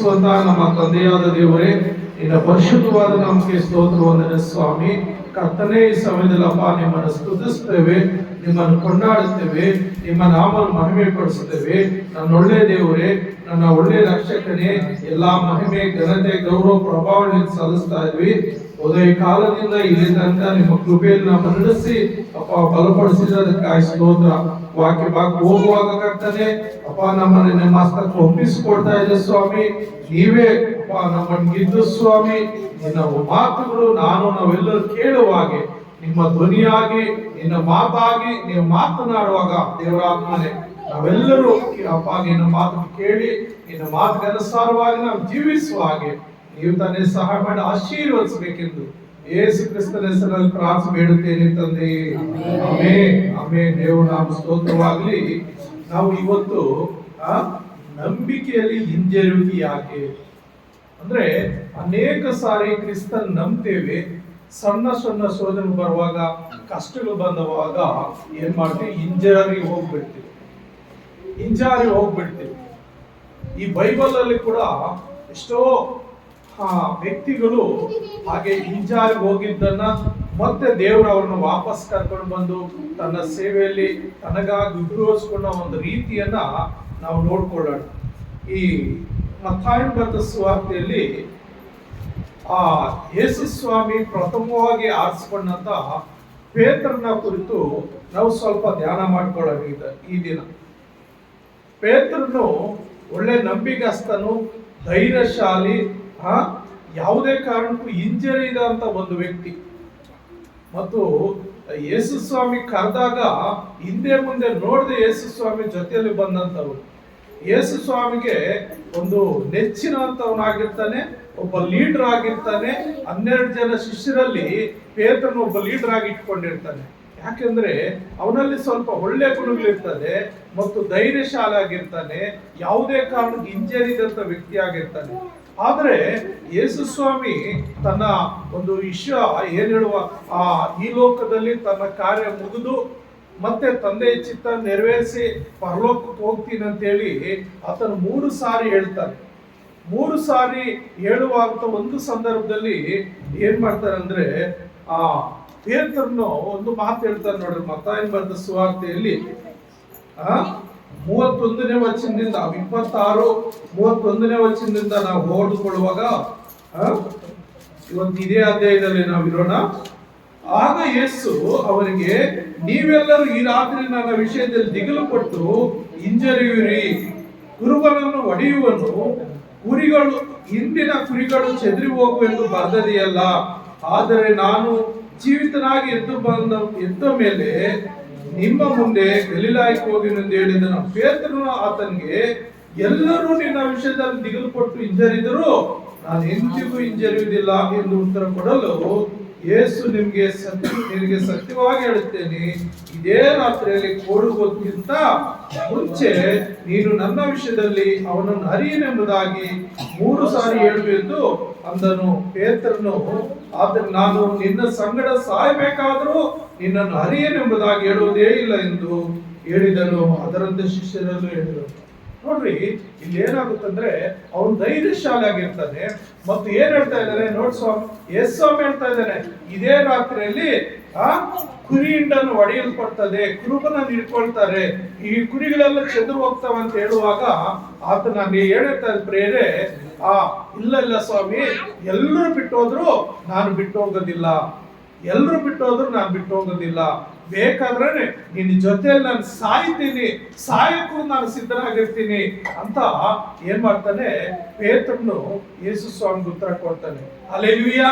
ಪ್ರೀತಿಸುವಂತಹ ನಮ್ಮ ತಂದೆಯಾದ ದೇವರೇ, ನಿನ್ನ ಪರಿಶುದ್ಧವಾದ ನಮಗೆ ಸ್ತೋತ್ರ ವಂದನೆ ಸ್ವಾಮಿ. ಕರ್ತನೇ, ಈ ಸಮಯದಲ್ಲಪ್ಪ ನಿಮ್ಮನ್ನು ಸ್ತುತಿಸ್ತೇವೆ, ನಿಮ್ಮನ್ನು ಕೊಂಡಾಡುತ್ತೇವೆ, ನಿಮ್ಮ ನಾಮವನ್ನು ಮಹಿಮೆ ಪಡಿಸುತ್ತೇವೆ. ನನ್ನ ಒಳ್ಳೆ ದೇವರೇ, ನನ್ನ ಒಳ್ಳೆ ರಕ್ಷಕನೇ, ಎಲ್ಲಾ ಮಹಿಮೆ, ಘನತೆ, ಗೌರವ, ಪ್ರಭಾವ ಸಲ್ಲಿಸ್ತಾ ಇದ್ವಿ. ಉದಯ ಕಾಲದಿಂದ ಇಲ್ಲಿ ತನಕ ನಿಮ್ಮ ಕೃಪೆಯನ್ನು ನಾವು ನಡೆಸಿ ಅಪ್ಪ ಬಲಪಡಿಸಿದ್ದಕ್ಕಾಗಿ ಸ್ತೋತ್ರ. ವಾಕ್ಯ ಹೋಗುವಾಗ ಕರ್ತನೆ ಅಪ್ಪ ನಮ್ಮನ್ನು ನಿಮ್ಮ ಹಸ್ತಕ್ಕೆ ಒಪ್ಪಿಸಿಕೊಡ್ತಾ ಇದೆ ಸ್ವಾಮಿ. ನೀವೇ ಅಪ್ಪ ನಮ್ಮನ್ಗಿದ್ದು ಸ್ವಾಮಿ. ನಿನ್ನ ಮಾತುಗಳು ನಾವೆಲ್ಲರೂ ಕೇಳುವ ಹಾಗೆ, ನಿಮ್ಮ ಧ್ವನಿಯಾಗಿ, ನಿನ್ನ ಮಾತಾಗಿ ನೀವು ಮಾತನಾಡುವಾಗ ದೇವರಾತ್ಮನೆ ನಾವೆಲ್ಲರೂ ಅಪ್ಪ ನಿನ್ನ ಮಾತು ಕೇಳಿ ನಿನ್ನ ಮಾತಿಗೆ ಅನುಸಾರವಾಗಿ ನಾವು ಜೀವಿಸುವ ಹಾಗೆ ನೀವು ತಾನೇ ಸಹಾಯ ಮಾಡಿ ಆಶೀರ್ವದಿಸಬೇಕೆಂದು ಯೇಸು ಕ್ರಿಸ್ತನ ಹೆಸರಲ್ಲಿ ಪ್ರಾರ್ಥನೆ ಬೇಡುತ್ತೇನೆ ತಂದೆ. Amen amen. ದೇವರ ನಾಮ ಸ್ತೋತ್ರವಾಗಲಿ. ನಾವು ಇವತ್ತು ನಂಬಿಕೆಯಲ್ಲಿ ಹಿಂಜರುಗಿ ಯಾಕೆ ಅಂದ್ರೆ, ಅನೇಕ ಸಾರಿ ಕ್ರಿಸ್ತನ್ ನಂಬ್ತೇವೆ, ಸಣ್ಣ ಸಣ್ಣ ಶೋಧನೆ ಬರುವಾಗ, ಕಷ್ಟಗಳು ಬಂದವಾಗ ಏನ್ ಮಾಡ್ತೀವಿ? ಹಿಂಜಾರಿ ಹೋಗ್ಬಿಡ್ತೀವಿ. ಈ ಬೈಬಲ್ ಅಲ್ಲಿ ಕೂಡ ಎಷ್ಟೋ ವ್ಯಕ್ತಿಗಳು ಹಾಗೆ ಹಿಂಜಾರಿ ಹೋಗಿದ್ದನ್ನ ಮತ್ತೆ ದೇವರು ಅವ್ರನ್ನ ವಾಪಸ್ ಕರ್ಕೊಂಡು ಬಂದು ತನ್ನ ಸೇವೆಯಲ್ಲಿ ತನಗಾಗಿ ಉಪಯೋಗಿಸಿಕೊಂಡ ಒಂದು ರೀತಿಯನ್ನ ನಾವು ನೋಡ್ಕೊಳ್ಳೋಣ. ಈ ಮತ್ತಾಯನ ಬರೆದ ಸುವಾರ್ತೆಯಲ್ಲಿ ಯೇಸು ಸ್ವಾಮಿ ಪ್ರಥಮವಾಗಿ ಆರಿಸಿಕೊಂಡಂತ ಪೇತ್ರನ ಕುರಿತು ನಾವು ಸ್ವಲ್ಪ ಧ್ಯಾನ ಮಾಡ್ಕೊಳ್ಳೋಣ ಈ ದಿನ. ಪೇತ್ರನು ಒಳ್ಳೆ ನಂಬಿಗಸ್ತನು, ಧೈರ್ಯಶಾಲಿ, ಯಾವುದೇ ಕಾರಣಕ್ಕೂ ಹಿಂಜರಿದ ಅಂತ ಒಂದು ವ್ಯಕ್ತಿ. ಮತ್ತು ಯೇಸು ಸ್ವಾಮಿ ಕರೆದಾಗ ಹಿಂದೆ ಮುಂದೆ ನೋಡದೆ ಯೇಸು ಸ್ವಾಮಿ ಜೊತೆಯಲ್ಲಿ ಬಂದಂತವ್ರು. ಯೇಸು ಸ್ವಾಮಿಗೆ ಒಂದು ನೆಚ್ಚಿನಂತವನಾಗಿರ್ತಾನೆ, ಒಬ್ಬ ಲೀಡರ್ ಆಗಿರ್ತಾನೆ. 12 ಜನ ಶಿಷ್ಯರಲ್ಲಿ ಪೇತ್ರನು ಒಬ್ಬ ಲೀಡರ್ ಆಗಿ ಇಟ್ಕೊಂಡಿರ್ತಾನೆ. ಯಾಕೆಂದ್ರೆ ಅವನಲ್ಲಿ ಸ್ವಲ್ಪ ಒಳ್ಳೆ ಗುಣಗಳಿರ್ತದೆ ಮತ್ತು ಧೈರ್ಯಶಾಲಿ ಆಗಿರ್ತಾನೆ, ಯಾವುದೇ ಕಾರಣಕ್ಕೆ ಹಿಂಜರಿದಂತ ವ್ಯಕ್ತಿ ಆಗಿರ್ತಾನೆ. ಆದ್ರೆ ಯೇಸು ಸ್ವಾಮಿ ತನ್ನ ಒಂದು ವಿಷಯ ಏನ್ ಹೇಳುವ, ಈ ಲೋಕದಲ್ಲಿ ತನ್ನ ಕಾರ್ಯ ಮುಗಿದು ಮತ್ತೆ ತಂದೆಯ ಚಿತ್ತ ನೆರವೇರಿಸಿ ಪರಲೋಕಕ್ಕೆ ಹೋಗ್ತೀನಿ ಅಂತ ಹೇಳಿ ಆತನು 3 ಸಾರಿ ಹೇಳ್ತಾನೆ. 3 ಸಾರಿ ಹೇಳುವಂತ ಒಂದು ಸಂದರ್ಭದಲ್ಲಿ ಏನ್ ಮಾಡ್ತಾರೆ ಅಂದ್ರೆ, ಪೇತ್ರನು ಒಂದು ಮಾತು ಹೇಳ್ತಾನೆ ನೋಡ್ರಿ. ಮತ್ತಾಯನ ಬರೆದ ಸುವಾರ್ತೆಯಲ್ಲಿ 31ನೇ ವಚನದಿಂದ 26-31ನೇ ವಚನದಿಂದ ನಾವು ಓದಿಕೊಳ್ಳುವಾಗ, ಇವತ್ತು ಇದೇ ಅಧ್ಯಾಯದಲ್ಲಿ ನಾವು ಇರೋಣ. ಆಗ ಯೇಸು ಅವರಿಗೆ, ನೀವೆಲ್ಲರೂ ಈ ರಾತ್ರಿ ನನ್ನ ವಿಷಯದಲ್ಲಿ ದಿಗಿಲು ಪಟ್ಟು ಹಿಂಜರಿಯುವಿರಿ. ಕುರುಬನನ್ನು ಹೊಡೆಯುವನು, ಕುರಿಗಳು ಹಿಂದಿನ ಕುರಿಗಳು ಚೆದರಿ ಹೋಗುವೆಂದು ಬರೆದದೆಯಲ್ಲ. ಆದರೆ ನಾನು ಜೀವಿತನಾಗಿ ಎದ್ದ ಮೇಲೆ ನಿಮ್ಮ ಮುಂದೆ ಗಲಿಲಾಯಕ್ಕೆ ಹೋಗಿನೆಂದು ಹೇಳಿದನು. ಪೇತ್ರನು ಆತನಿಗೆ, ಎಲ್ಲರೂ ನಿನ್ನ ವಿಷಯದಲ್ಲಿ ದಿಗಿಲು ಪಟ್ಟು ಹಿಂಜರಿದರೂ ನಾನು ಎಂದಿಗೂ ಹಿಂಜರಿಯುವುದಿಲ್ಲ ಎಂದು ಉತ್ತರ ಕೊಡಲು, ಯೇಸು ನಿನಗೆ ಸತ್ಯವಾಗಿ ಹೇಳುತ್ತೇನೆ, ಇದೇ ರಾತ್ರಿಯಲ್ಲಿ ಕೊಡುವುದಕ್ಕಿಂತ ಮುಂಚೆ ನೀನು ನನ್ನ ವಿಷಯದಲ್ಲಿ ಅವನನ್ನು ಅರಿಯನೆಂಬುದಾಗಿ 3 ಸಾರಿ ಹೇಳುವೆಂದು ಅಂದನು. ಪೇತ್ರನು, ಆದರೆ ನಾನು ನಿನ್ನ ಸಂಗಡ ಸಾಯಬೇಕಾದರೂ ನಿನ್ನನ್ನು ಅರಿಯನೆಂಬುದಾಗಿ ಹೇಳುವುದೇ ಇಲ್ಲ ಎಂದು ಹೇಳಿದನು. ಅದರಂತೆ ಶಿಷ್ಯರಲ್ಲೂ ಹೇಳಿದರು. ನೋಡ್ರಿ, ಇಲ್ಲಿ ಏನಾಗುತ್ತಂದ್ರೆ ಅವನು ಧೈರ್ಯಶಾಲಿ ಆಗಿರ್ತಾನೆ. ಮತ್ತು ಏನ್ ಹೇಳ್ತಾ ಇದ್ದಾನೆ ನೋಡಿ ಸ್ವಾಮಿ, ಯೇಸು ಸ್ವಾಮಿ ಹೇಳ್ತಾ ಇದ್ದಾನೆ, ಇದೇ ರಾತ್ರಿಯಲ್ಲಿ ಕುರಿ ಹಿಂಡನ್ನು ಹೊಡೆಯಲ್ಪಡ್ತದೆ, ಕುರುಬನನ್ನು ಹಿಡ್ಕೊಳ್ತಾರೆ, ಈ ಕುರಿಗಳೆಲ್ಲ ಚೆದ್ರು ಹೋಗ್ತಾವ ಅಂತ ಹೇಳುವಾಗ ಆತ ನಾನು ಹೇಳ್ತಾ ಪ್ರೇರೆ, ಇಲ್ಲ ಸ್ವಾಮಿ, ಎಲ್ಲರೂ ಬಿಟ್ಟು ಹೋದ್ರು ನಾನು ಬಿಟ್ಟು ಹೋಗೋದಿಲ್ಲ, ಎಲ್ಲರೂ ಬಿಟ್ಟು ಹೋದ್ರು ನಾನು ಬಿಟ್ಟು ಹೋಗೋದಿಲ್ಲ. ಬೇಕಾದ್ರೆ ನಿನ್ನ ಜೊತೆಯಲ್ಲಿ ನಾನು ಸಾಯ್ತೀನಿ, ಸಾಯಕ್ಕೂ ನಾನು ಸಿದ್ಧನಾಗಿರ್ತೀನಿ ಅಂತ ಏನ್ ಮಾಡ್ತಾನೆ ಪೇತ್ರನು ಯೇಸು ಸ್ವಾಮಿ ಉತ್ತರ ಕೊಡ್ತಾನೆ. Hallelujah,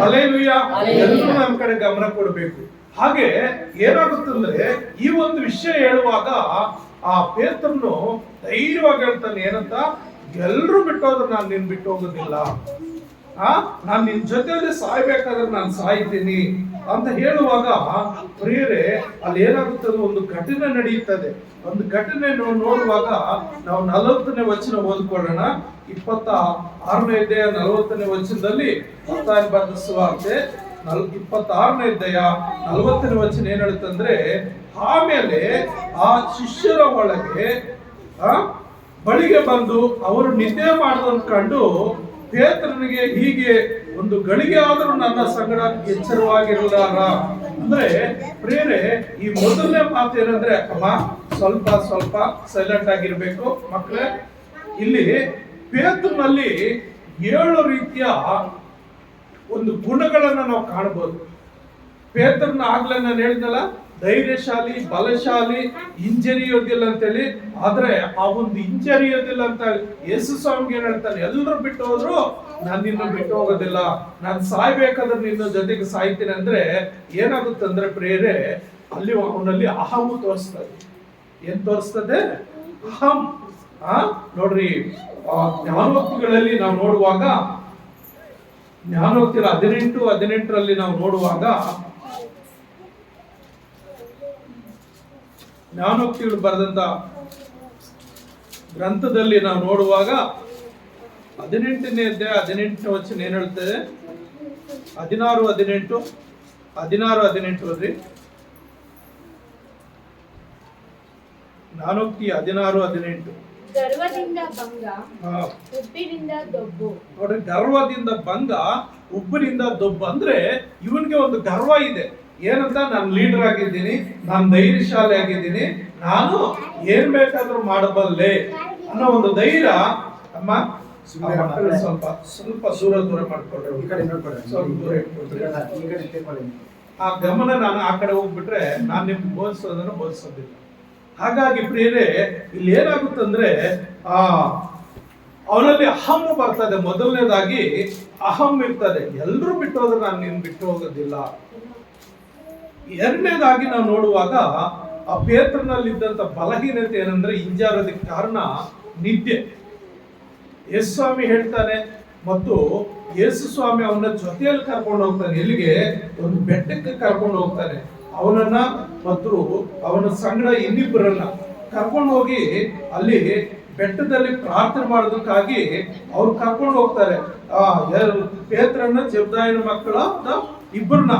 hallelujah. ಎಲ್ಲರೂ ನಮ್ಮ ಕಡೆ ಗಮನ ಕೊಡಬೇಕು. ಹಾಗೆ ಏನಾಗುತ್ತಂದ್ರೆ, ಈ ಒಂದು ವಿಷಯ ಹೇಳುವಾಗ ಪೇತ್ರನು ಧೈರ್ಯವಾಗಿ ಹೇಳ್ತಾನೆ ಏನಂತ, ಎಲ್ಲರೂ ಬಿಟ್ಟೋದ್ರೆ ನಾನು ನಿನ್ ಬಿಟ್ಟು ಹೋಗೋದಿಲ್ಲ, ನಾನು ನಿನ್ ಜೊತೆಯಲ್ಲಿ ಸಾಯ್ಬೇಕಾದ್ರೆ ನಾನು ಸಾಯ್ತೀನಿ ಅಂತ ಹೇಳುವಾಗ ಪ್ರಿಯರೇ, ಅಲ್ಲಿ ಏನಾಗುತ್ತದೆ, ಒಂದು ಘಟನೆ ನಡೆಯುತ್ತದೆ. ಒಂದು ಘಟನೆ ನೋಡುವಾಗ ನಾವು 40ನೇ ವಚನ ಓದ್ಕೊಳ್ಳೋಣ. 26ನೇ ಅಧ್ಯಾಯ 40ನೇ ವಚನದಲ್ಲಿ ಮತ್ತಾಯನ ಬರೆದ ಸುವಾರ್ತೆ 26ನೇ ಅಧ್ಯಾಯ 40ನೇ ವಚನ ಏನ್ ಹೇಳುತ್ತಂದ್ರೆ, ಆಮೇಲೆ ಆ ಶಿಷ್ಯರ ಒಳಗೆ ಬಳಿಗೆ ಬಂದು ಅವರು ನಿದ್ದೆ ಮಾಡೋದನ್ನು ಕಂಡು ಪೇತ್ರನಿಗೆ ಹೀಗೆ ಒಂದು ಗಳಿಗೆ ಆದರೂ ನನ್ನ ಸಂಗಡ ಎಚ್ಚರವಾಗಿರಲಾರ. ಅಂದ್ರೆ ಪ್ರಿಯರೇ, ಈ ಮೊದಲನೇ ಮಾತು ಏನಂದ್ರೆ, ಅಮ್ಮ ಸ್ವಲ್ಪ ಸ್ವಲ್ಪ ಸೈಲೆಂಟ್ ಆಗಿರ್ಬೇಕು ಮಕ್ಕಳೇ. ಇಲ್ಲಿ ಪೇತ್ರನಲ್ಲಿ 7 ರೀತಿಯ ಒಂದು ಗುಣಗಳನ್ನ ನಾವು ಕಾಣಬಹುದು. ಪೇತ್ರನ ಆಗ್ಲೇ ನಾನು ಹೇಳಿದ್ನಲ್ಲ, ಧೈರ್ಯಶಾಲಿ, ಬಲಶಾಲಿ, ಹಿಂಜರಿಯೋದಿಲ್ಲ ಅಂತೇಳಿ. ಆದ್ರೆ ಆ ಒಂದು ಹಿಂಜರಿಯೋದಿಲ್ಲ ಅಂತ ಯೇಸು ಸ್ವಾಮಿಗೆ ಏನ್ ಹೇಳ್ತಾನೆ, ಎಲ್ಲರೂ ಬಿಟ್ಟು ಹೋದ್ರು ನಾನು ನಿನ್ನ ಬಿಟ್ಟು ಹೋಗೋದಿಲ್ಲ, ನಾನು ಸಾಯ್ಬೇಕಾದ್ರೆ ನಿನ್ನ ಜೊತೆಗೆ ಸಾಯ್ತೀನಿ ಅಂದ್ರೆ ಏನಾಗುತ್ತೆ ಅಂದ್ರೆ ಪ್ರಿಯರೇ, ಅಲ್ಲಿ ಅವನಲ್ಲಿ ಅಹಂ ತೋರಿಸ್ತದೆ. ಏನ್ ತೋರಿಸ್ತದೆ? ಅಹಂ. ನೋಡ್ರಿ, ಜ್ಞಾನೋಕ್ತಿಗಳಲ್ಲಿ ನಾವು ನೋಡುವಾಗ, ಜ್ಞಾನೋಕ್ತಿಗಳ 18:18 ನಾವು ನೋಡುವಾಗ, ಜ್ಞಾನೋಕ್ತಿಗಳು ಬರೆದಂತ ಗ್ರಂಥದಲ್ಲಿ ನಾವು ನೋಡುವಾಗ 18ನೇ ಅಧ್ಯಾಯ 18ನೇ ವಚನ ಏನ್ ಹೇಳ್ತದೆ? 16:18 ಓದ್ರಿ. ಜ್ಞಾನೋಕ್ತಿ 16:18. ಗರ್ವದಿಂದ ಭಂಗ, ಉಬ್ಬಿನಿಂದ ದೊಬ್ಬು. ನೋಡ್ರಿ, ಗರ್ವದಿಂದ ಭಂಗ, ಉಬ್ಬಿನಿಂದ ದೊಬ್ಬು ಅಂದ್ರೆ ಇವನ್ಗೆ ಒಂದು ಗರ್ವ ಇದೆ. ಏನಂತ? ನಾನು ಲೀಡರ್ ಆಗಿದ್ದೀನಿ, ನಾನು ಧೈರ್ಯಶಾಲಿ ಆಗಿದ್ದೀನಿ, ನಾನು ಏನ್ ಬೇಕಾದ್ರೂ ಮಾಡಬಲ್ಲೆ ಅನ್ನೋ ಒಂದು ಧೈರ್ಯ. ಅಮ್ಮ ಸ್ವಲ್ಪ ಸ್ವಲ್ಪ ದೂರ ಮಾಡ್ಕೊಳ್ರಿ, ಸ್ವಲ್ಪ ದೂರ ಇಟ್ಕೊಳ್ರಿ. ಆ ಗಮನ ನಾನು ಆ ಕಡೆ ಹೋಗ್ಬಿಟ್ರೆ ನಾನು ನಿಮ್ಗೆ ಬೋಧಿಸೋದಿಲ್ಲ. ಹಾಗಾಗಿ ಪ್ರಿಯರೇ, ಇಲ್ಲಿ ಏನಾಗುತ್ತಂದ್ರೆ ಅವನಲ್ಲಿ ಅಹಂ ಬರ್ತದೆ. ಮೊದಲನೇದಾಗಿ ಅಹಂ ಇರ್ತದೆ, ಎಲ್ರೂ ಬಿಟ್ಟು ಹೋದ್ರೆ ನಾನು ನಿನ್ ಬಿಟ್ಟು ಹೋಗೋದಿಲ್ಲ. ಎರಡನೇದಾಗಿ ನಾವು ನೋಡುವಾಗ ಆ ಪೇತ್ರನಲ್ಲಿದ್ದಂತ ಬಲಹೀನತೆ ಏನಂದ್ರೆ, ಹಿಂಜಾರೋದಕ್ಕೆ ಕಾರಣ ನಿದ್ದೆ. ಯೇಸು ಸ್ವಾಮಿ ಹೇಳ್ತಾನೆ, ಮತ್ತು ಯೇಸು ಸ್ವಾಮಿ ಅವನ ಜೊತೆಯಲ್ಲಿ ಕರ್ಕೊಂಡು ಹೋಗ್ತಾನೆ. ಎಲ್ಲಿಗೆ? ಒಂದು ಬೆಟ್ಟಕ್ಕೆ ಕರ್ಕೊಂಡು ಹೋಗ್ತಾನೆ. ಅವನನ್ನ ಮತ್ತು ಅವನ ಸಂಗಡ ಇನ್ನಿಬ್ಬರನ್ನ ಕರ್ಕೊಂಡು ಹೋಗಿ ಅಲ್ಲಿ ಬೆಟ್ಟದಲ್ಲಿ ಪ್ರಾರ್ಥನೆ ಮಾಡೋದಕ್ಕಾಗಿ ಅವ್ರು ಕರ್ಕೊಂಡು ಹೋಗ್ತಾರೆ. ಪೇತ್ರನ, ಜೆಬ್ದಾಯನ ಮಕ್ಕಳ ಇಬ್ಬರನ್ನ,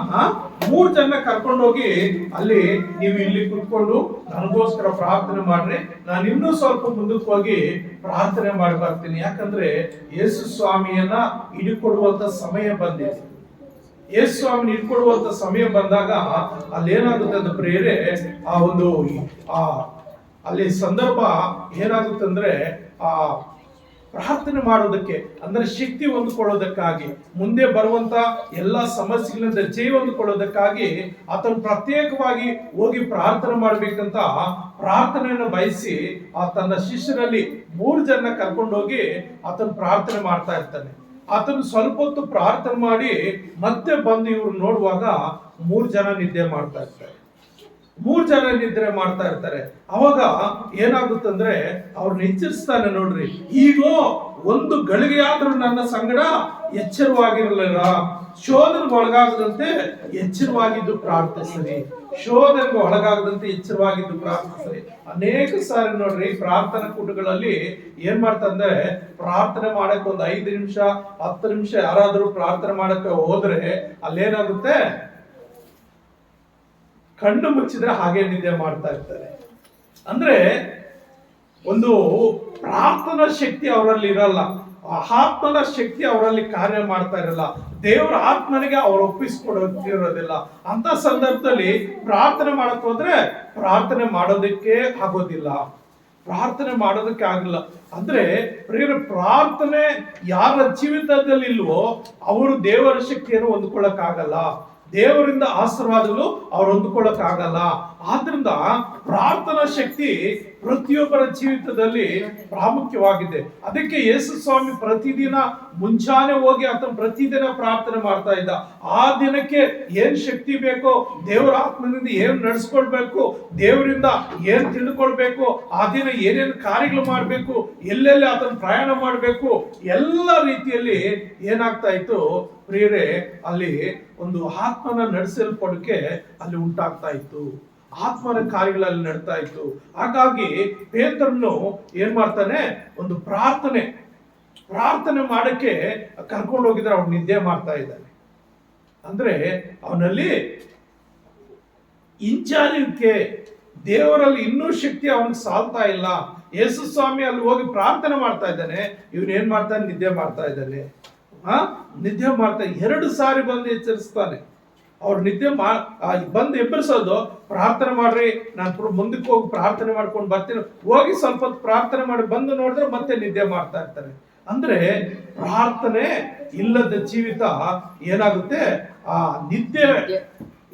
3 ಜನ ಕರ್ಕೊಂಡು ಹೋಗಿ ಅಲ್ಲಿ ನೀವು ಇಲ್ಲಿ ಕುತ್ಕೊಂಡು ನನಗೋಸ್ಕರ ಪ್ರಾರ್ಥನೆ ಮಾಡ್ರಿ, ನಾನು ಇನ್ನೂ ಸ್ವಲ್ಪ ಮುಂದಕ್ಕೆ ಹೋಗಿ ಪ್ರಾರ್ಥನೆ ಮಾಡಿ ಬರ್ತೀನಿ. ಯಾಕಂದ್ರೆ ಯೇಸು ಸ್ವಾಮಿಯನ್ನ ಹಿಡಿಕೊಡುವಂತ ಸಮಯ ಬಂದಿದೆ. ಯೇಸು ಸ್ವಾಮಿನ ಹಿಡ್ಕೊಡುವಂತ ಸಮಯ ಬಂದಾಗ ಅಲ್ಲಿ ಏನಾಗುತ್ತೆ ಅಂತ ಪ್ರಿಯರೇ, ಅಲ್ಲಿ ಸಂದರ್ಭ ಏನಾಗುತ್ತೆ ಅಂದ್ರೆ, ಪ್ರಾರ್ಥನೆ ಮಾಡೋದಕ್ಕೆ ಅಂದ್ರೆ ಶಕ್ತಿ ಹೊಂದ್ಕೊಳ್ಳೋದಕ್ಕಾಗಿ, ಮುಂದೆ ಬರುವಂತ ಎಲ್ಲಾ ಸಮಸ್ಯೆಗಳಿಂದ ಜಯ ಹೊಂದ್ಕೊಳ್ಳೋದಕ್ಕಾಗಿ ಆತನು ಪ್ರತ್ಯೇಕವಾಗಿ ಹೋಗಿ ಪ್ರಾರ್ಥನೆ ಮಾಡ್ಬೇಕಂತ ಪ್ರಾರ್ಥನೆಯನ್ನು ಬಯಸಿ ತನ್ನ ಶಿಷ್ಯರಲ್ಲಿ 3 ಜನ ಕರ್ಕೊಂಡೋಗಿ ಆತನು ಪ್ರಾರ್ಥನೆ ಮಾಡ್ತಾ ಇರ್ತಾನೆ. ಆತನು ಸ್ವಲ್ಪ ಹೊತ್ತು ಪ್ರಾರ್ಥನೆ ಮಾಡಿ ಮತ್ತೆ ಬಂದು ಇವ್ರು ನೋಡುವಾಗ 3 ಜನ ನಿದ್ದೆ ಮಾಡ್ತಾ ಇರ್ತಾರೆ. 3 ಜನ ನಿದ್ರೆ ಮಾಡ್ತಾ ಇರ್ತಾರೆ. ಅವಾಗ ಏನಾಗುತ್ತಂದ್ರೆ ಅವ್ರನ್ನ ಎಚ್ಚರಿಸ್ತಾನೆ. ನೋಡ್ರಿ, ಈಗೋ ಒಂದು ಗಳಿಗೆ ಆದ್ರೂ ನನ್ನ ಸಂಗಡ ಎಚ್ಚರವಾಗಿರಲಿಲ್ಲ, ಶೋಧನೆಗೆ ಒಳಗಾಗದಂತೆ ಎಚ್ಚರವಾಗಿದ್ದು ಪ್ರಾರ್ಥಿಸಲಿ. ಶೋಧನೆಗೆ ಒಳಗಾಗದಂತೆ ಎಚ್ಚರವಾಗಿದ್ದು ಪ್ರಾರ್ಥಿಸಲಿ. ಅನೇಕ ಸಾರಿ ನೋಡ್ರಿ, ಪ್ರಾರ್ಥನಾ ಕೂಟಗಳಲ್ಲಿ ಏನ್ ಮಾಡ್ತಂದ್ರೆ, ಪ್ರಾರ್ಥನೆ ಮಾಡಕ್ ಒಂದು 5 ನಿಮಿಷ 10 ನಿಮಿಷ ಯಾರಾದ್ರೂ ಪ್ರಾರ್ಥನೆ ಮಾಡಕ್ಕೆ ಹೋದ್ರೆ ಅಲ್ಲೇನಾಗುತ್ತೆ, ಕಣ್ಣು ಮುಚ್ಚಿದ್ರೆ ಹಾಗೆ ನಿದ್ದೆ ಮಾಡ್ತಾ ಇರ್ತಾರೆ. ಅಂದ್ರೆ ಒಂದು ಪ್ರಾರ್ಥನಾ ಶಕ್ತಿ ಅವರಲ್ಲಿ ಇರಲ್ಲ, ಆತ್ಮನ ಶಕ್ತಿ ಅವರಲ್ಲಿ ಕಾರ್ಯ ಮಾಡ್ತಾ ಇರಲ್ಲ, ದೇವರ ಆತ್ಮನಿಗೆ ಅವ್ರು ಒಪ್ಪಿಸ್ಕೊಡೋದಿರೋದಿಲ್ಲ. ಅಂತ ಸಂದರ್ಭದಲ್ಲಿ ಪ್ರಾರ್ಥನೆ ಮಾಡಕ್ ಹೋದ್ರೆ ಪ್ರಾರ್ಥನೆ ಮಾಡೋದಕ್ಕೆ ಆಗೋದಿಲ್ಲ, ಪ್ರಾರ್ಥನೆ ಮಾಡೋದಕ್ಕೆ ಆಗಲ್ಲ. ಅಂದ್ರೆ ಪ್ರಿಯರ, ಪ್ರಾರ್ಥನೆ ಯಾರ ಜೀವಿತದಲ್ಲಿ ಇಲ್ವೋ ಅವರು ದೇವರ ಶಕ್ತಿಯನ್ನು ಹೊಂದ್ಕೊಳ್ಳಕ್ ಆಗಲ್ಲ, ದೇವರಿಂದ ಆಶೀರ್ವಾದಗಳು ಅವ್ರು ಹೊಂದ್ಕೊಳ್ಳಕ್ ಆಗಲ್ಲ. ಆದ್ರಿಂದ ಪ್ರಾರ್ಥನಾ ಶಕ್ತಿ ಪ್ರತಿಯೊಬ್ಬರ ಜೀವಿತದಲ್ಲಿ ಪ್ರಾಮುಖ್ಯವಾಗಿದೆ. ಅದಕ್ಕೆ ಯೇಸು ಸ್ವಾಮಿ ಪ್ರತಿದಿನ ಮುಂಚಾನೆ ಹೋಗಿ ಆತನ ಪ್ರತಿದಿನ ಪ್ರಾರ್ಥನೆ ಮಾಡ್ತಾ ಇದ್ದ. ಆ ದಿನಕ್ಕೆ ಏನ್ ಶಕ್ತಿ ಬೇಕೋ, ದೇವರ ಆತ್ಮನಿಂದ ಏನ್ ನಡೆಸ್ಕೊಳ್ಬೇಕು, ದೇವರಿಂದ ಏನ್ ತಿಳ್ಕೊಳ್ಬೇಕು, ಆ ದಿನ ಏನೇನು ಕಾರ್ಯಗಳು ಮಾಡ್ಬೇಕು, ಎಲ್ಲೆಲ್ಲಿ ಆತನ ಪ್ರಯಾಣ ಮಾಡ್ಬೇಕು, ಎಲ್ಲ ರೀತಿಯಲ್ಲಿ ಏನಾಗ್ತಾ ಇತ್ತು ಪ್ರಿಯರೇ, ಅಲ್ಲಿ ಒಂದು ಆತ್ಮನ ನಡೆಸಲ್ಪಡಕ್ಕೆ ಅಲ್ಲಿ ಉಂಟಾಗ್ತಾ ಇತ್ತು, ಆತ್ಮನ ಕಾರ್ಯಗಳಲ್ಲಿ ನಡ್ತಾ ಇತ್ತು. ಹಾಗಾಗಿ ಪೇತ್ರನು ಏನ್ ಮಾಡ್ತಾನೆ, ಒಂದು ಪ್ರಾರ್ಥನೆ ಮಾಡಕ್ಕೆ ಕರ್ಕೊಂಡು ಹೋಗಿದ್ರೆ ಅವ್ನು ನಿದ್ದೆ ಮಾಡ್ತಾ ಇದ್ದಾನೆ. ಅಂದ್ರೆ ಅವನಲ್ಲಿ ಹಿಂಜಾರಿಕೆ, ದೇವರಲ್ಲಿ ಇನ್ನೂ ಶಕ್ತಿ ಅವನಿಗೆ ಸಾಲ್ತಾ ಇಲ್ಲ. ಯೇಸು ಸ್ವಾಮಿ ಅಲ್ಲಿ ಹೋಗಿ ಪ್ರಾರ್ಥನೆ ಮಾಡ್ತಾ ಇದ್ದಾನೆ, ಇವನು ಏನ್ ಮಾಡ್ತಾನೆ, ನಿದ್ದೆ ಮಾಡ್ತಾ ಇದ್ದಾನೆ. ನಿದ್ದೆ ಮಾಡ್ತಾ 2 ಸಾರಿ ಬಂದು ಎಚ್ಚರಿಸ್ತಾನೆ. ಅವ್ರು ನಿದ್ದೆ ಬಂದು ಎಬ್ಬರಿಸೋದು, ಪ್ರಾರ್ಥನೆ ಮಾಡ್ರಿ, ನಾನು ಮುಂದಕ್ಕೆ ಹೋಗಿ ಪ್ರಾರ್ಥನೆ ಮಾಡ್ಕೊಂಡು ಬರ್ತೀನಿ, ಹೋಗಿ ಸ್ವಲ್ಪ ಹೊತ್ತು ಪ್ರಾರ್ಥನೆ ಮಾಡಿ ಬಂದು ನೋಡಿದ್ರೆ ಮತ್ತೆ ನಿದ್ದೆ ಮಾಡ್ತಾ ಇರ್ತಾರೆ. ಅಂದ್ರೆ ಪ್ರಾರ್ಥನೆ ಇಲ್ಲದ ಜೀವಿತ ಏನಾಗುತ್ತೆ, ಆ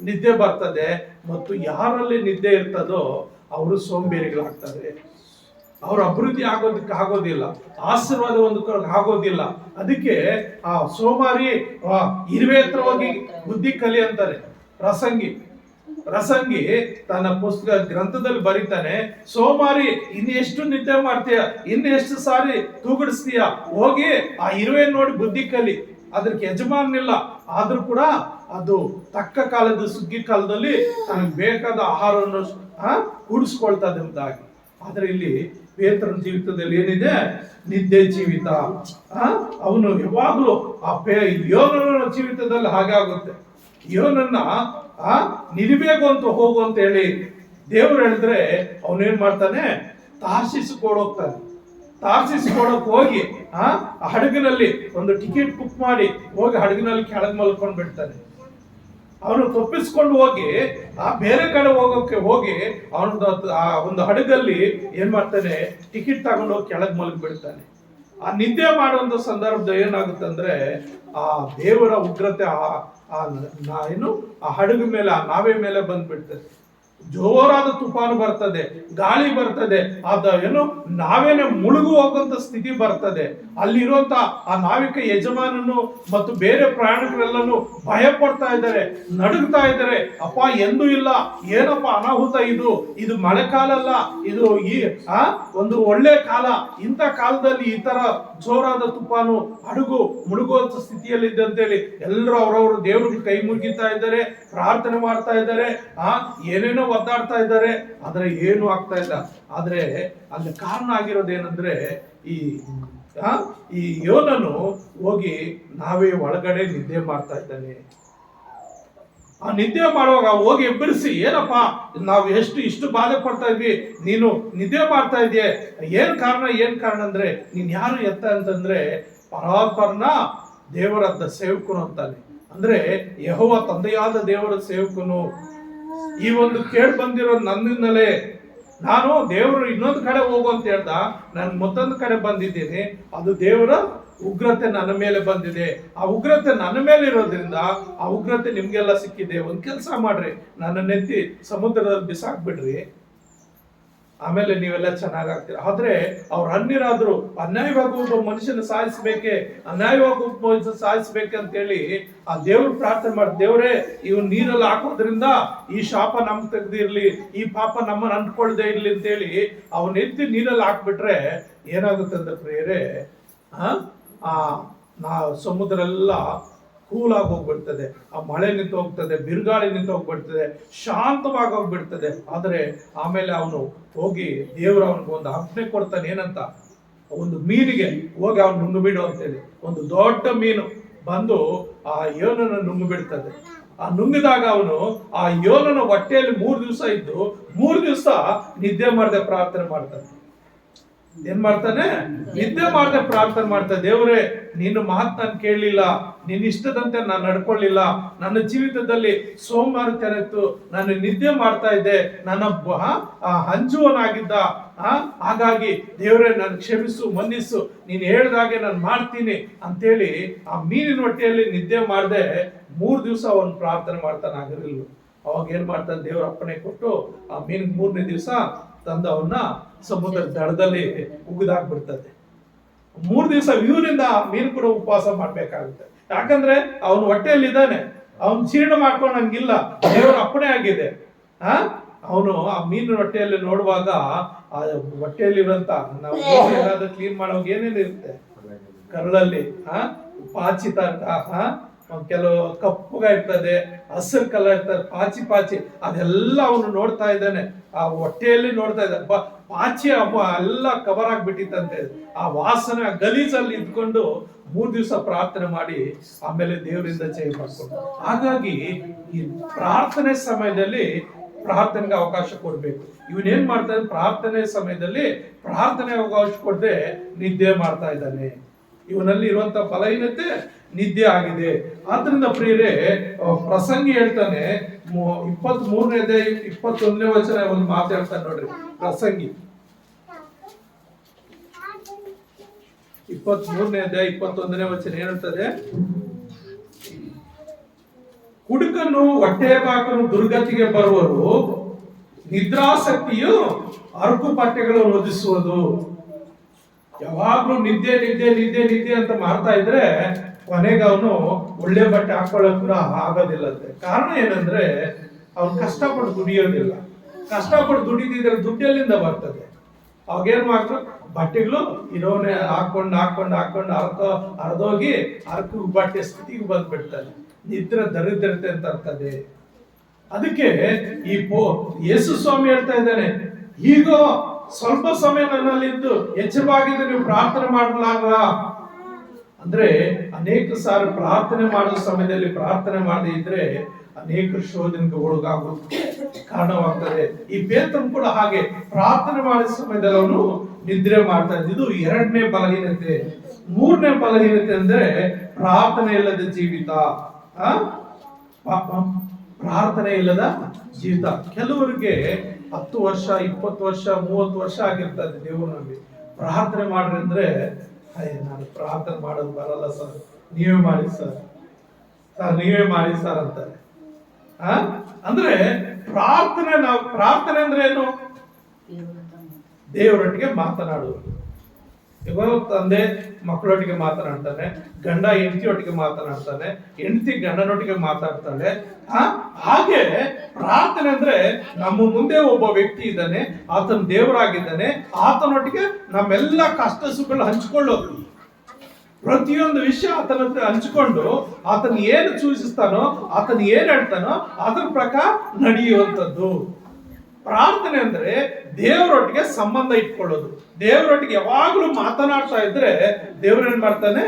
ನಿದ್ದೆ ಬರ್ತದೆ. ಮತ್ತು ಯಾರಲ್ಲಿ ನಿದ್ದೆ ಇರ್ತದೋ ಅವರು ಸೋಂಬೇರಿಗಳಾಗ್ತಾರೆ, ಅವ್ರ ಅಭಿವೃದ್ಧಿ ಆಗೋದಿಲ್ಲ, ಆಶೀರ್ವಾದ ಆಗೋದಿಲ್ಲ. ಅದಕ್ಕೆ ಆ ಸೋಮಾರಿ ಇರುವೆ ಹತ್ರ ಹೋಗಿ ಬುದ್ಧಿ ಕಲಿ ಅಂತಾರೆ. ಪ್ರಸಂಗಿ ತನ್ನ ಪುಸ್ತಕ ಗ್ರಂಥದಲ್ಲಿ ಬರೀತಾನೆ, ಸೋಮಾರಿ ಇನ್ನೆಷ್ಟು ನಿದ್ದೆ ಮಾಡ್ತೀಯ, ಇನ್ನೆಷ್ಟು ಸಾರಿ ತೂಗಡಿಸ್ತೀಯ, ಹೋಗಿ ಆ ಇರುವೆ ನೋಡಿ ಬುದ್ಧಿ ಕಲಿ. ಅದಕ್ಕೆ ಯಜಮಾನಿಲ್ಲ, ಆದ್ರೂ ಕೂಡ ಅದು ತಕ್ಕ ಕಾಲದ ಸುಗ್ಗಿ ಕಾಲದಲ್ಲಿ ತನಗೆ ಬೇಕಾದ ಆಹಾರವನ್ನು ಕೂಡಿಸ್ಕೊಳ್ತದೆ ಎಂಬುದಾಗಿ. ಆದ್ರೆ ಇಲ್ಲಿ ಪೇತ್ರನ ಜೀವಿತದಲ್ಲಿ ಏನಿದೆ, ನಿದ್ದೆ ಜೀವಿತ. ಅವನು ಯಾವಾಗ್ಲೂ ಯೋನನ ಜೀವಿತದಲ್ಲಿ ಹಾಗೆ ಆಗುತ್ತೆ. ಯೋನನ್ನ ನಿಲ್ಬೇಕು ಅಂತ ಹೋಗು ಅಂತ ಹೇಳಿ ದೇವ್ರು ಹೇಳಿದ್ರೆ ಅವನೇನ್ ಮಾಡ್ತಾನೆ, ತಾರ್ಸಿಸ್ಕೊಡೋಗ್ತಾನೆ. ತಾರ್ಸಿಸ್ಕೊಡಕ್ ಹೋಗಿ ಹಡಗಿನಲ್ಲಿ ಒಂದು ಟಿಕೆಟ್ ಬುಕ್ ಮಾಡಿ ಹೋಗಿ ಹಡಗಿನಲ್ಲಿ ಕೆಳಗೆ ಮಲ್ಕೊಂಡ್ ಬಿಡ್ತಾನೆ. ಅವನು ತಪ್ಪಿಸ್ಕೊಂಡು ಹೋಗಿ ಬೇರೆ ಕಡೆ ಹೋಗಿ ಒಂದು ಹಡಗಲ್ಲಿ ಏನ್ ಮಾಡ್ತಾನೆ, ಟಿಕೆಟ್ ತಗೊಂಡು ಹೋಗಿ ಕೆಳಗೆ ಮಲಗಿ ಬಿಡ್ತಾನೆ. ಆ ನಿದ್ದೆ ಮಾಡುವಂತ ಸಂದರ್ಭದಲ್ಲಿ ಏನಾಗುತ್ತೆ ಅಂದ್ರೆ, ಆ ದೇವರ ಉಗ್ರತೆ ಆ ಹಡಗು ಮೇಲೆ, ಆ ನಾವೆ ಮೇಲೆ ಬಂದ್ಬಿಡ್ತದೆ. ಜೋರಾದ ತುಫಾನು ಬರ್ತದೆ, ಗಾಳಿ ಬರ್ತದೆ, ನಾವೇನೆ ಮುಳುಗು ಹೋಗುವಂತ ಸ್ಥಿತಿ ಬರ್ತದೆ. ಅಲ್ಲಿರುವಂತ ಆ ನಾವಿಕ ಯಜಮಾನನು ಮತ್ತು ಬೇರೆ ಪ್ರಯಾಣಿಕರೆಲ್ಲನು ಭಯ ಪಡ್ತಾ ಇದ್ದಾರೆ, ನಡುಗ್ತಾ ಇದ್ದಾರೆ. ಅಪ್ಪ ಎಂದೂ ಇಲ್ಲ, ಏನಪ್ಪ ಅನಾಹುತ ಇದು ಮಳೆಕಾಲ ಅಲ್ಲ, ಇದು ಒಂದು ಒಳ್ಳೆ ಕಾಲ. ಇಂಥ ಕಾಲದಲ್ಲಿ ಈ ತರ ಜೋರಾದ ತುಫಾನು, ಹಡಗು ಮುಳುಗುವಂತ ಸ್ಥಿತಿಯಲ್ಲಿದೆ ಅಂತೇಳಿ ಎಲ್ಲರೂ ಅವರವರು ದೇವ್ರಿಗೆ ಕೈ ಮುಗಿತಾ ಇದ್ದಾರೆ, ಪ್ರಾರ್ಥನೆ ಮಾಡ್ತಾ ಇದ್ದಾರೆ, ಏನೇನೋ ಒದ್ದಾಡ್ತಾ ಇದ್ದಾರೆ. ಆದ್ರೆ ಏನು ಆಗ್ತಾ ಇಲ್ಲ. ಆದ್ರೆ ಅಲ್ಲಿ ಕಾರಣ ಆಗಿರೋದೇನಂದ್ರೆ, ಈ ಯೋನನು ಹೋಗಿ ನಾವೇ ಒಳಗಡೆ ನಿದ್ದೆ ಮಾಡ್ತಾ ಇದ್ದಾನೆ. ಆ ನಿದ್ದೆ ಮಾಡುವಾಗ ಹೋಗಿ ಎಬ್ಬರಿಸಿ, ಏನಪ್ಪಾ ನಾವು ಇಷ್ಟು ಬಾಧೆ ಪಡ್ತಾ ಇದ್ವಿ, ನೀನು ನಿದ್ದೆ ಮಾಡ್ತಾ ಇದೆಯೇ, ಏನ್ ಕಾರಣ ಅಂದ್ರೆ, ನೀನ್ ಯಾರು ಅಂತಂದ್ರೆ ಪರಾತ್ಪರನ ದೇವರ ಸೇವಕನು ಅಂತಾನೆ. ಅಂದ್ರೆ ಯೆಹೋವ ತಂದೆಯಾದ ದೇವರ ಸೇವಕನು. ಈ ಒಂದು ಕೇಳಿ ಬಂದಿರೋ ನನ್ನಿಂದಲೇ. ನಾನು ದೇವರು ಇನ್ನೊಂದು ಕಡೆ ಹೋಗು ಅಂತ ಹೇಳ್ದ, ನಾನು ಮತ್ತೊಂದು ಕಡೆ ಬಂದಿದ್ದೀನಿ. ಅದು ದೇವರ ಉಗ್ರತೆ ನನ್ನ ಮೇಲೆ ಬಂದಿದೆ. ಆ ಉಗ್ರತೆ ನನ್ನ ಮೇಲೆ ಇರೋದ್ರಿಂದ ಆ ಉಗ್ರತೆ ನಿಮ್ಗೆಲ್ಲ ಸಿಕ್ಕಿದೆ. ಒಂದ್ ಕೆಲಸ ಮಾಡ್ರಿ, ನನ್ನ ನೆತ್ತಿ ಸಮುದ್ರದಲ್ಲಿ ಬಿಸಾಕ್ಬಿಡ್ರಿ, ಆಮೇಲೆ ನೀವೆಲ್ಲ ಚೆನ್ನಾಗಾಗ್ತೀರ. ಆದ್ರೆ ಅವ್ರು ಅನ್ಯರಾದ್ರು, ಅನ್ಯಾಯವಾಗಿ ಒಬ್ಬ ಮನುಷ್ಯನ ಸಾಯಿಸ್ಬೇಕೆ, ಅನ್ಯಾಯವಾಗಿ ಒಬ್ಬ ಮನುಷ್ಯ ಸಾಯಿಸ್ಬೇಕೆ ಅಂತೇಳಿ ಆ ದೇವ್ರು ಪ್ರಾರ್ಥನೆ ಮಾಡಿ, ದೇವ್ರೇ ಇವ್ನು ನೀರಲ್ಲಿ ಹಾಕೋದ್ರಿಂದ ಈ ಶಾಪ ನಮ್ಗೆ ತೆಗ್ದಿರ್ಲಿ, ಈ ಪಾಪ ನಮ್ಮನ್ನ ಅಂಟ್ಕೊಳ್ದೆ ಇರ್ಲಿ ಅಂತೇಳಿ ಅವನ್ ಎತ್ತಿ ನೀರಲ್ಲಿ ಹಾಕ್ಬಿಟ್ರೆ ಏನಾಗುತ್ತೆ ಅಂದ್ರೆ ಪ್ರಿಯರೇ, ಸಮುದ್ರ ಎಲ್ಲ ಕೂಲಾಗಿ ಹೋಗ್ಬಿಡ್ತದೆ, ಆ ಮಳೆ ನಿಂತು ಹೋಗ್ತದೆ, ಬಿರುಗಾಳಿ ನಿಂತು ಹೋಗ್ಬಿಡ್ತದೆ, ಶಾಂತವಾಗಿ ಹೋಗ್ಬಿಡ್ತದೆ. ಆದ್ರೆ ಆಮೇಲೆ ಅವನು ಹೋಗಿ ದೇವ್ರ ಅವನಿಗೆ ಒಂದು ಆಜ್ಞೆ ಕೊಡ್ತಾನೆ. ಏನಂತ, ಒಂದು ಮೀನಿಗೆ ಹೋಗಿ ಅವ್ನು ನುಂಗುಬಿಡು ಅಂತೇಳಿ. ಒಂದು ದೊಡ್ಡ ಮೀನು ಬಂದು ಆ ಯೋನನ ನುಂಗು ಬಿಡ್ತದೆ. ಆ ನುಂಗಿದಾಗ ಅವನು ಆ ಯೋನನ ಹೊಟ್ಟೆಯಲ್ಲಿ 3 ದಿವಸ ಇದ್ದು 3 ದಿವಸ ನಿದ್ದೆ ಮಾಡದೆ ಪ್ರಾರ್ಥನೆ ಮಾಡ್ತಾನೆ. ಏನ್ ಮಾಡ್ತಾನೆ, ನಿದ್ದೆ ಮಾಡದೆ ಪ್ರಾರ್ಥನೆ ಮಾಡ್ತಾನೆ. ದೇವರೇ, ನಿನ್ನ ಮಾತು ನಾನು ಕೇಳಲಿಲ್ಲ, ನಿನ್ನ ಇಷ್ಟದಂತೆ ನಾನು ನಡ್ಕೊಳ್ಳಿಲ್ಲ, ನನ್ನ ಜೀವಿತದಲ್ಲಿ ಸೋಮವಾರತನ ಇತ್ತು, ನಾನು ನಿದ್ದೆ ಮಾಡ್ತಾ ಇದ್ದೆ, ನನ್ನ ಹಂಜುವನಾಗಿದ್ದ. ಹಾಗಾಗಿ ದೇವರೇ ನಾನು ಕ್ಷಮಿಸು, ಮನ್ನಿಸು, ನೀನು ಹೇಳ್ದಾಗೆ ನಾನು ಮಾಡ್ತೀನಿ ಅಂತೇಳಿ ಆ ಮೀನಿನ ಹೊಟ್ಟೆಯಲ್ಲಿ ನಿದ್ದೆ ಮಾಡದೆ 3 ದಿವಸ ಅವನು ಪ್ರಾರ್ಥನೆ ಮಾಡ್ತಾನೆ. ಆಗಿರಲಿಲ್ಲ. ಅವಾಗ ಏನ್ ಮಾಡ್ತಾನೆ, ದೇವ್ರ ಅಪ್ಪಣೆ ಕೊಟ್ಟು ಆ ಮೀನಿಗೆ 3ನೇ ದಿವಸ ತಂದು ಅವನ್ನ ಸಮುದ್ರ ದಡದಲ್ಲಿ ಉಗಿದಾಕ್ಬಿಡ್ತದೆ. 3 ದಿವಸ ಇವನಿಂದ ಮೀನು ಕೂಡ ಉಪವಾಸ ಮಾಡ್ಬೇಕಾಗುತ್ತೆ. ಯಾಕಂದ್ರೆ ಅವನು ಹೊಟ್ಟೆಯಲ್ಲಿ ಇದ್ದಾನೆ, ಅವನು ಜೀರ್ಣ ಮಾಡ್ಕೊಂಡಂಗಿಲ್ಲ, ದೇವರ ಅಪ್ಪಣೆ ಆಗಿದೆ. ಅವನು ಆ ಮೀನಿನ ಹೊಟ್ಟೆಯಲ್ಲಿ ನೋಡುವಾಗ ಆ ಹೊಟ್ಟೆಯಲ್ಲಿರುವಂತ, ನಾವು ಏನಾದ್ರೂ ಕ್ಲೀನ್ ಮಾಡೋವಾಗ ಏನೇನು ಇರುತ್ತೆ ಕರಳಲ್ಲಿ, ಪಾಚಿ ಕೆಲವು ಕಪ್ಪುಗ ಇರ್ತದೆ, ಹಸಿರು ಕಲರ್ ಇರ್ತದೆ, ಪಾಚಿ ಅದೆಲ್ಲ ಅವನು ನೋಡ್ತಾ ಇದ್ದಾನೆ. ಆ ಹೊಟ್ಟೆಯಲ್ಲಿ ನೋಡ್ತಾ ಇದ್ದಾನೆ. ಪಾಚಿ ಎಲ್ಲ ಕವರ್ ಆಗ್ಬಿಟ್ಟಿತ್ತಂತೆ. ಆ ವಾಸನೆ ಗಲೀಜಲ್ಲಿ ಇದ್ಕೊಂಡು 3 ದಿವಸ ಪ್ರಾರ್ಥನೆ ಮಾಡಿ ಆಮೇಲೆ ದೇವರಿಂದ ಜಯ ಮಾಡ್ಕೊಂಡು. ಹಾಗಾಗಿ ಈ ಪ್ರಾರ್ಥನೆ ಸಮಯದಲ್ಲಿ ಪ್ರಾರ್ಥನೆಗೆ ಅವಕಾಶ ಕೊಡ್ಬೇಕು. ಇವನೇನ್ ಮಾಡ್ತಾ ಇದ್ದಾನೆ, ಪ್ರಾರ್ಥನೆ ಸಮಯದಲ್ಲಿ ಪ್ರಾರ್ಥನೆ ಅವಕಾಶ ಕೊಡದೆ ನಿದ್ದೆ ಮಾಡ್ತಾ ಇದ್ದಾನೆ. ಇವನಲ್ಲಿ ಇರುವಂತ ಬಲಹೀನತೆ ನಿದ್ದೆ ಆಗಿದೆ. ಆದ್ರಿಂದ ಪ್ರಿಯರೇ, ಪ್ರಸಂಗಿ ಹೇಳ್ತಾನೆ 23ನೇ 21ನೇ ವಚನ ಒಂದು ಮಾತು ಹೇಳ್ತಾನೆ ನೋಡ್ರಿ. ಪ್ರಸಂಗಿ 23ನೇ 21ನೇ ವಚನ ಹೇಳ್ತದೆ, ಕುಡುಕನು ಹೊಟ್ಟೆಬಾಕನು ದುರ್ಗತಿಗೆ ಬರುವರು, ನಿದ್ರಾಸಕ್ತಿಯು ಅರಕು ಪಟ್ಟೆಗಳನ್ನು ಒದಿಸುವುದು. ಯಾವಾಗ್ಲೂ ನಿದ್ದೆ ನಿದ್ದೆ ನಿದ್ದೆ ನಿದ್ದೆ ಅಂತ ಮಾಡ್ತಾ ಇದ್ರೆ ಕೊನೆಗೆ ಅವನು ಒಳ್ಳೆ ಬಟ್ಟೆ ಹಾಕೊಳ್ಳಕ್ ಕೂಡ ಆಗೋದಿಲ್ಲಂತೆ. ಕಾರಣ ಏನಂದ್ರೆ ಅವ್ನು ಕಷ್ಟಪಟ್ಟು ದುಡಿಯೋದಿಲ್ಲ. ಕಷ್ಟಪಟ್ಟು ದುಡಿದಿದ್ರೆ ದುಡ್ಡೆಲ್ಲಿಂದ ಬರ್ತದೆ? ಅವಾಗೇನ್ ಮಾಡ್ತಾರೆ, ಬಟ್ಟೆಗಳು ಇರೋನೆ ಹಾಕೊಂಡು ಹಾಕೊಂಡು ಹಾಕೊಂಡು ಅರ್ಧೋಗಿ ಅರ್ಕು ಬಟ್ಟೆ ಸ್ಥಿತಿಗೆ ಬಂದ್ಬಿಡ್ತಾನೆ. ನಿದ್ರೆ ದರಿದ್ರತೆ ಅಂತ ಇರ್ತದೆ. ಅದಕ್ಕೆ ಯೇಸು ಸ್ವಾಮಿ ಹೇಳ್ತಾ ಇದ್ದಾನೆ, ಈಗ ಸ್ವಲ್ಪ ಸಮಯ ನನ್ನಲ್ಲಿದ್ದು ಎಚ್ಚರವಾಗಿದ್ದು ನೀವು ಪ್ರಾರ್ಥನೆ ಮಾಡಲಾರ. ಅಂದ್ರೆ ಅನೇಕ ಸಾರಿ ಪ್ರಾರ್ಥನೆ ಮಾಡೋ ಸಮಯದಲ್ಲಿ ಪ್ರಾರ್ಥನೆ ಮಾಡದೇ ಇದ್ರೆ ಅನೇಕ ಶೋಧನೆಗೆ ಒಳಗಾಗೋದು ಕಾರಣವಾಗ್ತದೆ. ಈ ಪೇತ್ರನು ಕೂಡ ಹಾಗೆ ಪ್ರಾರ್ಥನೆ ಮಾಡಿದ ಸಮಯದಲ್ಲಿ ಅವನು ನಿದ್ರೆ ಮಾಡ್ತಾ ಇದ್ದ. ಇದು 2ನೇ ಬಲಹೀನತೆ. 3ನೇ ಬಲಹೀನತೆ ಅಂದ್ರೆ ಪ್ರಾರ್ಥನೆ ಇಲ್ಲದ ಜೀವಿತ. ಪ್ರಾರ್ಥನೆ ಇಲ್ಲದ ಜೀವಿತ. ಕೆಲವರಿಗೆ 10 ವರ್ಷ 20 ವರ್ಷ 30 ವರ್ಷ ಆಗಿರ್ತದೆ ದೇವರಲ್ಲಿ ಪ್ರಾರ್ಥನೆ ಮಾಡ್ರಿ ಅಂದ್ರೆ, ನಾನು ಪ್ರಾರ್ಥನೆ ಮಾಡೋದು ಬರಲ್ಲ ಸರ್, ನೀವೇ ಮಾಡಿ ಸರ್, ನೀವೇ ಮಾಡಿ ಸರ್ ಅಂತಾರೆ. ಅಂದ್ರೆ ಪ್ರಾರ್ಥನೆ ಅಂದ್ರೆ ಏನು? ದೇವರೊಟ್ಟಿಗೆ ಮಾತನಾಡುವುದು. ಇವಾಗ ತಂದೆ ಮಕ್ಕಳೊಟ್ಟಿಗೆ ಮಾತನಾಡ್ತಾನೆ, ಗಂಡ ಹೆಂಡತಿಯೊಟ್ಟಿಗೆ ಮಾತನಾಡ್ತಾನೆ, ಹೆಂಡತಿ ಗಂಡನೊಟ್ಟಿಗೆ ಮಾತಾಡ್ತಾಳೆ. ಹಾಗೆ ಪ್ರಾರ್ಥನೆ ಅಂದ್ರೆ ನಮ್ಮ ಮುಂದೆ ಒಬ್ಬ ವ್ಯಕ್ತಿ ಇದ್ದಾನೆ, ಆತನ ದೇವರಾಗಿದ್ದಾನೆ, ಆತನೊಟ್ಟಿಗೆ ನಮ್ಮೆಲ್ಲ ಕಷ್ಟ ಸುಖಗಳು ಹಂಚಿಕೊಳ್ಳೋದು. ಪ್ರತಿಯೊಂದು ವಿಷಯ ಆತನ ಹತ್ರ ಹಂಚಿಕೊಂಡು ಆತನ ಏನು ಸೂಚಿಸ್ತಾನೋ, ಆತನ ಏನ್ ಹೇಳ್ತಾನೋ ಅದರ ಪ್ರಕಾರ ನಡೆಯುವಂಥದ್ದು. ಪ್ರಾರ್ಥನೆ ಅಂದ್ರೆ ದೇವರೊಟ್ಟಿಗೆ ಸಂಬಂಧ ಇಟ್ಕೊಳ್ಳೋದು. ದೇವರೊಟ್ಟಿಗೆ ಯಾವಾಗಲೂ ಮಾತನಾಡ್ತಾ ಇದ್ರೆ ದೇವ್ರೇನ್ ಮಾಡ್ತಾನೆ,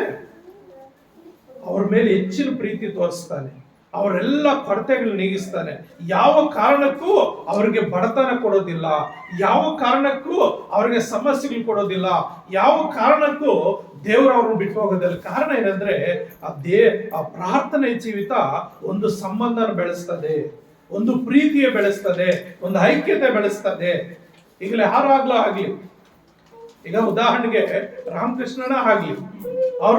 ಅವ್ರ ಮೇಲೆ ಹೆಚ್ಚಿನ ಪ್ರೀತಿ ತೋರಿಸ್ತಾನೆ, ಅವರೆಲ್ಲ ಕೊರತೆಗಳು ನೀಗಿಸ್ತಾನೆ. ಯಾವ ಕಾರಣಕ್ಕೂ ಅವರಿಗೆ ಬಡತನ ಕೊಡೋದಿಲ್ಲ, ಯಾವ ಕಾರಣಕ್ಕೂ ಅವರಿಗೆ ಸಮಸ್ಯೆಗಳು ಕೊಡೋದಿಲ್ಲ, ಯಾವ ಕಾರಣಕ್ಕೂ ದೇವರು ಅವ್ರನ್ನ ಬಿಟ್ಟು ಹೋಗೋದಿಲ್ಲ. ಕಾರಣ ಏನಂದ್ರೆ ಆ ಪ್ರಾರ್ಥನೆ ಜೀವಿತ ಒಂದು ಸಂಬಂಧನ ಬೆಳೆಸ್ತದೆ, ಒಂದು ಪ್ರೀತಿಯ ಬೆಳೆಸ್ತದೆ, ಒಂದು ಐಕ್ಯತೆ ಬೆಳೆಸ್ತದೆ. ಈಗಲೇ ಯಾರಾಗ್ಲೂ ಆಗ್ಲಿ, ಈಗ ಉದಾಹರಣೆಗೆ ರಾಮಕೃಷ್ಣನ ಆಗ್ಲಿ, ಅವ್ರ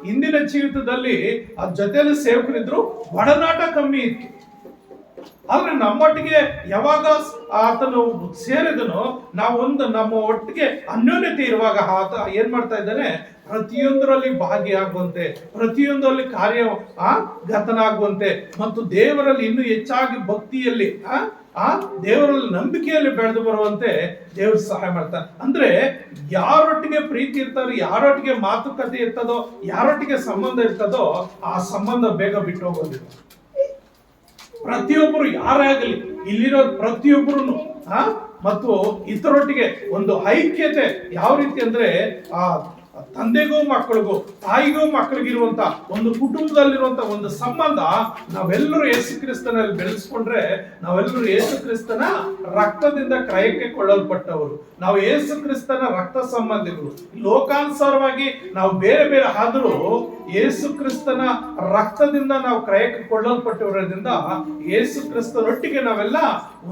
ಹಿಂದಿನ ಜೀವಿತದಲ್ಲಿ ಆ ಜೊತೆಯಲ್ಲಿ ಸೇವಕರಿದ್ರು, ಒಡನಾಟ ಕಮ್ಮಿ ಇತ್ತು. ಆದ್ರೆ ನಮ್ಮೊಟ್ಟಿಗೆ ಯಾವಾಗ ಆತನು ಸೇರಿದನೋ, ನಮ್ಮ ಒಟ್ಟಿಗೆ ಅನ್ಯೋನ್ಯತೆ ಇರುವಾಗ ಆತ ಏನ್ ಮಾಡ್ತಾ ಇದ್ದಾನೆ, ಪ್ರತಿಯೊಂದರಲ್ಲಿ ಭಾಗಿಯಾಗುವಂತೆ, ಪ್ರತಿಯೊಂದರಲ್ಲಿ ಗತನಾಗುವಂತೆ ಮತ್ತು ದೇವರಲ್ಲಿ ಇನ್ನೂ ಹೆಚ್ಚಾಗಿ ಭಕ್ತಿಯಲ್ಲಿ ದೇವರಲ್ಲಿ ನಂಬಿಕೆಯಲ್ಲಿ ಬೆಳೆದು ಬರುವಂತೆ ದೇವರು ಸಹಾಯ ಮಾಡ್ತಾರೆ. ಅಂದ್ರೆ ಯಾರೊಟ್ಟಿಗೆ ಪ್ರೀತಿ ಇರ್ತಾರೋ, ಯಾರೊಟ್ಟಿಗೆ ಮಾತುಕತೆ ಇರ್ತದೋ, ಯಾರೊಟ್ಟಿಗೆ ಸಂಬಂಧ ಇರ್ತದೋ ಆ ಸಂಬಂಧ ಬೇಗ ಬಿಟ್ಟು ಹೋಗೋದಿಲ್ಲ. ಪ್ರತಿಯೊಬ್ಬರು ಯಾರೇ ಆಗಲಿ, ಇಲ್ಲಿರೋ ಪ್ರತಿಯೊಬ್ಬರು ಮತ್ತು ಇತರೊಟ್ಟಿಗೆ ಒಂದು ಐಕ್ಯತೆ ಯಾವ ರೀತಿ ಅಂದ್ರೆ ತಂದೆಗೂ ಮಕ್ಕಳಿಗೂ, ತಾಯಿಗೂ ಮಕ್ಕಳಿಗಿರುವಂತ ಒಂದು ಕುಟುಂಬದಲ್ಲಿರುವಂತ ಒಂದು ಸಂಬಂಧ ನಾವೆಲ್ಲರೂ ಯೇಸು ಕ್ರಿಸ್ತನಲ್ಲಿ ಬೆಳೆಸ್ಕೊಂಡ್ರೆ, ನಾವೆಲ್ಲರೂ ಯೇಸು ಕ್ರಿಸ್ತನ ರಕ್ತದಿಂದ ಕ್ರಯಕ್ಕೆ ಕೊಳ್ಳಲ್ಪಟ್ಟವರು, ನಾವು ಯೇಸು ಕ್ರಿಸ್ತನ ರಕ್ತ ಸಂಬಂಧಿಗಳು. ಲೋಕಾನುಸಾರವಾಗಿ ನಾವು ಬೇರೆ ಬೇರೆ ಆದರೂ ಯೇಸು ಕ್ರಿಸ್ತನ ರಕ್ತದಿಂದ ನಾವು ಕ್ರಯಕ್ಕೆ ಕೊಳ್ಳಲ್ಪಟ್ಟಿರೋದ್ರಿಂದ ಯೇಸು ಕ್ರಿಸ್ತನೊಟ್ಟಿಗೆ ನಾವೆಲ್ಲ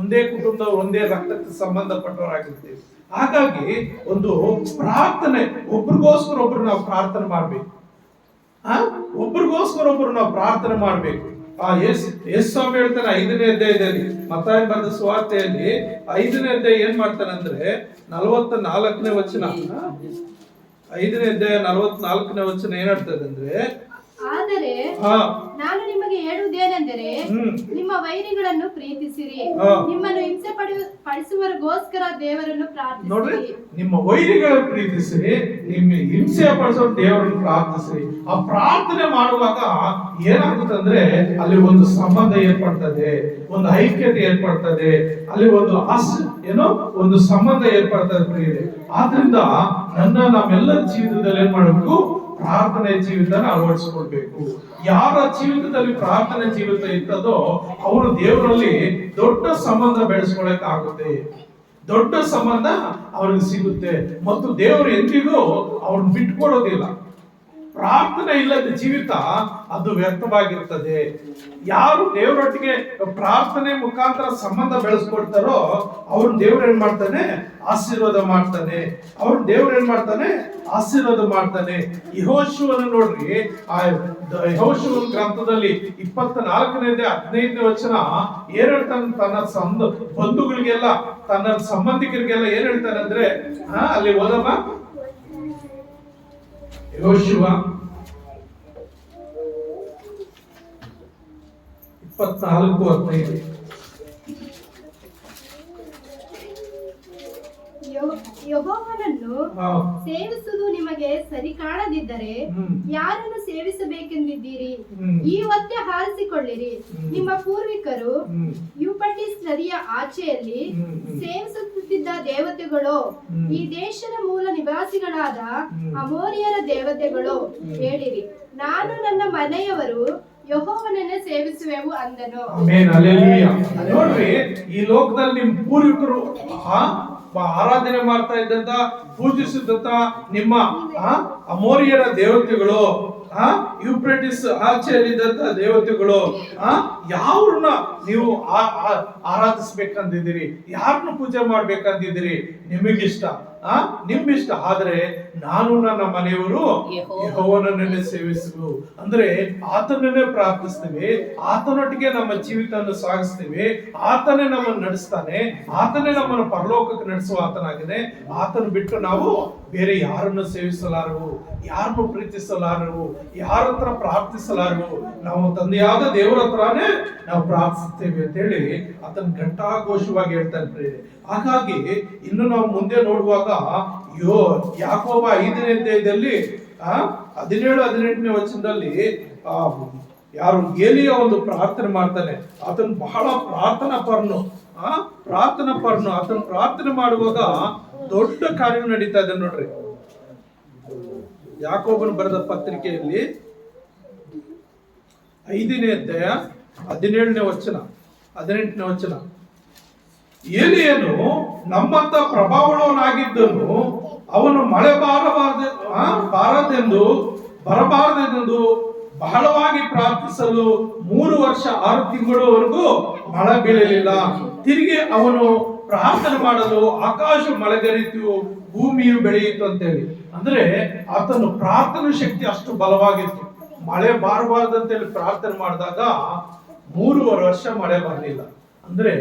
ಒಂದೇ ಕುಟುಂಬದವರು, ಒಂದೇ ರಕ್ತಕ್ಕೆ ಸಂಬಂಧಪಟ್ಟವರಾಗಿರ್ತೀವಿ. ಹಾಗಾಗಿ ಒಂದು ಪ್ರಾರ್ಥನೆ, ಒಬ್ರಿಗೋಸ್ಕರ ಒಬ್ರು ನಾವು ಪ್ರಾರ್ಥನೆ ಮಾಡ್ಬೇಕು. ಒಬ್ರಿಗೋಸ್ಕರ ಒಬ್ರು ನಾವು ಪ್ರಾರ್ಥನೆ ಮಾಡ್ಬೇಕು. ಯೇಸು ಸ್ವಾಮಿ ಹೇಳ್ತಾನೆ 5ನೇ ಅಧ್ಯಾಯದಲ್ಲಿ, ಮತ್ತಾಯ ಬರೆದ ಸುವಾರ್ತೆಯಲ್ಲಿ 5ನೇ ಅಧ್ಯಾಯ ಏನ್ ಮಾಡ್ತಾನೆ ಅಂದ್ರೆ 44ನೇ ವಚನ, 5ನೇ ಅಧ್ಯಾಯ 44ನೇ ವಚನ ಏನ್ ಹೇಳ್ತದೆ ಅಂದ್ರೆ, ಆದರೆ ನಾನು ನಿಮಗೆ ಹೇಳುವುದೇನೆಂದರೆ, ನಿಮ್ಮ ವೈರಿಗಳನ್ನು ಪ್ರೀತಿಸಿರಿ, ನಿಮ್ಮನ್ನು ಹಿಂಸೆ ಪಡಿಸುವವರಿಗೋಸ್ಕರ ದೇವರನ್ನು ಪ್ರಾರ್ಥಿಸಿರಿ. ನೋಡ್ರಿ, ನಿಮ್ಮ ವೈರಿಗಳನ್ನು ಪ್ರೀತಿಸಿರಿ, ನಿಮ್ಮ ಹಿಂಸೆ ಪಡಿಸುವ ದೇವರನ್ನು ಪ್ರಾರ್ಥಿಸಿರಿ. ಆ ಪ್ರಾರ್ಥನೆ ಮಾಡುವಾಗ ಏನಾಗುತ್ತೆ ಅಂದ್ರೆ ಅಲ್ಲಿ ಒಂದು ಸಂಬಂಧ ಏರ್ಪಡ್ತದೆ, ಒಂದು ಐಕ್ಯತೆ ಏರ್ಪಡ್ತದೆ, ಅಲ್ಲಿ ಒಂದು ಸಂಬಂಧ ಏರ್ಪಡ್ತದೆ ಪ್ರಿಯರೇ. ಆದ್ರಿಂದ ನಮ್ಮೆಲ್ಲರ ಜೀವಿತದಲ್ಲಿ ಏನ್ ಮಾಡಬೇಕು, ಪ್ರಾರ್ಥನೆ ಜೀವಿತನ ಅಳವಡಿಸಿಕೊಳ್ಬೇಕು. ಯಾರ ಜೀವಿತದಲ್ಲಿ ಪ್ರಾರ್ಥನೆ ಜೀವಿತ ಇರ್ತದೋ ಅವರು ದೇವರಲ್ಲಿ ದೊಡ್ಡ ಸಂಬಂಧ ಬೆಳೆಸ್ಕೊಳ್ಳಕ್ ಆಗುತ್ತೆ, ದೊಡ್ಡ ಸಂಬಂಧ ಅವ್ರಿಗೆ ಸಿಗುತ್ತೆ. ಮತ್ತು ದೇವರು ಎಂದಿಗೂ ಅವ್ರನ್ನ ಬಿಟ್ಕೊಡೋದಿಲ್ಲ. ಪ್ರಾರ್ಥನೆ ಇಲ್ಲದ ಜೀವಿತ ಅದು ವ್ಯರ್ಥವಾಗಿರ್ತದೆ. ಯಾರು ದೇವರೊಟ್ಟಿಗೆ ಪ್ರಾರ್ಥನೆ ಮುಖಾಂತರ ಸಂಬಂಧ ಬೆಳೆಸ್ಕೊಡ್ತಾರೋ ಅವ್ರ ದೇವ್ರ ಏನ್ ಮಾಡ್ತಾನೆ, ಆಶೀರ್ವಾದ ಮಾಡ್ತಾನೆ. ಅವ್ರ ದೇವ್ರ ಏನ್ ಮಾಡ್ತಾನೆ, ಆಶೀರ್ವಾದ ಮಾಡ್ತಾನೆ. ಯೆಹೋಶುವನ ನೋಡ್ರಿ, ಆ ಯೆಹೋಶುವನ ಗ್ರಂಥದಲ್ಲಿ 24ನೇ 15ನೇ ವಚನ ಏನ್ ಹೇಳ್ತಾನೆ, ತನ್ನ ಬಂಧುಗಳಿಗೆಲ್ಲ ತನ್ನ ಸಂಬಂಧಿಕರಿಗೆಲ್ಲ ಏನ್ ಹೇಳ್ತಾನೆ ಅಂದ್ರೆ, ಅಲ್ಲಿ ಓದಮ್ಮ, ಯೆಹೋಶುವ 24:15. ಯೆಹೋವನನ್ನು ಸೇವಿಸುವುದು ನಿಮಗೆ ಸರಿ ಕಾಣದಿದ್ದರೆ ಯಾರನ್ನು ಸೇವಿಸಬೇಕೆಂದಿದ್ದೀರಿ? ಈ ಹೊತ್ತೇ ಹಾರಿಸಿಕೊಳ್ಳಿರಿ. ನಿಮ್ಮ ಪೂರ್ವಿಕರು ಯೂಫ್ರಟೀಸ್ ನದಿಯ ಆಚೆಯಲ್ಲಿ ಸೇವಿಸುತ್ತಿದ್ದ ದೇವತೆಗಳು ಈ ದೇಶದ ಮೂಲ ನಿವಾಸಿಗಳಾದ ಅಮೋರಿಯರ ದೇವತೆಗಳು. ಹೇಳಿರಿ, ನಾನು ನನ್ನ ಮನೆಯವರು ಯೆಹೋವನನ್ನೇ ಸೇವಿಸುವೆವು ಅಂದನು. Amen, hallelujah. ನೋಡ್ರಿ, ಈ ಲೋಕದಲ್ಲಿ ನಿಮ್ ಪೂರ್ವಿಕರು ಆರಾಧನೆ ಮಾಡ್ತಾ ಇದ್ದಂತ, ಪೂಜಿಸಿದಂತ ನಿಮ್ಮ ಅಮೋರಿಯರ ದೇವತೆಗಳು, ಯೂಫ್ರಟೀಸ್ ಆಚೆಯಲ್ಲಿದ್ದಂತ ದೇವತೆಗಳು, ಯಾರನ್ನ ನೀವು ಆರಾಧಿಸ್ಬೇಕಂದಿದ್ದೀರಿ, ಯಾರನ್ನ ಪೂಜೆ ಮಾಡ್ಬೇಕಂದಿದ್ದೀರಿ, ನಿಮಗಿಷ್ಟ, ನಿಮ್ಮಿಷ್ಟ. ಆದ್ರೆ ನಾನು ನನ್ನ ಮನೆಯವರು ಯೆಹೋವನನ್ನೇ ಸೇವಿಸುವು. ಅಂದ್ರೆ ಆತನನ್ನೇ ಪ್ರಾರ್ಥಿಸ್ತೇವೆ, ಆತನೊಟ್ಟಿಗೆ ನಮ್ಮ ಜೀವಿತವನ್ನು ಸಾಗಿಸ್ತೇವೆ, ಆತನೇ ನಮ್ಮನ್ನು ನಡೆಸ್ತಾನೆ, ಆತನೇ ನಮ್ಮನ್ನು ಪರಲೋಕಕ್ಕೆ ನಡೆಸುವ ಆತನಾಗಿದೆ. ಆತನ ಬಿಟ್ಟು ನಾವು ಬೇರೆ ಯಾರನ್ನು ಸೇವಿಸಲಾರವು, ಯಾರನ್ನು ಪ್ರೀತಿಸಲಾರವು, ಯಾರ ಹತ್ರ ಪ್ರಾರ್ಥಿಸಲಾರವು. ನಾವು ತಂದೆಯಾದ ದೇವರ ಹತ್ರನೇ ನಾವು ಪ್ರಾರ್ಥಿಸ್ತೇವೆ ಅಂತ ಹೇಳಿ ಆತನ ಘಂಟಾಘೋಷವಾಗಿ ಹೇಳ್ತಾನೆ ಪ್ರೇರೆ. ಹಾಗಾಗಿ ಇನ್ನು ನಾವು ಮುಂದೆ ನೋಡುವಾಗ ಯಾಕೋಬ 5ನೇ ಅಧ್ಯಾಯದಲ್ಲಿ 17-18ನೇ ವಚನದಲ್ಲಿ ಯಾರು ಏಲಿಯ ಒಂದು ಪ್ರಾರ್ಥನೆ ಮಾಡ್ತಾನೆ. ಆತನ ಬಹಳ ಪ್ರಾರ್ಥನಾ ಪರ್ನು. ಆತನ ಪ್ರಾರ್ಥನೆ ಮಾಡುವಾಗ ದೊಡ್ಡ ಕಾರ್ಯ ನಡೀತಾ ಇದೆ ನೋಡ್ರಿ. ಯಾಕೋಬನ ಬರೆದ ಪತ್ರಿಕೆಯಲ್ಲಿ 5ನೇ ಅಧ್ಯಾಯ 17ನೇ ವಚನ 18ನೇ ವಚನ. ಏಲಿಯನು ನಮ್ಮಂತ ಪ್ರಭಾವಳವನಾಗಿದ್ದನು, ಅವನು ಮಳೆ ಬರಬಾರದೆಂದು ಬಹಳವಾಗಿ ಪ್ರಾರ್ಥಿಸಲು 3 ವರ್ಷ 6 ತಿಂಗಳವರೆಗೂ ಮಳೆ ಬೀಳಲಿಲ್ಲ. ತಿರುಗಿ ಅವನು ಪ್ರಾರ್ಥನೆ ಮಾಡಲು ಆಕಾಶ ಮಳೆಗರಿತು, ಭೂಮಿಯು ಬೆಳೆಯಿತು ಅಂತೇಳಿ. ಅಂದ್ರೆ ಆತನ ಪ್ರಾರ್ಥನಾ ಶಕ್ತಿ ಅಷ್ಟು ಬಲವಾಗಿತ್ತು. ಮಳೆ ಬಾರಬಾರ್ದಂತೇಳಿ ಪ್ರಾರ್ಥನೆ ಮಾಡಿದಾಗ 3 ವರ್ಷ ಮಳೆ ಬರಲಿಲ್ಲ. ಅಂದ್ರೆ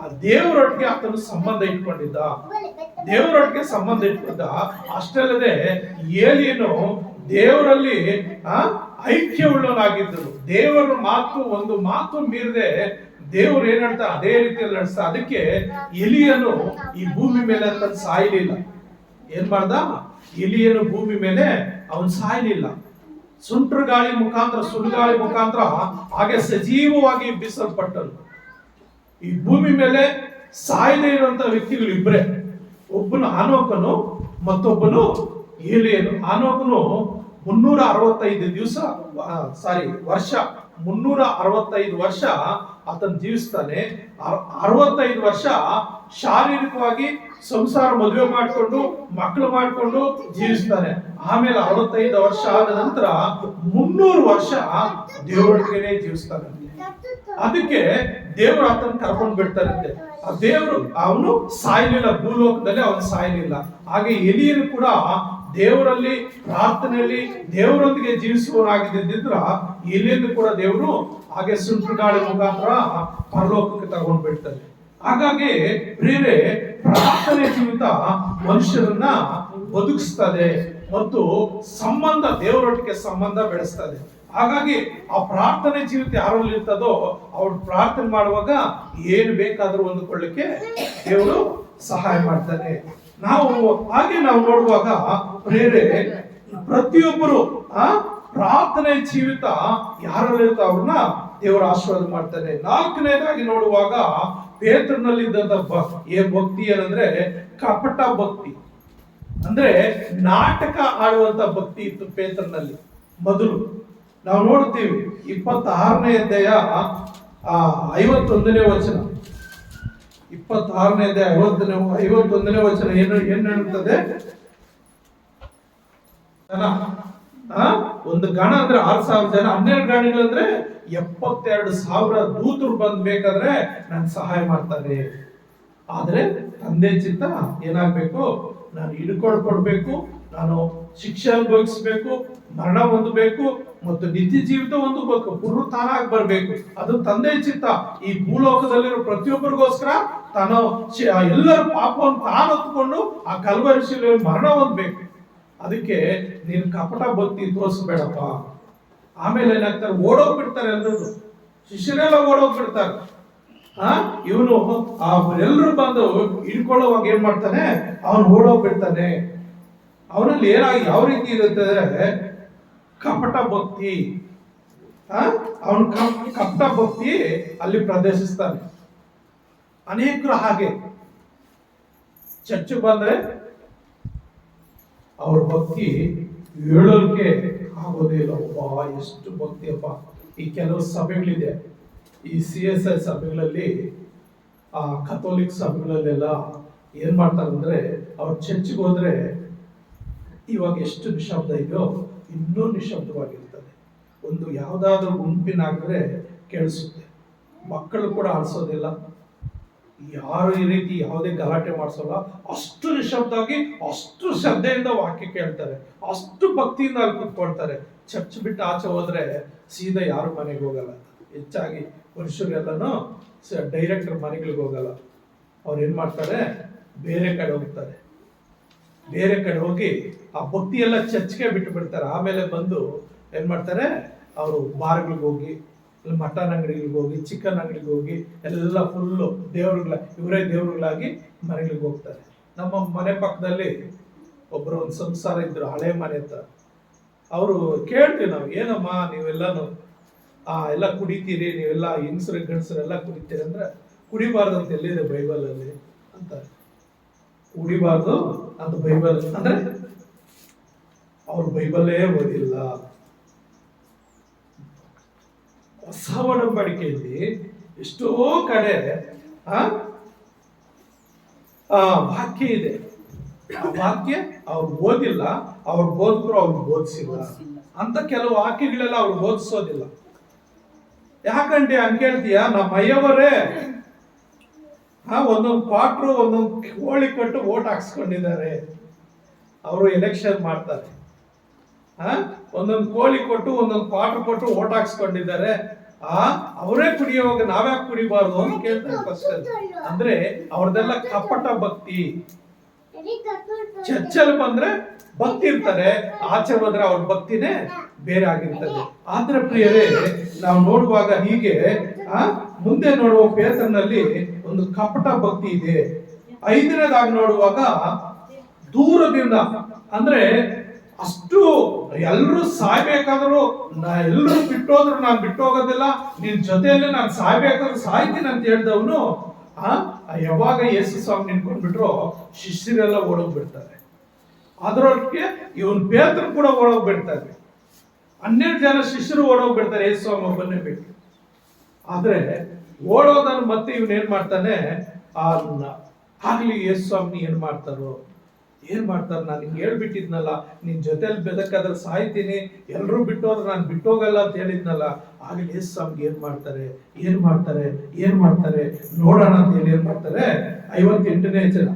ಆ ದೇವರೊಟ್ಟಿಗೆ ಆತನ ಸಂಬಂಧ ಇಟ್ಕೊಂಡಿದ್ದ, ದೇವರೊಟ್ಟಿಗೆ ಸಂಬಂಧ ಇಟ್ಕೊಂಡ. ಅಷ್ಟಲ್ಲದೆ ಏಲಿಯನು ದೇವರಲ್ಲಿ ಐಕ್ಯವುಳ್ಳವನಾಗಿದ್ದರು. ದೇವರ ಒಂದು ಮಾತು ಮೀರದೆ ದೇವರು ಏನ್ ಹೇಳ್ತಾರೆ ಅದೇ ರೀತಿಯಲ್ಲಿ ನಡೆಸ್ತಾ. ಅದಕ್ಕೆ ಎಲಿಯನು ಈ ಭೂಮಿ ಮೇಲೆ ಅಂತ ಸಾಯಲಿಲ್ಲ. ಏನ್ ಮಾಡ್ದ? ಎಲಿಯನು ಭೂಮಿ ಮೇಲೆ ಅವನು ಸಾಯಲಿಲ್ಲ. ಸುಂಟರಗಾಳಿ ಮುಖಾಂತರ, ಸುಡುಗಾಳಿ ಮುಖಾಂತರ ಹಾಗೆ ಸಜೀವವಾಗಿ ಎಬ್ಬಿಸಲ್ಪಟ್ಟನು. ಈ ಭೂಮಿ ಮೇಲೆ ಸಾಯದೇ ಇರುವಂತ ವ್ಯಕ್ತಿಗಳು ಇಬ್ಬರೇ. ಒಬ್ಬನು ಆನೋಕನು, ಮತ್ತೊಬ್ಬನು ಏಲಿಯನು. ಆನೋಕನು 365 ವರ್ಷ ಆತನು ಜೀವಿಸ್ತಾನೆ. 65 ವರ್ಷ ಶಾರೀರಿಕವಾಗಿ ಸಂಸಾರ, ಮದುವೆ ಮಾಡಿಕೊಂಡು ಮಕ್ಕಳು ಮಾಡಿಕೊಂಡು ಜೀವಿಸ್ತಾನೆ. ಆಮೇಲೆ 65 ವರ್ಷ ಆದ ನಂತರ 300 ವರ್ಷ ದೇವರೊಟ್ಟಿಗೆ ಜೀವಿಸ್ತಾನೆ. ಅದಕ್ಕೆ ದೇವರು ಆತನ ಕರ್ಕೊಂಡು ಬಿಡ್ತಾರಂತೆ. ಆ ದೇವರು ಅವನು ಸಾಯಲಿಲ್ಲ, ಭೂಲೋಕದಲ್ಲಿ ಅವನು ಸಾಯಲಿಲ್ಲ. ಹಾಗೆ ಎಲಿಯನು ಕೂಡ ದೇವರಲ್ಲಿ ಪ್ರಾರ್ಥನೆಯಲ್ಲಿ ದೇವರೊಂದಿಗೆ ಜೀವಿಸುವವನಾಗಿದ್ದಿದ್ರ ಎಲಿಯನ್ನು ಕೂಡ ದೇವರು ಹಾಗೆ ಸುಂಟರಗಾಳಿ ಮುಖಾಂತರ ಪರಲೋಕಕ್ಕೆ ತಗೊಂಡು ಬಿಡ್ತಾರೆ. ಹಾಗಾಗಿ ಪ್ರಿಯರೇ, ಪ್ರಾರ್ಥನೆ ಜೀವಿತ ಮನುಷ್ಯರನ್ನ ಬದುಕಿಸ್ತದೆ ಮತ್ತು ಸಂಬಂಧ, ದೇವರೊಟ್ಟಿಗೆ ಸಂಬಂಧ ಬೆಳೆಸ್ತದೆ. ಹಾಗಾಗಿ ಆ ಪ್ರಾರ್ಥನೆ ಜೀವಿತ ಯಾರಲ್ಲಿ ಇರ್ತದೋ ಅವ್ರು ಪ್ರಾರ್ಥನೆ ಮಾಡುವಾಗ ಏನು ಬೇಕಾದ್ರೂ ಹೊಂದಿಕೊಳ್ಳಿಕ್ಕೆ ದೇವರು ಸಹಾಯ ಮಾಡ್ತಾನೆ. ನಾವು ನೋಡುವಾಗ ಪ್ರೇರೆ, ಪ್ರತಿಯೊಬ್ಬರು ಪ್ರಾರ್ಥನೆ ಜೀವಿತ ಯಾರಲ್ಲಿರ್ತ ಅವ್ರನ್ನ ದೇವರ ಆಶೀರ್ವಾದ ಮಾಡ್ತಾನೆ. 4ನೇದಾಗಿ ನೋಡುವಾಗ ಪೇತ್ರನಲ್ಲಿದ್ದಂತ ಭಕ್ತಿ ಏನಂದ್ರೆ ಕಪಟ ಭಕ್ತಿ. ಅಂದ್ರೆ ನಾಟಕ ಆಡುವಂತ ಭಕ್ತಿ ಇತ್ತು ಪೇತ್ರನಲ್ಲಿ ಮೊದಲು. ನಾವು ನೋಡ್ತೀವಿ 26ನೇ ಅಧ್ಯಾಯ 51ನೇ ವಚನ, 26ನೇ ಅಧ್ಯಾಯ 51ನೇ ವಚನ ಏನ್ ಹೇಳುತ್ತದೆ? ಜನ ಒಂದು ಗಣ ಅಂದ್ರೆ 6,000 ಜನ, 12 ಗಾಡಿಗಳಂದ್ರೆ 72,000 ದೂತರು ಬಂದ್ಬೇಕಾದ್ರೆ ನನ್ ಸಹಾಯ ಮಾಡ್ತಾರೆ. ಆದ್ರೆ ತಂದೆ ಚಿತ್ತ ಏನಾಗ್ಬೇಕು? ನಾನು ಹಿಡ್ಕೊಳ್ಕೊಡ್ಬೇಕು, ನಾನು ಶಿಕ್ಷೆ ಅನುಭವಿಸ್ಬೇಕು, ಮರಣ ಹೊಂದಬೇಕು ಮತ್ತು ನಿತ್ಯ ಜೀವಿತ ಹೊಂದಬೇಕು, ಪುನರುತ್ಥಾನ ಬರ್ಬೇಕು. ಅದು ತಂದೆ ಚಿತ್ತ. ಈ ಭೂಲೋಕದಲ್ಲಿರೋ ಪ್ರತಿಯೊಬ್ಬರಿಗೋಸ್ಕರ ತಾನು ಎಲ್ಲರ ಪಾಪವನ್ನು ತಾನು ಹೊತ್ಕೊಂಡು ಆ ಕಲ್ವರಿ ಶಿಲುಬೆಯಲ್ಲಿ ಮರಣ ಹೊಂದಬೇಕು. ಅದಕ್ಕೆ ನೀನು ಕಪಟ ಭಕ್ತಿ ತೋರಿಸ್ಬೇಡಪ್ಪ. ಆಮೇಲೆ ಏನಾಗ್ತಾರೆ? ಓಡೋಗ್ಬಿಡ್ತಾರೆ ಎಲ್ಲರೂ, ಶಿಷ್ಯರೆಲ್ಲ ಓಡೋಗ್ಬಿಡ್ತಾರೆ. ಇವನು ಎಲ್ಲರೂ ಬಂದು ಹಿಡ್ಕೊಳ್ಳುವಾಗ ಏನ್ ಮಾಡ್ತಾನೆ? ಅವನು ಓಡೋಗ್ಬಿಡ್ತಾನೆ. ಅವನಲ್ಲಿ ಯಾವ ರೀತಿ ಇರುತ್ತೆ ಅಂದ್ರೆ ಕಪಟ ಭಕ್ತಿ. ಅವನು ಕಪಟ ಭಕ್ತಿ ಅಲ್ಲಿ ಪ್ರದರ್ಶಿಸ್ತಾನೆ. ಅನೇಕರು ಹಾಗೆ ಚರ್ಚ್ ಬಂದ್ರೆ ಅವ್ರ ಭಕ್ತಿ ಹೇಳೋಕೆ ಆಗೋದೇ ಇಲ್ಲ. ಒಬ್ಬ ಎಷ್ಟು ಭಕ್ತಿಯಪ್ಪ! ಈ ಕೆಲವು ಸಭೆಗಳಿದೆ, ಈ CSI ಸಭೆಗಳಲ್ಲಿ, ಕಥೋಲಿಕ್ ಸಭೆಗಳಲ್ಲೆಲ್ಲ ಏನ್ ಮಾಡ್ತಾರೆ ಅಂದ್ರೆ, ಅವ್ರ ಚರ್ಚ್ಗೆ ಹೋದ್ರೆ ಇವಾಗ ಎಷ್ಟು ನಿಶಬ್ದ ಇದೆಯೋ ಇನ್ನೂ ನಿಶಬ್ದವಾಗಿರ್ತದೆ. ಒಂದು ಯಾವ್ದಾದ್ರು ಗುಂಪಿನಾಗ್ರೆ ಕೇಳಿಸುತ್ತೆ. ಮಕ್ಕಳು ಕೂಡ ಆಡಿಸೋದಿಲ್ಲ, ಯಾರು ಈ ರೀತಿ ಯಾವುದೇ ಗಲಾಟೆ ಮಾಡಿಸೋಲ್ಲ. ಅಷ್ಟು ನಿಶಬ್ದವಾಗಿ, ಅಷ್ಟು ಶ್ರದ್ಧೆಯಿಂದ ವಾಕ್ಯ ಕೇಳ್ತಾರೆ, ಅಷ್ಟು ಭಕ್ತಿಯಿಂದ ಅಲ್ಲಿ ಕೂತ್ಕೊಳ್ತಾರೆ. ಚರ್ಚ್ ಬಿಟ್ಟು ಆಚೆ ಹೋದ್ರೆ ಸೀದಾ ಯಾರು ಮನೆಗೆ ಹೋಗಲ್ಲ. ಹೆಚ್ಚಾಗಿ ಪುರುಷರೆಲ್ಲನೂ ಡೈರೆಕ್ಟರ್ ಮನೆಗಳಿಗೆ ಹೋಗಲ್ಲ. ಅವ್ರು ಏನ್ ಮಾಡ್ತಾರೆ? ಬೇರೆ ಕಡೆ ಹೋಗ್ತಾರೆ. ಬೇರೆ ಕಡೆ ಹೋಗಿ ಆ ಭಕ್ತಿ ಎಲ್ಲ ಚರ್ಚ್ಗೆ ಬಿಟ್ಟು ಬಿಡ್ತಾರೆ. ಆಮೇಲೆ ಬಂದು ಏನ್ ಮಾಡ್ತಾರೆ? ಅವರು ಬಾರ್ಗಳಿಗೆ ಹೋಗಿ, ಮಟನ್ ಅಂಗಡಿಗಳಿಗೆ ಹೋಗಿ, ಚಿಕನ್ ಅಂಗಡಿಗೆ ಹೋಗಿ, ಎಲ್ಲ ಫುಲ್ಲು ಇವರೇ ದೇವ್ರುಗಳಾಗಿ ಮನೆಗಳಿಗೆ ಹೋಗ್ತಾರೆ. ನಮ್ಮ ಮನೆ ಪಕ್ಕದಲ್ಲಿ ಒಬ್ರು ಒಂದು ಸಂಸಾರ ಇದ್ರು, ಹಳೆ ಮನೆ ಅಂತ. ಅವರು ಕೇಳ್ತೀವಿ ನಾವು, ಏನಮ್ಮ ನೀವೆಲ್ಲಾನು ಎಲ್ಲ ಕುಡಿತೀರಿ, ನೀವೆಲ್ಲ ಹೆಂಗಸರು ಗಂಡಸರು ಎಲ್ಲ ಕುಡಿತೀರಿ ಅಂದ್ರೆ, ಕುಡಿಬಾರ್ದು ಅಂತ ಎಲ್ಲಿದೆ ಬೈಬಲ್ ಅಲ್ಲಿ ಅಂತ. ಕುಡಿಬಾರ್ದು ಅಂತ ಬೈಬಲ್ ಅಂದ್ರೆ ಅವ್ರು ಬೈಬಲ್ಲೇ ಓದಿಲ್ಲ. ಹೊಸ ಒಡಂಬಡಿಕೆಯಲ್ಲಿ ಎಷ್ಟೋ ಕಡೆ ವಾಕ್ಯ ಇದೆ. ಆ ವಾಕ್ಯ ಅವ್ರು ಓದಿಲ್ಲ, ಅವ್ರು ಬೋಧಕರು ಅವ್ರು ಬೋಧಿಸಿಲ್ಲ ಅಂತ ಕೆಲವು ವಾಕ್ಯಗಳೆಲ್ಲ ಅವ್ರು ಬೋಧಿಸೋದಿಲ್ಲ. ಯಾಕಂటే ಹಂಗೆ ಹೇಳ್ತೀಯ? ನಮ್ಮ ಅಯ್ಯವರೇ ಒಂದೊಂದು ಕ್ವಾರ್ಟ್ರು ಒಂದೊಂದು ಕೋಳಿ ಕಟ್ಟು ಓಟ್ ಹಾಕ್ಸ್ಕೊಂಡಿದ್ದಾರೆ. ಅವರು ಎಲೆಕ್ಷನ್ ಮಾಡ್ತಾರೆ, ಒಂದೊಂದು ಕೋಳಿ ಕೊಟ್ಟು ಒಂದೊಂದು ಕ್ವಾರ್ಟರ್ ಕೊಟ್ಟು ಓಟ್ ಹಾಕ್ಸ್ಕೊಂಡಿದ್ದಾರೆ. ಅವರೇ ಕುಡಿಯುವಾಗ ನಾವ್ಯಾಕೆ ಕುಡಿಬಾರ್ದು ಅಂತ ಕೇಳ್ತಾರೆ ಫಸ್ಟ್. ಅಂದ್ರೆ ಅವ್ರದೆಲ್ಲ ಕಪಟ ಭಕ್ತಿ. ಚರ್ಚಲ್ಲಿ ಬಂದ್ರೆ ಭಕ್ತಿ ಇರ್ತಾರೆ, ಆಚೆ ಹೋದ್ರೆ ಅವ್ರ ಭಕ್ತಿನೇ ಬೇರೆ ಆಗಿರ್ತದೆ. ಆದ್ರೆ ಪ್ರಿಯರೇ, ನಾವು ನೋಡುವಾಗ ಹೀಗೆ ಮುಂದೆ ನೋಡುವ ಪೇತ್ರನಲ್ಲಿ ಒಂದು ಕಪಟ ಭಕ್ತಿ ಇದೆ. 5ನೇದಾಗಿ ನೋಡುವಾಗ ದೂರದಿಂದ, ಅಂದ್ರೆ ಅಷ್ಟು ಎಲ್ರು ಸಾಯ್ಬೇಕಾದ್ರು, ಎಲ್ರು ಬಿಟ್ಟೋದ್ರು ನಾನು ಬಿಟ್ಟೋಗೋದಿಲ್ಲ, ನಿನ್ ಜೊತೆಯಲ್ಲಿ ನಾನು ಸಾಯ್ಬೇಕಾದ್ರೆ ಸಾಯ್ತೀನಿ ಅಂತ ಹೇಳ್ದವನು ಯಾವಾಗ ಯೇಸು ಸ್ವಾಮಿ ನಿಂತ್ಕೊಂಡ್ಬಿಟ್ರು ಶಿಷ್ಯರೆಲ್ಲ ಓಡೋಗ್ಬಿಡ್ತಾರೆ. ಅದರೊಳಗೆ ಇವನ್ ಪೇತ್ರ ಕೂಡ ಓಡೋಗ್ಬಿಡ್ತಾರೆ. 12 ಜನ ಶಿಷ್ಯರು ಓಡೋಗ್ಬಿಡ್ತಾರೆ, ಯೇಸು ಸ್ವಾಮಿ ಒಬ್ಬನ್ನೇ ಬಿಟ್ಟು. ಆದ್ರೆ ಓಡೋದನ್ನು ಮತ್ತೆ ಇವನ್ ಏನ್ ಮಾಡ್ತಾನೆ? ಆಗ್ಲಿ ಯೇಸು ಸ್ವಾಮಿ ಏನ್ ಮಾಡ್ತಾರೋ ನಾನು ಹಿಂಗೆ ಹೇಳ್ಬಿಟ್ಟಿದ್ನಲ್ಲ, ನಿನ್ ಜೊತೆಲಿ ಬೆದಕಾದ್ರೆ ಸಾಯ್ತೀನಿ, ಎಲ್ರೂ ಬಿಟ್ಟೋದ್ರೆ ನಾನು ಬಿಟ್ಟೋಗಲ್ಲ ಅಂತ ಹೇಳಿದ್ನಲ್ಲ. ಆಗಲಿ ಯೇಸು ಸ್ವಾಮಿಗೆ ಏನ್ ಮಾಡ್ತಾರೆ ನೋಡೋಣ ಅಂತ ಹೇಳಿ ಏನ್ ಮಾಡ್ತಾರೆ? 58ನೇ ವಚನ,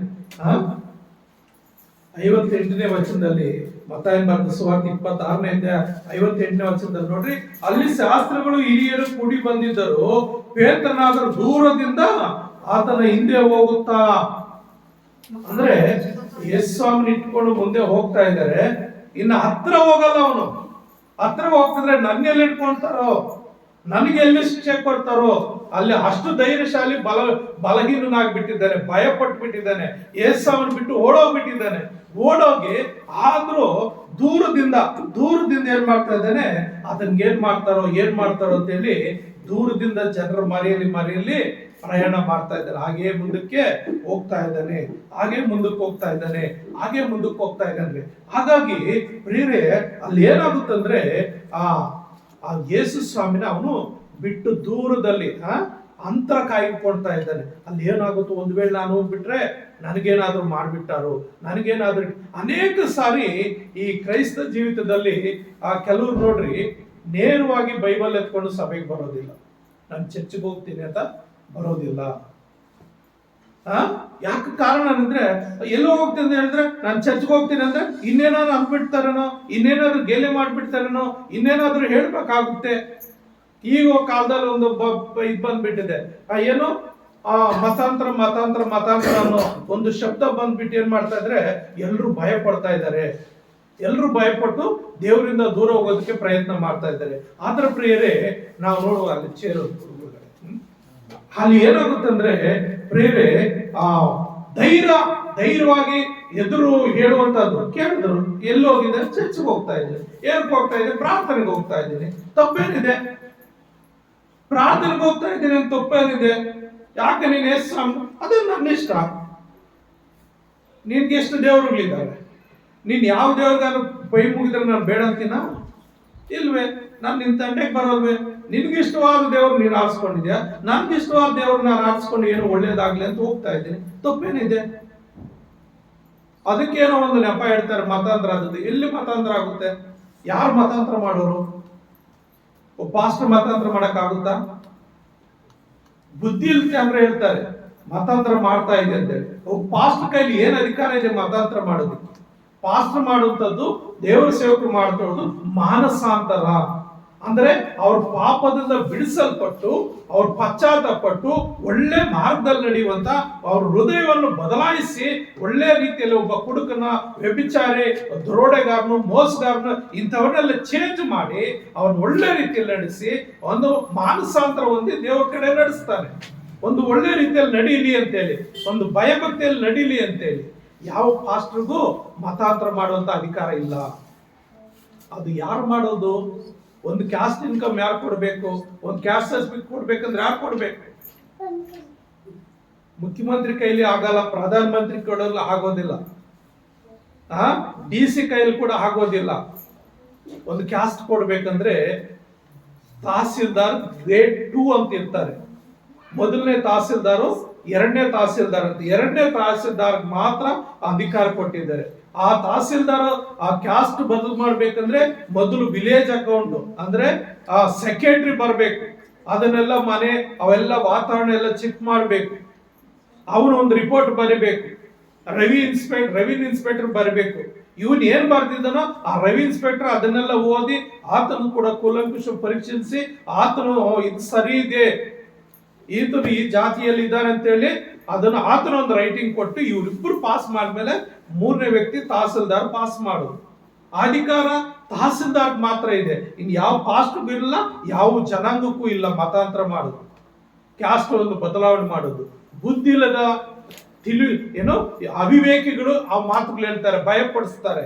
58ನೇ ವಚನದಲ್ಲಿ, ಮತ್ತಾಯನ ಬರೆದ ಸುವಾರ್ತೆ 26ನೇ ಅಧ್ಯಾಯ 58ನೇ ವಚನದಲ್ಲಿ ನೋಡ್ರಿ, ಅಲ್ಲಿ ಶಾಸ್ತ್ರಿಗಳು ಹಿರಿಯರು ಕೂಡಿ ಬಂದಿದ್ದರು. ಪೇತ್ರನಾದರೂ ದೂರದಿಂದ ಆತನ ಹಿಂದೆ ಹೋಗುತ್ತಾ, ಅಂದ್ರೆ ಯೇಸು ಸ್ವಾಮಿನ ಇಟ್ಕೊಂಡು ಮುಂದೆ ಹೋಗ್ತಾ ಇದ್ದಾರೆ. ಇನ್ನು ಹತ್ರ ಹೋಗಲ್ಲ ಅವನು. ಹತ್ರ ಹೋಗ್ತಿದ್ರೆ ನನ್ನೆಲ್ಲಿ ಇಟ್ಕೊಳ್ತಾರೋ, ನನಗೆ ಎಲ್ಲಿ ಶಿಕ್ಷೆ ಕೊಡ್ತಾರೋ ಅಲ್ಲಿ. ಅಷ್ಟು ಧೈರ್ಯಶಾಲಿ ಬಲಹೀನಾಗ್ಬಿಟ್ಟಿದ್ದಾನೆ, ಭಯ ಪಟ್ಬಿಟ್ಟಿದ್ದಾನೆ, ಯೇಸು ಸ್ವಾಮಿನ ಬಿಟ್ಟು ಓಡೋಗ್ಬಿಟ್ಟಿದ್ದಾನೆ. ಓಡೋಗಿ ಆದ್ರೂ ದೂರದಿಂದ ಏನ್ ಮಾಡ್ತಾ ಇದ್ದಾನೆ? ಅದನ್ಗೆ ಏನ್ ಮಾಡ್ತಾರೋ ಅಂತ ಹೇಳಿ ದೂರದಿಂದ ಜನರ ಮರೆಯಲ್ಲಿ ಪ್ರಯಾಣ ಮಾಡ್ತಾ ಇದ್ದಾನೆ, ಹಾಗೇ ಮುಂದಕ್ಕೆ ಹೋಗ್ತಾ ಇದ್ದಾನೆ, ಹಾಗೆ ಮುಂದಕ್ಕೆ ಹೋಗ್ತಾ ಇದ್ದಾನೆ, ಹಾಗೆ ಮುಂದಕ್ಕೆ ಹೋಗ್ತಾ ಇದ್ದಾನೆ. ಹಾಗಾಗಿ ಪ್ರಿಯರೇ, ಅಲ್ಲಿ ಏನಾಗುತ್ತಂದ್ರೆ ಆ ಯೇಸು ಸ್ವಾಮಿನ ಅವನು ಬಿಟ್ಟು ದೂರದಲ್ಲಿ ಅಂತರ ಕಾಯ್ಕೊಳ್ತಾ ಇದ್ದಾನೆ. ಅಲ್ಲಿ ಏನಾಗುತ್ತೋ, ಒಂದು ವೇಳೆ ನಾನು ಹೋಗ್ಬಿಟ್ರೆ ನನಗೇನಾದ್ರೂ ಮಾಡ್ಬಿಟ್ಟಾರು, ನನಗೇನಾದ್ರೂ. ಅನೇಕ ಸಾರಿ ಈ ಕ್ರೈಸ್ತ ಜೀವಿತದಲ್ಲಿ ಕೆಲವ್ರು ನೋಡ್ರಿ, ನೇರವಾಗಿ ಬೈಬಲ್ ಎತ್ಕೊಂಡು ಸಭೆಗೆ ಬರೋದಿಲ್ಲ, ನಾನು ಚರ್ಚಿಗೆ ಹೋಗ್ತೀನಿ ಅಂತ ಬರೋದಿಲ್ಲ. ಯಾಕೆ ಕಾರಣ ಅಂದ್ರೆ, ಎಲ್ಲೋ ಹೋಗ್ತೀನಿ ಅಂತ ಹೇಳಿದ್ರೆ ನಾನು ಚರ್ಚ್ಗೆ ಹೋಗ್ತೀನಿ ಅಂದ್ರೆ ಇನ್ನೇನಾದ್ರು ಅಂದ್ಬಿಡ್ತಾರೇನೋ, ಇನ್ನೇನಾದ್ರು ಗೇಲೆ ಮಾಡ್ಬಿಡ್ತಾರೇನೋ, ಇನ್ನೇನಾದ್ರೂ ಹೇಳ್ಬೇಕಾಗುತ್ತೆ. ಈಗ ಕಾಲದಲ್ಲಿ ಒಂದು ಇದು ಬಂದ್ಬಿಟ್ಟಿದೆ, ಏನು ಮತಾಂತರ ಮತಾಂತರ ಮತಾಂತರ ಅನ್ನೋ ಒಂದು ಶಬ್ದ ಬಂದ್ಬಿಟ್ಟು ಏನ್ ಮಾಡ್ತಾ ಇದ್ರೆ ಎಲ್ರು ಭಯ ಪಡ್ತಾ ಇದ್ದಾರೆ, ಎಲ್ರು ಭಯಪಟ್ಟು ದೇವರಿಂದ ದೂರ ಹೋಗೋದಕ್ಕೆ ಪ್ರಯತ್ನ ಮಾಡ್ತಾ ಇದ್ದಾರೆ. ಆದ್ರ ಪ್ರಿಯರೇ, ನಾವು ನೋಡುವ ಅಲ್ಲಿ ಅಲ್ಲಿ ಏನಾಗುತ್ತಂದ್ರೆ ಪ್ರಿಯರೇ, ಧೈರ್ಯವಾಗಿ ಎದುರು ಹೇಳುವಂತದ್ದು. ಕೇಳಿದ್ರು, ಎಲ್ಲಿ ಹೋಗಿದೆ? ಚರ್ಚ್ಗೆ ಹೋಗ್ತಾ ಇದ್ದೀನಿ. ಏನಕ್ಕೆ ಹೋಗ್ತಾ ಇದ್ದೀನಿ? ಪ್ರಾರ್ಥನೆಗೆ ಹೋಗ್ತಾ ಇದ್ದೀನಿ. ತಪ್ಪೇನಿದೆ? ಪ್ರಾರ್ಥನೆಗೆ ಹೋಗ್ತಾ ಇದ್ದೀನಿ ಅಂತ ತಪ್ಪೇನಿದೆ? ಯಾಕೆ ನೀನ್ ಎಷ್ಟು ಅದೇ ನನ್ನ ಇಷ್ಟ. ನಿನ್ಗೆ ಎಷ್ಟು ದೇವರುಗಳಿದ್ದಾವೆ? ನೀನ್ ಯಾವ ದೇವ್ರಿಗಾದ್ರು ಪೈ ಮುಗಿದ್ರೆ ನಾನು ಬೇಡ ಅಂತೀನ? ಇಲ್ವೇ? ನಾನು ನಿನ್ ತಂಟೆಗೆ ಬರೋಲ್ವೇ? ನಿನ್ಗಿಷ್ಟವಾದ ದೇವ್ರು ನೀನು ಆರಿಸ್ಕೊಂಡಿದ್ಯಾ, ನನ್ಗಿಷ್ಟವಾದ ದೇವ್ರು ನಾನು ಆರಿಸ್ಕೊಂಡು ಏನೋ ಒಳ್ಳೇದಾಗ್ಲಿ ಅಂತ ಹೋಗ್ತಾ ಇದ್ದೀನಿ. ತಪ್ಪೇನಿದೆ? ಅದಕ್ಕೇನೋ ಒಂದು ನೆಪ ಹೇಳ್ತಾರೆ, ಮತಾಂತರ ಆಗುತ್ತೆ. ಎಲ್ಲಿ ಮತಾಂತರ ಆಗುತ್ತೆ? ಯಾರು ಮತಾಂತರ ಮಾಡೋರು? ಪಾಸ್ಟರ್ ಮತಾಂತರ ಮಾಡಕ್ ಆಗುತ್ತಾ? ಬುದ್ಧಿ ಇರುತ್ತೆ ಅಂದ್ರೆ ಹೇಳ್ತಾರೆ ಮತಾಂತರ ಮಾಡ್ತಾ ಇದೆ ಅಂತೇಳಿ. ಪಾಸ್ಟರ್ ಕೈಲಿ ಏನ್ ಅಧಿಕಾರ ಇದೆ ಮತಾಂತರ ಮಾಡೋದಕ್ಕೆ? ಪಾಸ್ಟರ್ ಮಾಡುವಂಥದ್ದು, ದೇವರ ಸೇವಕರು ಮಾಡ್ಕೊಳ್ಳೋದು ಮಾನಸಾಂತರ. ಅಂದ್ರೆ ಅವ್ರ ಪಾಪದಿಂದ ಬಿಡಿಸಲ್ಪಟ್ಟು, ಅವ್ರ ಪಶ್ಚಾತ್ತಾಪಟ್ಟು ಒಳ್ಳೆ ಮಾರ್ಗದಲ್ಲಿ ನಡೆಯುವಂತ, ಅವ್ರ ಹೃದಯವನ್ನು ಬದಲಾಯಿಸಿ ಒಳ್ಳೆ ರೀತಿಯಲ್ಲಿ ಒಬ್ಬ ಕುಡುಕನ, ವ್ಯಭಿಚಾರಿ, ದರೋಡೆಗಾರನು, ಮೋಸಗಾರನು ಇಂಥವನ್ನೆಲ್ಲ ಚೇಂಜ್ ಮಾಡಿ ಅವ್ರನ್ನ ಒಳ್ಳೆ ರೀತಿಯಲ್ಲಿ ನಡೆಸಿ ಒಂದು ಮಾನಸಾಂತರ ಹೊಂದಿ ದೇವರ ಕಡೆ ನಡೆಸ್ತಾನೆ. ಒಂದು ಒಳ್ಳೆ ರೀತಿಯಲ್ಲಿ ನಡೀಲಿ ಅಂತೇಳಿ, ಒಂದು ಭಯಭಕ್ತಿಯಲ್ಲಿ ನಡೀಲಿ ಅಂತೇಳಿ. ಯಾವ ಪಾಸ್ಟರ್ಗೂ ಮತಾಂತರ ಮಾಡುವಂತ ಅಧಿಕಾರ ಇಲ್ಲ. ಅದು ಯಾರು ಮಾಡೋದು? ಒಂದು ಕ್ಯಾಸ್ಟ್ ಇನ್ಕಮ್ ಯಾರು ಕೊಡ್ಬೇಕು? ಒಂದು ಕ್ಯಾಸ್ಟ್ ಸರ್ಟಿಫಿಕೇಟ್ ಕೊಡ್ಬೇಕಂದ್ರೆ ಯಾರು ಕೊಡ್ಬೇಕು? ಮುಖ್ಯಮಂತ್ರಿ ಕೈಲಿ ಆಗಲ್ಲ, ಪ್ರಧಾನ ಮಂತ್ರಿ ಕೊಡಲ್ಲ, ಆಗೋದಿಲ್ಲ. DC ಕೈಲಿ ಕೂಡ ಆಗೋದಿಲ್ಲ. ಒಂದು ಕ್ಯಾಸ್ಟ್ ಕೊಡ್ಬೇಕಂದ್ರೆ ತಹಸೀಲ್ದಾರ್ ಗ್ರೇಡ್ 2 ಅಂತ ಇರ್ತಾರೆ. ಮೊದಲನೇ ತಹಸೀಲ್ದಾರು, ಎರಡನೇ ತಹಸೀಲ್ದಾರ್ ಅಂತ. ಎರಡನೇ ತಹಸೀಲ್ದಾರ್ ಮಾತ್ರ ಅಧಿಕಾರ ಕೊಟ್ಟಿದ್ದಾರೆ. ಆ ತಹಸೀಲ್ದಾರ್ ಆ ಕ್ಯಾಸ್ಟ್ ಬದಲು ಮಾಡ್ಬೇಕಂದ್ರೆ ಮೊದಲು ವಿಲೇಜ್ ಅಕೌಂಟ್ ಅಂದ್ರೆ ಆ ಸೆಕ್ರೆಟರಿ ಬರ್ಬೇಕು. ಅದನ್ನೆಲ್ಲ ಮನೆ ಅವೆಲ್ಲ ವಾತಾವರಣ ಎಲ್ಲ ಚೆಕ್ ಮಾಡ್ಬೇಕು. ಅವನು ಒಂದು ರಿಪೋರ್ಟ್ ಬರೀಬೇಕು. ರೆವಿನ್ಯೂ ಇನ್ಸ್ಪೆಕ್ಟರ್ ಬರಬೇಕು. ಇವನ್ ಏನ್ ಬರ್ತಿದ್ದಾನೋ ಆ ರೆವಿನ್ಯೂ ಇನ್ಸ್ಪೆಕ್ಟರ್ ಅದನ್ನೆಲ್ಲ ಓದಿ ಆತನು ಕೂಡ ಕೂಲಂಕುಷ ಪರೀಕ್ಷಿಸಿ ಆತನು ಇದು ಸರಿ ಇದೆ, ಈತನು ಈ ಜಾತಿಯಲ್ಲಿ ಇದ್ದಾನೆ ಅಂತ ಹೇಳಿ ಅದನ್ನು ಆತನ ಒಂದು ರೈಟಿಂಗ್ ಕೊಟ್ಟು ಇವರಿಬ್ಬರು ಪಾಸ್ ಮಾಡಿದ್ಮೇಲೆ ಮೂರನೇ ವ್ಯಕ್ತಿ ತಹಸೀಲ್ದಾರ್ ಪಾಸ್ ಮಾಡೋದು. ಅಧಿಕಾರ ತಹಸೀಲ್ದಾರ್ ಮಾತ್ರ ಇದೆ. ಇನ್ ಯಾವ ಪಾಸ್ಟ್ಗೂ ಇಲ್ಲ, ಯಾವ ಜನಾಂಗಕ್ಕೂ ಇಲ್ಲ ಮತಾಂತರ ಮಾಡೋದು, ಕ್ಯಾಸ್ಟ್ ಒಂದು ಬದಲಾವಣೆ ಮಾಡೋದು. ಬುದ್ಧಿ ಇಲ್ಲದ ಏನೋ ಅವಿವೇಕಿಗಳು ಆ ಮಾತುಗಳು ಹೇಳ್ತಾರೆ, ಭಯಪಡಿಸ್ತಾರೆ.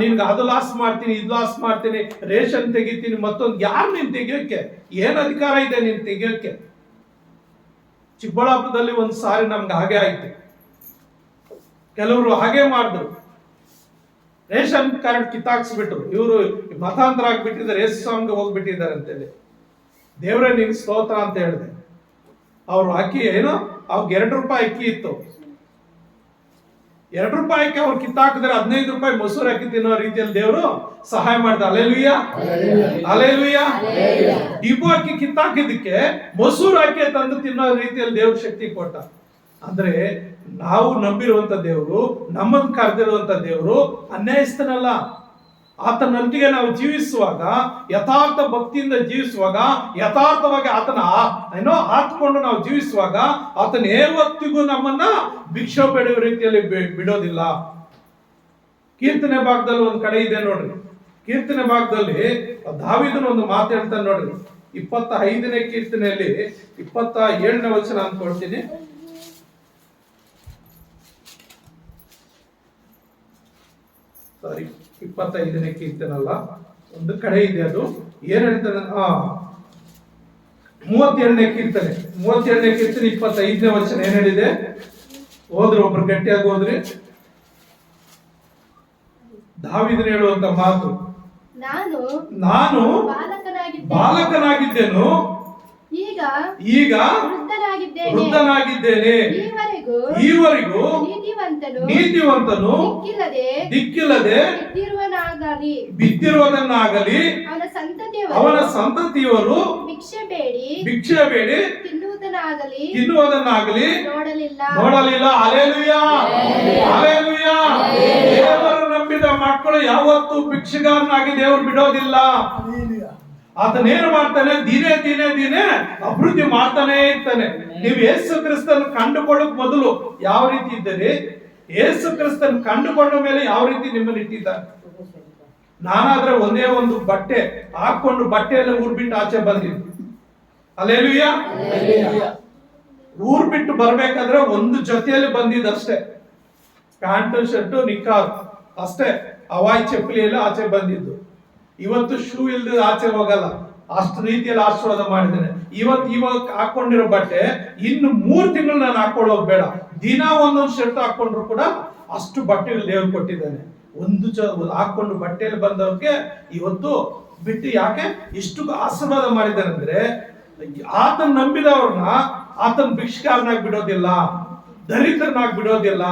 ನಿನ್ಗೆ ಅದು ಲಾಸ್ ಮಾಡ್ತೀನಿ, ಇದು ಲಾಸ್ ಮಾಡ್ತೀನಿ, ರೇಷನ್ ತೆಗಿತೀನಿ, ಮತ್ತೊಂದು. ಯಾರು ನೀನ್ ತೆಗಿಯೋಕೆ? ಏನ್ ಅಧಿಕಾರ ಇದೆ ನೀನ್ ತೆಗಿಯೋಕೆ? ಚಿಕ್ಕಬಳ್ಳಾಪುರದಲ್ಲಿ ಒಂದು ಸಾರಿ ನಮ್ಗೆ ಹಾಗೆ ಆಯ್ತು. ಕೆಲವರು ಹಾಗೆ ಮಾಡಿದ್ರು, ರೇಷನ್ ಕಾರ್ಡ್ ಕಿತ್ತಾಕ್ಸ್ಬಿಟ್ರು. ಇವರು ಮತಾಂತರ ಆಗ್ಬಿಟ್ಟಿದ್ದಾರೆ, ಯೇಸು ಸ್ವಾಮಿಗೆ ಹೋಗ್ಬಿಟ್ಟಿದ್ದಾರೆ ಅಂತೇಳಿ. ದೇವರೇ ನಿನ್ ಸ್ತೋತ್ರ ಅಂತ ಹೇಳಿದೆ. ಅವ್ರು ಅಕ್ಕಿ ಏನೋ ಅವ್ರಿಗೆ ₹2 ಅಕ್ಕಿ ಇತ್ತು. ₹2 ಅವ್ರು ಕಿತ್ತಾಕಿದ್ರೆ ₹15 ಮೊಸರು ಅಕ್ಕಿ ತಿನ್ನೋ ರೀತಿಯಲ್ಲಿ ದೇವರು ಸಹಾಯ ಮಾಡ್ದ. ಅಲ್ಲೇಲುಯ್ಯ, ಅಲ್ಲೇಲುಯ್ಯ. ಡಿಪೋ ಅಕ್ಕಿ ಕಿತ್ತಾಕಿದ್ದಕ್ಕೆ ಮೊಸರು ಅಕ್ಕಿ ತಂದು ತಿನ್ನೋ ರೀತಿಯಲ್ಲಿ ದೇವ್ರ ಶಕ್ತಿ ಕೊಟ್ಟ. ಅಂದ್ರೆ ನಾವು ನಂಬಿರುವಂತ ದೇವರು, ನಮ್ಮನ್ನು ಕರೆದಿರುವಂತ ದೇವರು ಅನ್ಯಾಯಸ್ಥನಲ್ಲ. ಆತನೊಂದಿಗೆ ನಾವು ಜೀವಿಸುವಾಗ, ಯಥಾರ್ಥ ಭಕ್ತಿಯಿಂದ ಜೀವಿಸುವಾಗ, ಯಥಾರ್ಥವಾಗಿ ಆತನ ಹಾತ್ಕೊಂಡು ನಾವು ಜೀವಿಸುವಾಗ ಆತನ ಯಾವತ್ತಿಗೂ ನಮ್ಮನ್ನ ಭಿಕ್ಷೆ ಬೇಡುವ ರೀತಿಯಲ್ಲಿ ಬಿಡೋದಿಲ್ಲ. ಕೀರ್ತನೆ ಭಾಗದಲ್ಲಿ ಒಂದು ಕಡೆ ಇದೆ ನೋಡ್ರಿ. ಕೀರ್ತನೆ ಭಾಗದಲ್ಲಿ ದಾವೀದನ ಒಂದು ಮಾತು ಹೇಳ್ತಾನೆ ನೋಡ್ರಿ. 25ನೇ ಕೀರ್ತನೆಯಲ್ಲಿ 27ನೇ ವಚನ ಅಂದ್ಕೊಳ್ತೀನಿ. ಸಾರಿ, 25ನೇ ಕೀರ್ತನಲ್ಲ, ಒಂದು ಕಡೆ ಇದೆ. ಅದು ಏನ್ ಹೇಳ್ತಾನೆ? 37ನೇ ಕೀರ್ತನೆ 25ನೇ ವಚನ ಏನ್ ಹೇಳಿದೆ? ಹೋದ್ರೆ ಒಬ್ರು ಗಟ್ಟಿಯಾಗಿ ಹೋದ್ರಿ. ದಾವೀದನು ಹೇಳುವಂತ ಮಾತು, ನಾನು ಬಾಲಕನಾಗಿದ್ದೇನು, ಈಗ ವೃದ್ಧನಾಗಿದ್ದೇನೆ, ಈವರೆಗೂ ನೀತಿವಂತನು ದಿಕ್ಕಿಲ್ಲದೆ ಬಿದ್ದಿರುವುದನ್ನಾಗಲಿ ಅವನ ಸಂತತಿಯವರು ಭಿಕ್ಷೆ ಬೇಡಿ ತಿನ್ನುವುದನ್ನಾಗಲಿ ನೋಡಲಿಲ್ಲ. Hallelujah, hallelujah. ದೇವರು ನಂಬಿದ ಮಕ್ಕಳು ಯಾವತ್ತೂ ಭಿಕ್ಷೆಗಾರನಾಗಿ ದೇವರು ಬಿಡೋದಿಲ್ಲ. ಆತನೇನು ಮಾಡ್ತಾನೆ? ದಿನೇ ಅಭಿವೃದ್ಧಿ ಮಾಡ್ತಾನೆ ಇರ್ತಾನೆ. ನೀವು ಯೇಸು ಕ್ರಿಸ್ತನ ಕಂಡುಕೊಳ್ಳಕ್ ಮೊದಲು ಯಾವ ರೀತಿ ಇದ್ದೀರಿ, ಯೇಸು ಕ್ರಿಸ್ತನ ಕಂಡುಕೊಂಡ ಮೇಲೆ ಯಾವ ರೀತಿ ನಿಮ್ಮನ್ನು ಇಟ್ಟಿದ್ದಾರೆ. ನಾನಾದ್ರೆ ಒಂದೇ ಒಂದು ಬಟ್ಟೆ ಹಾಕೊಂಡು ಬಟ್ಟೆಯಲ್ಲ ಊರ್ಬಿಟ್ಟು ಆಚೆ ಬಂದಿದ್ದು. ಹಲ್ಲೆಲೂಯಾ. ಊರ್ ಬಿಟ್ಟು ಬರ್ಬೇಕಾದ್ರೆ ಒಂದು ಜೊತೆಯಲ್ಲಿ ಬಂದಿದ್ದಷ್ಟೇ, ಪ್ಯಾಂಟ್ ಶರ್ಟ್ ನಿಕ್ಕಾರ್ ಅಷ್ಟೇ, ಹವಾಯಿ ಚಪ್ಪಲಿ ಎಲ್ಲ ಆಚೆ ಬಂದಿದ್ದು. ಇವತ್ತು ಶೂ ಇಲ್ಲದೆ ಆಚೆ ಹೋಗಲ್ಲ, ಅಷ್ಟು ರೀತಿಯಲ್ಲಿ ಆಶೀರ್ವಾದ ಮಾಡಿದ್ದೇನೆ. ಇವಾಗ ಹಾಕೊಂಡಿರೋ ಬಟ್ಟೆ ಇನ್ನು 3 ತಿಂಗಳು ನಾನು ಹಾಕೊಳ್ಳೋದು ಬೇಡ, ದಿನ ಒಂದೊಂದು ಶರ್ಟ್ ಹಾಕೊಂಡ್ರು ಕೂಡ ಅಷ್ಟು ಬಟ್ಟೆಗಳು ದೇವರು ಕೊಟ್ಟಿದ್ದಾನೆ. ಹಾಕೊಂಡು ಬಟ್ಟೆಯಲ್ಲಿ ಬಂದವ್ರಿಗೆ ಇವತ್ತು ಬಿಟ್ಟು ಯಾಕೆ ಇಷ್ಟು ಆಶೀರ್ವಾದ ಮಾಡಿದ್ದಾನೆ ಅಂದ್ರೆ, ಆತನ ನಂಬಿದವ್ರನ್ನ ಆತನ ಭಿಕ್ಷುಕಾರನಾಗಿ ಬಿಡೋದಿಲ್ಲ, ದರಿದ್ರನಾಗಿ ಬಿಡೋದಿಲ್ಲ.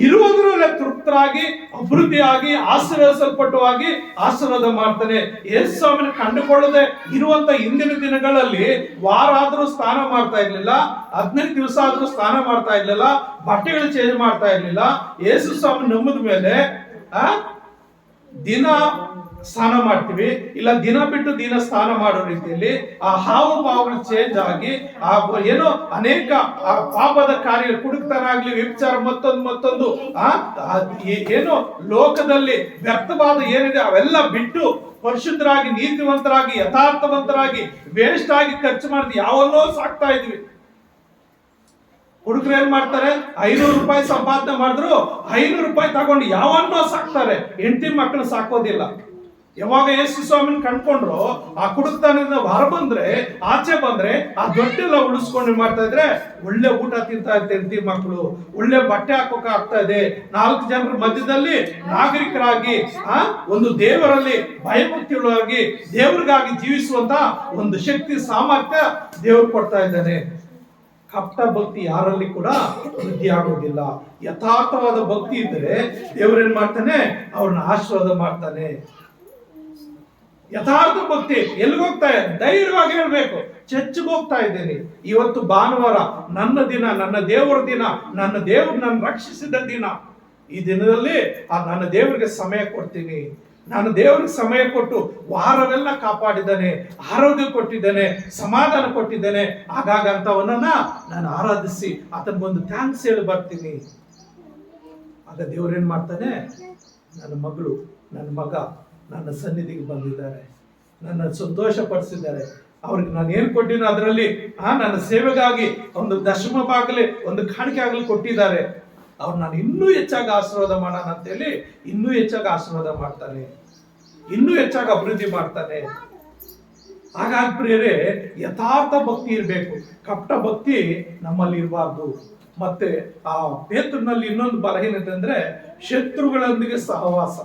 ಇರುವುದರಲ್ಲೇ ತೃಪ್ತರಾಗಿ ಅಭಿವೃದ್ಧಿಯಾಗಿ ಆಶೀರ್ವದಿಸಲ್ಪಟ್ಟವಾಗಿ ಆಶೀರ್ವಾದ ಮಾಡ್ತಾನೆ. ಯೇಸು ಸ್ವಾಮಿನ ಕಂಡುಕೊಳ್ಳದೆ ಇರುವಂತ ಹಿಂದಿನ ದಿನಗಳಲ್ಲಿ ವಾರ ಆದ್ರೂ ಸ್ನಾನ ಮಾಡ್ತಾ ಇರ್ಲಿಲ್ಲ, 15 ದಿವಸ ಆದ್ರೂ ಸ್ನಾನ ಮಾಡ್ತಾ ಇರ್ಲಿಲ್ಲ, ಬಟ್ಟೆಗಳು ಚೇಂಜ್ ಮಾಡ್ತಾ ಇರ್ಲಿಲ್ಲ. ಯೇಸು ಸ್ವಾಮಿ ನಂಬಿದ ಮೇಲೆ ದಿನ ಸ್ನಾನ ಮಾಡ್ತೀವಿ, ಇಲ್ಲ ದಿನ ಬಿಟ್ಟು ದಿನ ಸ್ನಾನ ಮಾಡೋ ರೀತಿಯಲ್ಲಿ ಆ ಹಾವು ಭಾವಗಳು ಚೇಂಜ್ ಆಗಿ ಏನೋ ಅನೇಕ ಪಾಪದ ಕಾರ್ಯ, ಕುಡುಕ್ತನ ಆಗ್ಲಿ, ವ್ಯಭಿಚಾರ, ಮತ್ತೊಂದು ಏನೋ ಲೋಕದಲ್ಲಿ ವ್ಯರ್ಥವಾದ ಏನಿದೆ ಅವೆಲ್ಲ ಬಿಟ್ಟು ಪರಿಶುದ್ಧರಾಗಿ, ನೀತಿವಂತರಾಗಿ, ಯಥಾರ್ಥವಂತರಾಗಿ, ವೇಸ್ಟ್ ಆಗಿ ಖರ್ಚು ಮಾಡಿದ್ವಿ, ಯಾವನ್ನೋ ಸಾಕ್ತಾ ಇದ್ವಿ. ಹುಡುಗರು ಏನ್ ಮಾಡ್ತಾರೆ? 500 ರೂಪಾಯಿ ಸಂಪಾದನೆ ಮಾಡಿದ್ರು 500 ರೂಪಾಯಿ ತಗೊಂಡು ಯಾವನ್ನೋ ಸಾಕ್ತಾರೆ, ಹೆಂಡತಿ ಮಕ್ಕಳು ಸಾಕೋದಿಲ್ಲ. ಯಾವಾಗ ಯೇಸು ಸ್ವಾಮಿನ ಕಂಡ್ಕೊಂಡ್ರು ಆ ಕುಡುಕ್ತನದಿಂದ ಹೊರ ಬಂದ್ರೆ, ಆಚೆ ಬಂದ್ರೆ ಆ ದೊಡ್ಡೆಲ್ಲ ಉಳಿಸ್ಕೊಂಡು ಮಾಡ್ತಾ ಇದ್ರೆ ಒಳ್ಳೆ ಊಟ ತಿಂತಾ ಇರ್ತಾರೆ ಹೆಂಡತಿ ಮಕ್ಕಳು, ಒಳ್ಳೆ ಬಟ್ಟೆ ಹಾಕೋಕೆ ಆಗ್ತಾ ಇದೆ, 4 ಜನರ ಮಧ್ಯದಲ್ಲಿ ನಾಗರಿಕರಾಗಿ ಒಂದು ದೇವರಲ್ಲಿ ಭಯಭಕ್ತಿಗಳಾಗಿ ದೇವರಿಗಾಗಿ ಜೀವಿಸುವಂತ ಒಂದು ಶಕ್ತಿ, ಸಾಮರ್ಥ್ಯ ದೇವರು ಕೊಡ್ತಾ ಇದ್ದಾನೆ. ಕಪಟ ಭಕ್ತಿ ಯಾರಲ್ಲಿ ಕೂಡ ವೃದ್ಧಿ ಆಗೋದಿಲ್ಲ. ಯಥಾರ್ಥವಾದ ಭಕ್ತಿ ಇದ್ದರೆ ದೇವರೇನ್ ಮಾಡ್ತಾನೆ? ಅವ್ರನ್ನ ಆಶೀರ್ವಾದ ಮಾಡ್ತಾನೆ. ಯಥಾರ್ಥ ಭಕ್ತಿ ಎಲ್ಲಿಗೋಗ್ತಾ ಇದೆ? ಧೈರ್ಯವಾಗಿ ಹೇಳ್ಬೇಕು, ಚರ್ಚ್ಗೆ ಹೋಗ್ತಾ ಇದ್ದೇನೆ, ಇವತ್ತು ಭಾನುವಾರ ನನ್ನ ದಿನ, ನನ್ನ ದೇವರ ದಿನ, ನನ್ನ ದೇವರು ನನ್ನ ರಕ್ಷಿಸಿದ ದಿನ. ಈ ದಿನದಲ್ಲಿ ನನ್ನ ದೇವರಿಗೆ ಸಮಯ ಕೊಡ್ತೀನಿ. ನಾನು ದೇವರಿಗೆ ಸಮಯ ಕೊಟ್ಟು ವಾರವೆಲ್ಲ ಕಾಪಾಡಿದ್ದಾನೆ, ಆರೋಗ್ಯ ಕೊಟ್ಟಿದ್ದಾನೆ, ಸಮಾಧಾನ ಕೊಟ್ಟಿದ್ದಾನೆ. ಹಾಗಾಗಂತವನನ್ನ ನಾನು ಆರಾಧಿಸಿ ಆತನಿಗೊಂದು ಥ್ಯಾಂಕ್ಸ್ ಹೇಳಿ ಬರ್ತೀನಿ. ಆಗ ದೇವರೇನ್ ಮಾಡ್ತಾನೆ? ನನ್ನ ಮಗಳು, ನನ್ನ ಮಗ ನನ್ನ ಸನ್ನಿಧಿಗೆ ಬಂದಿದ್ದಾರೆ, ನನ್ನ ಸಂತೋಷ ಪಡಿಸಿದ್ದಾರೆ. ಅವ್ರಿಗೆ ನಾನು ಏನ್ ಕೊಟ್ಟಿನೋ ಅದರಲ್ಲಿ ನನ್ನ ಸೇವೆಗಾಗಿ ಒಂದು ದಶಮ ಭಾಗಲಿ, ಒಂದು ಕಾಣಿಕೆ ಆಗಲಿ ಕೊಟ್ಟಿದ್ದಾರೆ. ಅವ್ರು ನಾನು ಇನ್ನೂ ಹೆಚ್ಚಾಗಿ ಆಶೀರ್ವಾದ ಮಾಡೋಣ ಅಂತೇಳಿ ಇನ್ನೂ ಹೆಚ್ಚಾಗಿ ಆಶೀರ್ವಾದ ಮಾಡ್ತಾನೆ, ಇನ್ನೂ ಹೆಚ್ಚಾಗಿ ಅಭಿವೃದ್ಧಿ ಮಾಡ್ತಾನೆ. ಹಾಗಾಗಿ ಪ್ರಿಯರೇ, ಯಥಾರ್ಥ ಭಕ್ತಿ ಇರಬೇಕು, ಕಪಟ ಭಕ್ತಿ ನಮ್ಮಲ್ಲಿ ಇರಬಾರ್ದು. ಮತ್ತೆ ಆ ಪೇತ್ರನಲ್ಲಿ ಇನ್ನೊಂದು ಬಲಹೀನತೆ ಅಂದ್ರೆ ಶತ್ರುಗಳೊಂದಿಗೆ ಸಹವಾಸ.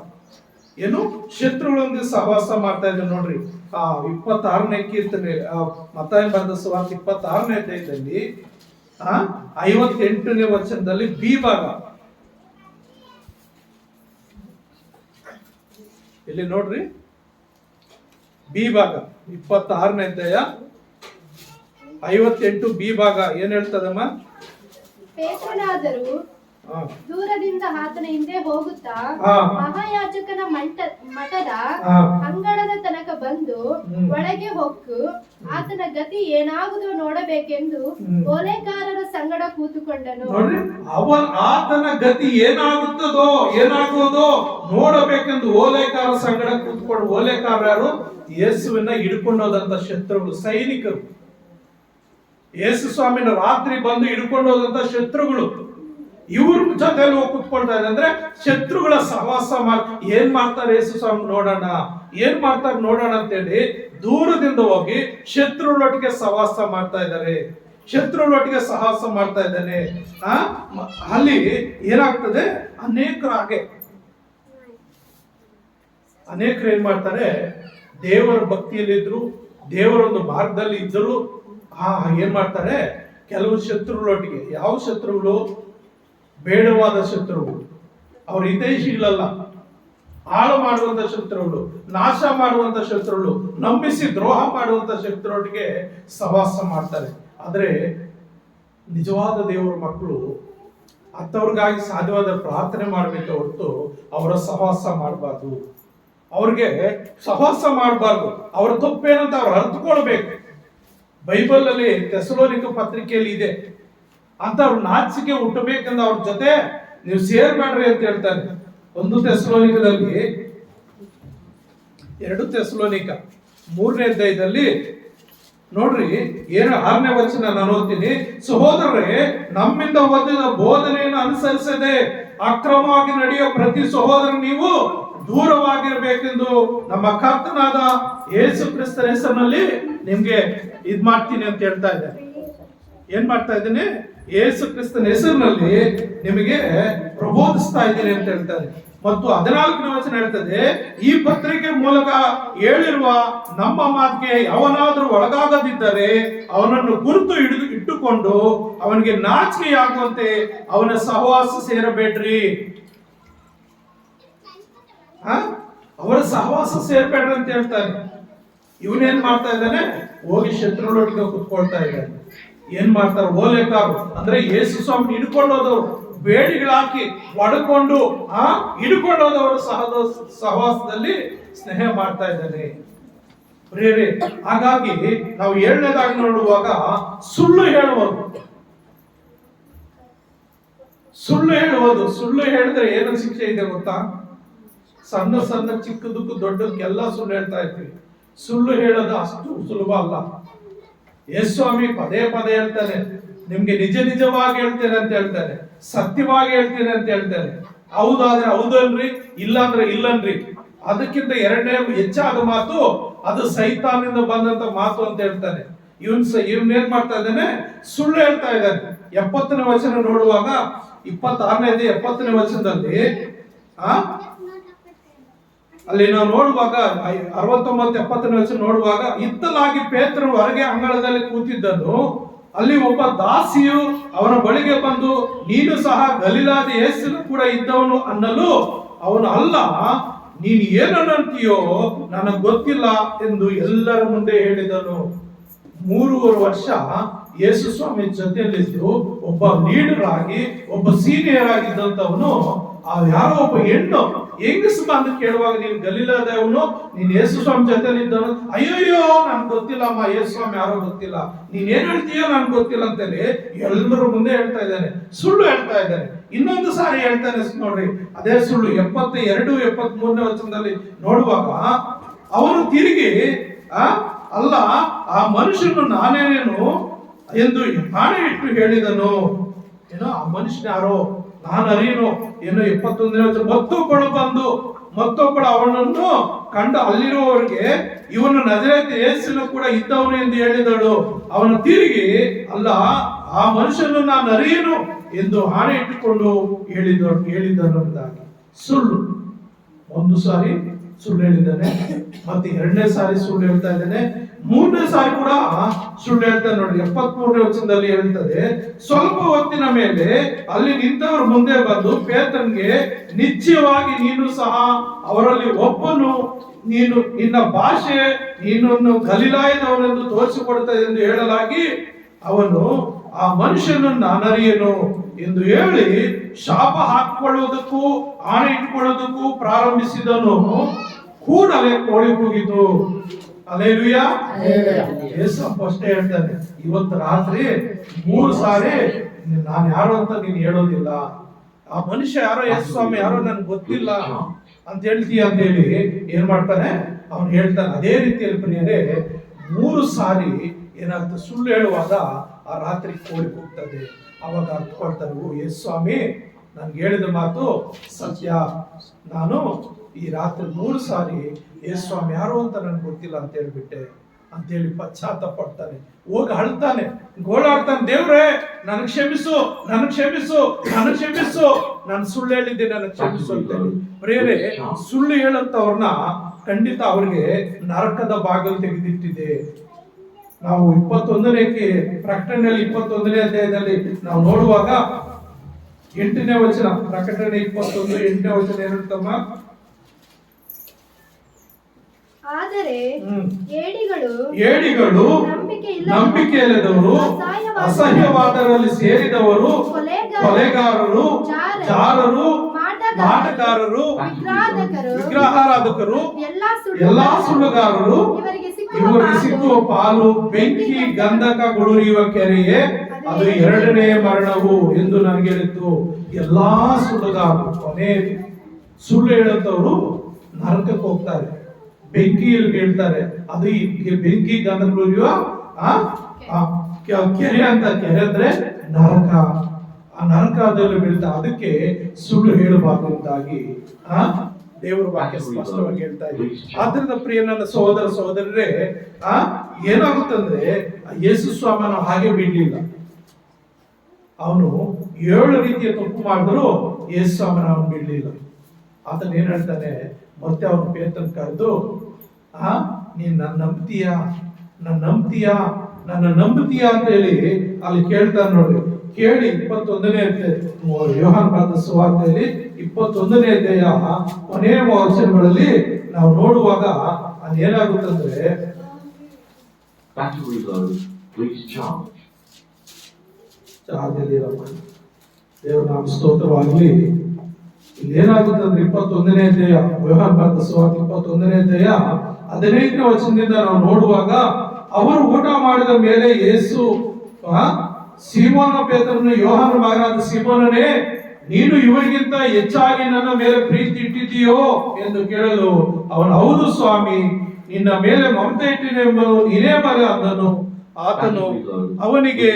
ಏನು? ಶತ್ರುಗಳೊಂದಿಗೆ ಸಹವಾಸ ಮಾಡ್ತಾ ಇದ್ದಾರೆ. ನೋಡ್ರಿ 26ನೇ ಕೀರ್ತನೆ, ಮತ್ತಾಯ ಬರೆದ ಸುವಾರ್ತೆ 26ನೇ ಅಧ್ಯಾಯದಲ್ಲಿ 58ನೇ ವಚನದಲ್ಲಿ ಬಿ ಭಾಗ, ಇಲ್ಲಿ ನೋಡ್ರಿ, ಬಿ ಭಾಗ 26ನೇ ಅಧ್ಯಾಯ 58 ಬಿ ಭಾಗ ಏನ್ ಹೇಳ್ತದಮ್ಮ? ಪೇತ್ರನಾದರೂ ದೂರದಿಂದ ಆತನ ಹಿಂದೆ ಹೋಗುತ್ತಾ ಮಹಾಯಾಜಕನ ಮಠದ ಅಂಗಳದ ತನಕ ಬಂದು ಒಳಗೆ ಹೊಕ್ಕು ಆತನ ಗತಿ ಏನಾಗುವುದೋ ನೋಡಬೇಕೆಂದು ಓಲೆಕಾರರ ಸಂಗಡ ಕೂತುಕೊಂಡನು. ಆತನ ಗತಿ ಏನಾಗುವುದೋ ನೋಡಬೇಕೆಂದು ಓಲೆಕಾರ ಸಂಗಡ ಕೂತ್ಕೊಂಡು, ಓಲೆಕಾರ ಯಾರು? ಯೇಸುವನ್ನ ಹಿಡ್ಕೊಂಡೋದಂತ ಶತ್ರುಗಳು, ಸೈನಿಕರು. ಯೇಸು ಸ್ವಾಮಿನ ರಾತ್ರಿ ಬಂದು ಹಿಡ್ಕೊಂಡೋದಂತ ಶತ್ರುಗಳು. ಇವ್ರ ಜೊತೆಲಿ ಹೋಗಿ ಕುತ್ಕೊಳ್ತಾ ಇದೆ. ಅಂದ್ರೆ ಶತ್ರುಗಳ ಸಹವಾಸ ಏನ್ ಮಾಡ್ತಾರೆ ಯೇಸು ಸ್ವಾಮಿ ನೋಡೋಣ, ಏನ್ ಮಾಡ್ತಾರೆ ನೋಡೋಣ ಅಂತೇಳಿ ದೂರದಿಂದ ಹೋಗಿ ಶತ್ರುಗಳೊಟ್ಟಿಗೆ ಸಹವಾಸ ಮಾಡ್ತಾ ಇದ್ದಾರೆ, ಶತ್ರುಗಳೊಟ್ಟಿಗೆ ಸಹವಾಸ ಮಾಡ್ತಾ ಇದ್ದಾನೆ. ಅಲ್ಲಿ ಏನಾಗ್ತದೆ, ಅನೇಕರು ಏನ್ ಮಾಡ್ತಾರೆ, ದೇವರ ಭಕ್ತಿಯಲ್ಲಿದ್ರು, ದೇವರೊಂದು ಮಾರ್ಗದಲ್ಲಿ ಇದ್ದರು, ಏನ್ ಮಾಡ್ತಾರೆ, ಕೆಲವು ಶತ್ರುಗಳೊಟ್ಟಿಗೆ. ಯಾವ ಶತ್ರುಗಳು? ಬೇಡವಾದ ಶತ್ರುಗಳು, ಅವ್ರ ಹಿತೈಷಿಗಳಲ್ಲ, ಹಾಳು ಮಾಡುವಂತ ಶತ್ರುಗಳು, ನಾಶ ಮಾಡುವಂತ ಶತ್ರುಗಳು, ನಂಬಿಸಿ ದ್ರೋಹ ಮಾಡುವಂತ ಶತ್ರುಗಳೊಟ್ಟಿಗೆ ಸಹವಾಸ ಮಾಡ್ತಾರೆ. ಆದ್ರೆ ನಿಜವಾದ ದೇವರ ಮಕ್ಕಳು ಅಂಥವ್ರಿಗಾಗಿ ಸಾಧ್ಯವಾದ ಪ್ರಾರ್ಥನೆ ಮಾಡಬೇಕು ಹೊರತು ಅವರ ಸಹವಾಸ ಮಾಡಬಾರ್ದು, ಅವ್ರಿಗೆ ಸಹವಾಸ ಮಾಡಬಾರ್ದು. ಅವ್ರ ತಪ್ಪೇನಂತ ಅವ್ರು ಅರ್ಥಕೊಳ್ಬೇಕು. ಬೈಬಲ್ ಅಲ್ಲಿ ಥೆಸಲೋನಿಕ ಪತ್ರಿಕೆಯಲ್ಲಿ ಇದೆ, ಅಂತವ್ರು ನಾಚಿಕೆ ಹುಟ್ಟಬೇಕಂದ ಅವ್ರ ಜೊತೆ ನೀವು ಸೇರ್ಬೇಡ್ರಿ ಅಂತ ಹೇಳ್ತಾರೆ. 1 ಥೆಸಲೋನಿಕದಲ್ಲಿ 2 ಥೆಸಲೋನಿಕ 3ನೇ ಅಧ್ಯಾಯದಲ್ಲಿ ನೋಡ್ರಿ, 6ನೇ ವಚನ ನಾನು ಓದ್ತೀನಿ. ಸಹೋದರರೇ, ನಮ್ಮಿಂದ ಓದಿದ ಬೋಧನೆಯನ್ನು ಅನುಸರಿಸದೆ ಅಕ್ರಮವಾಗಿ ನಡೆಯುವ ಪ್ರತಿ ಸಹೋದರ ನೀವು ದೂರವಾಗಿರ್ಬೇಕೆಂದು ನಮ್ಮ ಕರ್ತನಾದ ಯೇಸು ಕ್ರಿಸ್ತನ ಹೆಸರಿನಲ್ಲಿ ನಿಮ್ಗೆ ಇದ್ ಮಾಡ್ತೀನಿ ಅಂತ ಹೇಳ್ತಾ ಇದ್ದೇನೆ. ಏನ್ ಮಾಡ್ತಾ ಇದ್ದೀನಿ? ಯೇಸು ಕ್ರಿಸ್ತನ ಹೆಸರಿನಲ್ಲಿ ನಿಮಗೆ ಪ್ರಬೋಧಿಸ್ತಾ ಇದ್ದೀನಿ ಅಂತ ಹೇಳ್ತಾರೆ. ಮತ್ತು 14ನೇ ವಚನ ಹೇಳ್ತದೆ, ಈ ಪತ್ರಿಕೆ ಮೂಲಕ ಹೇಳಿರುವ ನಮ್ಮ ಮಾತಿಗೆ ಯಾವನಾದ್ರೂ ಒಳಗಾಗದಿದ್ದರೆ ಅವನನ್ನು ಗುರುತು ಇಟ್ಟುಕೊಂಡು ಅವನಿಗೆ ನಾಚಿಕೆಯಾಗುವಂತೆ ಅವನ ಸಹವಾಸ ಸೇರಬೇಡ್ರಿ. ಅವರ ಸಹವಾಸ ಸೇರ್ಬೇಡ್ರಿ ಅಂತ ಹೇಳ್ತಾನೆ. ಇವನೇನ್ ಮಾಡ್ತಾ ಇದ್ದಾನೆ? ಹೋಗಿ ಶತ್ರುಗಳೊಟ್ಟಿಗೆ ಕುತ್ಕೊಳ್ತಾ ಇದ್ದಾನೆ. ಏನ್ ಮಾಡ್ತಾರೆ? ಓಲೆಕಾರು ಅಂದ್ರೆ ಯೇಸು ಸ್ವಾಮಿ ಹಿಡ್ಕೊಂಡೋದವ್ರು, ಬೇಡಿಗಳಾಕಿ ಒಡ್ಕೊಂಡು ಹಿಡ್ಕೊಂಡೋದವರ ಸಹವಾಸದಲ್ಲಿ ಸ್ನೇಹ ಮಾಡ್ತಾ ಇದ್ದಾನೆ ಪ್ರಿಯರೇ. ಹಾಗಾಗಿ ನಾವು 7ನೇದಾಗಿ ನೋಡುವಾಗ ಸುಳ್ಳು ಹೇಳುವುದು. ಸುಳ್ಳು ಹೇಳಿದ್ರೆ ಏನು ಶಿಕ್ಷೆ ಇದೆ ಗೊತ್ತಾ? ಸಣ್ಣ ಸಣ್ಣ ಚಿಕ್ಕದಕ್ಕೂ ದೊಡ್ಡದಕ್ಕೆಲ್ಲ ಸುಳ್ಳು ಹೇಳ್ತಾ ಇರ್ತೀವಿ. ಸುಳ್ಳು ಹೇಳೋದು ಅಷ್ಟು ಸುಲಭ ಅಲ್ಲ. ಯೇಸು ಸ್ವಾಮಿ ಪದೇ ಪದೇ ಹೇಳ್ತಾನೆ, ನಿಮ್ಗೆ ನಿಜವಾಗಿ ಹೇಳ್ತೇನೆ ಅಂತ ಹೇಳ್ತಾನೆ, ಸತ್ಯವಾಗಿ ಹೇಳ್ತೇನೆ ಅಂತ ಹೇಳ್ತಾನೆ. ಹೌದಾದ್ರೆ ಹೌದನ್ರಿ, ಇಲ್ಲಾಂದ್ರೆ ಇಲ್ಲನ್ರಿ. ಅದಕ್ಕಿಂತ 2ನೇ ಹೆಚ್ಚಾದ ಮಾತು ಅದು ಸೈತಾನಿಂದ ಬಂದಂತ ಮಾತು ಅಂತ ಹೇಳ್ತಾನೆ. ಇವನ್ ಏನ್ ಮಾಡ್ತಾ ಇದ್ದಾನೆ? ಸುಳ್ಳು ಹೇಳ್ತಾ ಇದ್ದಾನೆ. 70ನೇ ವಚನ ನೋಡುವಾಗ 26ನೇ 70ನೇ ವಚನದಲ್ಲಿ ಅಲ್ಲಿ ನಾವು ನೋಡುವಾಗ 69 70ನೇ ವಚನ ನೋಡುವಾಗ, ಇತ್ತಲಾಗಿ ಪೇತ್ರನು ಹೊರಗೆ ಅಂಗಳದಲ್ಲಿ ಕೂತಿದ್ದನು. ಅಲ್ಲಿ ಒಬ್ಬ ದಾಸಿಯು ಅವನ ಬಳಿಗೆ ಬಂದು, ನೀನು ಸಹ ಗಲಿಲಾದ ಯೇಸುನು ಕೂಡ ಇದ್ದವನು ಅನ್ನಲು ಅವನು, ಅಲ್ಲ, ನೀನು ಏನಂತೀಯೋ ನನಗೆ ಗೊತ್ತಿಲ್ಲ ಎಂದು ಎಲ್ಲರ ಮುಂದೆ ಹೇಳಿದನು. 3.5 ವರ್ಷ ಯೇಸು ಸ್ವಾಮಿ ಜೊತೆಯಲ್ಲಿದ್ದು ಒಬ್ಬ ಲೀಡರ್ ಆಗಿ, ಒಬ್ಬ ಸೀನಿಯರ್ ಆಗಿದ್ದಂತವನು ಯಾರೋ ಒಬ್ಬ ಹೆಂಗಸು ಅಂತ ಕೇಳುವಾಗ, ನೀನು ಗಲಿಲಾದವನು, ನೀನ್ ಯೇಸು ಸ್ವಾಮಿ ಜೊತೆಲಿ ಇದ್ದವನು. ಅಯ್ಯಯ್ಯೋ ನನ್ಗೆ ಗೊತ್ತಿಲ್ಲ ಅಮ್ಮ, ಯೇಸು ಸ್ವಾಮಿ ಯಾರೋ ಗೊತ್ತಿಲ್ಲ, ನೀನ್ ಏನ್ ಹೇಳ್ತೀಯೋ ನನ್ಗೆ ಗೊತ್ತಿಲ್ಲ ಅಂತೇಳಿ ಎಲ್ಲರ ಮುಂದೆ ಹೇಳ್ತಾ ಇದ್ದಾನೆ. ಸುಳ್ಳು ಹೇಳ್ತಾ ಇದ್ದಾನೆ. ಇನ್ನೊಂದು ಸಾರಿ ಹೇಳ್ತಾನೆ ನೋಡ್ರಿ, ಅದೇ ಸುಳ್ಳು 72 73ನೇ ವಚನದಲ್ಲಿ ನೋಡುವಾಗ, ಅವನು ತಿರುಗಿ ಅಲ್ಲ, ಆ ಮನುಷ್ಯನು ನಾನೇನೇನು ಎಂದು ಆಣೆ ಇಟ್ಟು ಹೇಳಿದನು. ಏನೋ ಆ ಮನುಷ್ಯನ ಯಾರೋ ನಾನು ಅರಿಯನು. ಏನೋ 71ನೇ ವಚನ, ಮತ್ತೊಬ್ಬಳು ಅವನನ್ನು ಕಂಡು ಅಲ್ಲಿರುವವರಿಗೆ, ಇವನು ನಜರೇತ್ ಯೇಸುನು ಕೂಡ ಇದ್ದವನು ಎಂದು ಹೇಳಿದಳು. ಅವನು ತಿರುಗಿ, ಅಲ್ಲ, ಆ ಮನುಷ್ಯನು ನಾನು ಅರಿಯನು ಎಂದು ಆಣೆ ಇಟ್ಟುಕೊಂಡು ಹೇಳಿದನು. ಸುಳ್ಳು. ಒಂದು ಸಾರಿ ಸುಳ್ಳು ಹೇಳಿದ್ದಾನೆ, ಮತ್ತೆ 2ನೇ ಸಾರಿ ಸುಳ್ಳು ಹೇಳ್ತಾ ಇದ್ದಾನೆ, 3ನೇ ಸಾರಿ ಕೂಡ ಸುಳ್ಳು ಹೇಳ್ತಾನೆ. ನೋಡಿ 73ನೇ ವಚನದಲ್ಲಿ ಹೇಳ್ತದೆ, ಸ್ವಲ್ಪ ಹೊತ್ತಿನ ಮೇಲೆ ಅಲ್ಲಿ ನಿಂತವರು ಮುಂದೆ ಬಂದು ಪೇತ್ರನಿಗೆ, ನಿಶ್ಚಯವಾಗಿ ನೀನು ಸಹ ಅವರಲ್ಲಿ ಒಬ್ಬನು, ನೀನು ನಿನ್ನ ಭಾಷೆ ನೀನನ್ನು ಗಲಿಲಾಯದವನೆಂದು ತೋರಿಸಿಕೊಡುತ್ತದೆ ಎಂದು ಹೇಳಲಾಗಿ, ಅವನು ಆ ಮನುಷ್ಯನನ್ನು ನಾನರಿಯನು ಎಂದು ಹೇಳಿ ಶಾಪ ಹಾಕಿಕೊಳ್ಳುವುದಕ್ಕೂ ಆಣೆ ಇಟ್ಟುಕೊಳ್ಳುವುದಕ್ಕೂ ಪ್ರಾರಂಭಿಸಿದನು. ಕೂಡಲೇ ಕೋಳಿ ಕೂಗಿತು. ಹಲ್ಲೆಲೂಯಾ. ಯೇಸು ಅಷ್ಟೇ ಹೇಳ್ತಾನೆ, ಇವತ್ತು ರಾತ್ರಿ 3 ಸಾರಿ ನಾನು ಯಾರು ಅಂತ ನೀನು ಹೇಳೋದಿಲ್ಲ, ಆ ಮನುಷ್ಯ ಯಾರೋ, ಯೇಸು ಸ್ವಾಮಿ ಯಾರೋ ನನ್ಗೆ ಗೊತ್ತಿಲ್ಲ ಅಂತ ಹೇಳ್ತೀಯ ಅಂತ ಹೇಳಿ ಏನ್ ಮಾಡ್ತಾನೆ, ಅವನು ಹೇಳ್ತಾನೆ. ಅದೇ ರೀತಿಯಲ್ಲಿ ಪ್ರಿಯರೇ, 3 ಸಾರಿ ಏನಾಗ್ತದೆ, ಸುಳ್ಳು ಹೇಳುವಾಗ ಆ ರಾತ್ರಿ ಕೋಳಿ ಕೂಗ್ತದೆ. ಅವಾಗ ಅರ್ಥಕೊಳ್ತಾರೆ, ಓ ಯೇಸು ಸ್ವಾಮಿ ನನ್ಗೆ ಹೇಳಿದ ಮಾತು ಸತ್ಯ, ನಾನು ಈ ರಾತ್ರಿ 3 ಸಾರಿ ಯೇಸು ಸ್ವಾಮಿ ಯಾರು ಅಂತ ನನ್ಗೆ ಗೊತ್ತಿಲ್ಲ ಅಂತ ಹೇಳ್ಬಿಟ್ಟೆ ಅಂತೇಳಿ ಪಶ್ಚಾತ್ತಾಪ ಪಡ್ತಾನೆ. ಹೋಗಿ ಅಳ್ತಾನೆ, ಗೋಳಾಡ್ತಾನೆ, ದೇವ್ರೇ ನನಗೆ ಕ್ಷಮಿಸು, ನನಗೆ ಕ್ಷಮಿಸು, ನನಗೆ ಕ್ಷಮಿಸು, ನಾನು ಸುಳ್ಳು ಹೇಳಿದ್ದೆ, ನನಗೆ ಕ್ಷಮಿಸು ಅಂತೇಳಿ. ಪ್ರಿಯರೇ, ಸುಳ್ಳು ಹೇಳಂತವ್ರನ್ನ ಖಂಡಿತ ಅವ್ರಿಗೆ ನರಕದ ಬಾಗಿಲು ತೆಗೆದಿಟ್ಟಿದೆ. ನಾವು 21ನೇ ಪ್ರಕಟಣೆಯಲ್ಲಿ 21ನೇ ಅಧ್ಯಾಯದಲ್ಲಿ ನಾವು ನೋಡುವಾಗ 8ನೇ ವಚನ, ಪ್ರಕಟಣೆ 21 8ನೇ ವಚನ ಏನಿರ್ತಮ್ಮ? ಆದರೆ ಏಡಿಗಳು ನಂಬಿಕೆ ಇಲ್ಲದವರು, ಅಸಹ್ಯವಾದರಲ್ಲಿ ಸೇರಿದವರು, ಕೊಲೆಗಾರರು, ಜಾರರು, ಮಾಟಗಾರರು, ವಿಗ್ರಹಾರಾಧಕರು, ಎಲ್ಲಾ ಸುಳ್ಳುಗಾರರು ಇವರಿಗೆ ಸಿಕ್ಕುವ ಪಾಲು ಬೆಂಕಿ ಗಂಧಕ ಗುಳುರಿಯುವ ಕೆರೆಯೇ, ಅದು 2ನೇ ಮರಣವು ಎಂದು ನನಗೆ ಹೇಳಿತು. ಎಲ್ಲಾ ಸುಳ್ಳುಗಾರರು, ಕೊನೆ ಸುಳ್ಳು ಹೇಳುತ್ತವರು ನರಕಕ್ಕೆ ಹೋಗ್ತಾರೆ, ಬೆಂಕಿಯಲ್ಲಿ ಬೀಳ್ತಾರೆ. ಅದು ಬೆಂಕಿ ಗಂಧ ಗುಳುರಿಯುವ ಕೆರೆ ಅಂತ. ಕೆರೆ ಅಂದ್ರೆ ನರಕ. ಆ ನರಕದಲ್ಲಿ ಬೀಳ್ತಾರೆ. ಅದಕ್ಕೆ ಸುಳ್ಳು ಹೇಳಬಾರದಾಗಿ ದೇವರ ವಾಕ್ಯ ಸ್ಪಷ್ಟವಾಗಿ ಹೇಳ್ತಾ ಇದೆ. ಆದ್ರಿಂದ ಪ್ರಿಯ ನನ್ನ ಸಹೋದರ ಸಹೋದರರೇ, ಏನಾಗುತ್ತಂದ್ರೆ ಯೇಸು ಸ್ವಾಮಿ ಹಾಗೆ ಬಿಡ್ಲಿಲ್ಲ. ಅವನು 7 ರೀತಿಯ ತಪ್ಪು ಮಾಡಿದ್ರು ಯೇಸು ಸ್ವಾಮಿ ಅವನು ಬಿಡ್ಲಿಲ್ಲ. ಆತನ ಏನ್ ಹೇಳ್ತಾನೆ, ಮತ್ತೆ ಅವನು ಪೇತ್ರನ ಕರೆದು, ನೀನ್ ನನ್ನ ನಂಬ್ತೀಯಾ, ನನ್ನ ನಂಬ್ತೀಯಾ ಅಂತ ಹೇಳಿ ಅಲ್ಲಿ ಕೇಳ್ತಾನೆ ನೋಡಿ. ಕೇಳಿ 21ನೇ ಯೋಹಾನ ಬರೆದ ಸುವಾರ್ತೆಯಲ್ಲಿ 21ನೇ ಅಧ್ಯಾಯ ಕೊನೆಯ ವಚನಗಳಲ್ಲಿ ನಾವು ನೋಡುವಾಗ ಅದೇನಾಗುತ್ತಂದ್ರೆ, ದೇವರ ನಾಮ ಸ್ತೋತ್ರವಾಗಲಿ. ಇಲ್ಲಿ ಏನಾಗುತ್ತಂದ್ರೆ 21ನೇ ಅಧ್ಯಾಯ ಯೋಹಾನ ಬರೆದ ಸುವಾರ್ತೆ 21ನೇ ಅಧ್ಯಾಯ 15ನೇ ವಚನದಿಂದ ನಾವು ನೋಡುವಾಗ, ಅವರು ಊಟ ಮಾಡಿದ ಮೇಲೆ ಯೇಸು ಸೀಮೋನ ಪೇತ್ರನು, ಯೋಹಾನ ಮಗನಾದ ಸೀಮೋನನೇ, ನೀನು ಇವರಿಗಿಂತ ಹೆಚ್ಚಾಗಿ ನನ್ನ ಮೇಲೆ ಪ್ರೀತಿ ಇಟ್ಟಿದ್ದೀಯೋ ಎಂದು ಕೇಳಲು ಅವನು, ಹೌದು ಸ್ವಾಮಿ, ನಿನ್ನ ಮೇಲೆ ಮಮತೆ ಇಟ್ಟಿನೆಂಬುದು ನೀನೇ ಬರೆ ಅಂದನು. ಆತನು ಅವನಿಗೆ,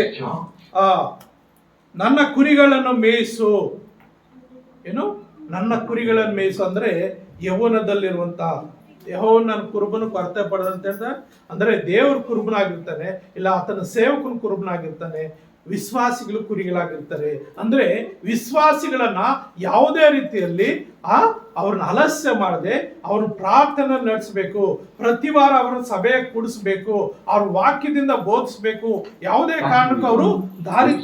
ನನ್ನ ಕುರಿಗಳನ್ನು ಮೇಯಿಸು. ಏನು ನನ್ನ ಕುರಿಗಳನ್ನು ಮೇಯಿಸು ಅಂದ್ರೆ ಯೌವನದಲ್ಲಿರುವಂತ ಯೆಹೋವನ ಕುರುಬನು ಕೊರತೆ ಪಡದಂತ ಅಂದ್ರೆ ದೇವ್ರ ಕುರುಬನಾಗಿರ್ತಾನೆ, ಇಲ್ಲ ಆತನ ಸೇವಕನ ಕುರುಬನಾಗಿರ್ತಾನೆ, ವಿಶ್ವಾಸಿಗಳು ಕುರಿಗಳಾಗಿರ್ತಾರೆ. ಅಂದ್ರೆ ವಿಶ್ವಾಸಿಗಳನ್ನ ಯಾವುದೇ ರೀತಿಯಲ್ಲಿ ಅವ್ರನ್ನ ಅಲಸ್ಯ ಮಾಡದೆ ಅವ್ರನ್ನ ಪ್ರಾರ್ಥನೆ ನಡೆಸಬೇಕು, ಪ್ರತಿ ವಾರ ಅವ್ರನ್ನ ಸಭೆಗೆ ಕೂಡಿಸ್ಬೇಕು, ಅವ್ರ ವಾಕ್ಯದಿಂದ ಬೋಧಿಸ್ಬೇಕು. ಯಾವುದೇ ಕಾರಣಕ್ಕೂ ಅವರು ದಾರಿ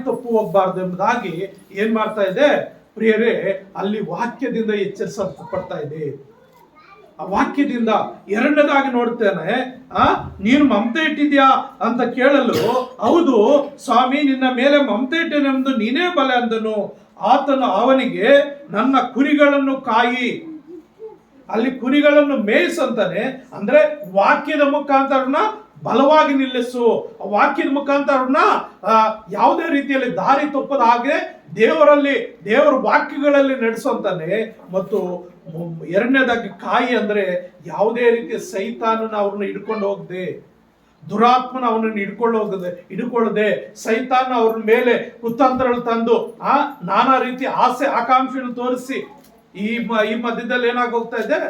ತಪ್ಪು ಹೋಗ್ಬಾರ್ದು ಎಂಬುದಾಗಿ ಏನ್ ಮಾಡ್ತಾ ಇದೆ ಪ್ರಿಯರೇ, ಅಲ್ಲಿ ವಾಕ್ಯದಿಂದ ಎಚ್ಚರಿಸಲ್ಪಡ್ತಾ ಇದೆ. ಆ ವಾಕ್ಯದಿಂದ. 2ನೇದಾಗಿ ನೋಡ್ತೇನೆ, ನೀನು ಮಮತೆ ಇಟ್ಟಿದ್ಯಾ ಅಂತ ಕೇಳಲು, ಹೌದು ಸ್ವಾಮಿ, ನಿನ್ನ ಮೇಲೆ ಮಮತೆ ಇಟ್ಟೆನೆಂದು ನೀನೇ ಬಲೆ ಅಂದನು. ಆತನು ಅವನಿಗೆ, ನನ್ನ ಕುರಿಗಳನ್ನು ಕಾಯಿ. ಅಲ್ಲಿ ಕುರಿಗಳನ್ನು ಮೇಯಿಸಂತಾನೆ. ಅಂದ್ರೆ ವಾಕ್ಯದ ಮುಖಾಂತರನ ಬಲವಾಗಿ ನಿಲ್ಲಿಸು, ವಾಕ್ಯದ ಮುಖಾಂತರನ ಯಾವುದೇ ರೀತಿಯಲ್ಲಿ ದಾರಿ ತಪ್ಪದ ಹಾಗೆ ದೇವರ ವಾಕ್ಯಗಳಲ್ಲಿ ನಡೆಸಂತಾನೆ. ಮತ್ತು 2ನೇದಾಗಿ ಕಾಯಿ ಅಂದ್ರೆ ಯಾವುದೇ ರೀತಿಯ ಸೈತಾನನ ಅವ್ರನ್ನ ಹಿಡ್ಕೊಂಡು ಹೋಗದೆ, ದುರಾತ್ಮನ ಅವನನ್ನು ಹಿಡ್ಕೊಳ್ಳದೆ ಸೈತಾನ ಅವ್ರ ಮೇಲೆ ಕುತಂತ್ರಗಳು ತಂದು ನಾನಾ ರೀತಿ ಆಸೆ ಆಕಾಂಕ್ಷೆಯನ್ನು ತೋರಿಸಿ ಈ ಮಧ್ಯದಲ್ಲಿ ಏನಾಗೋಗ್ತಾ ಇದೆ,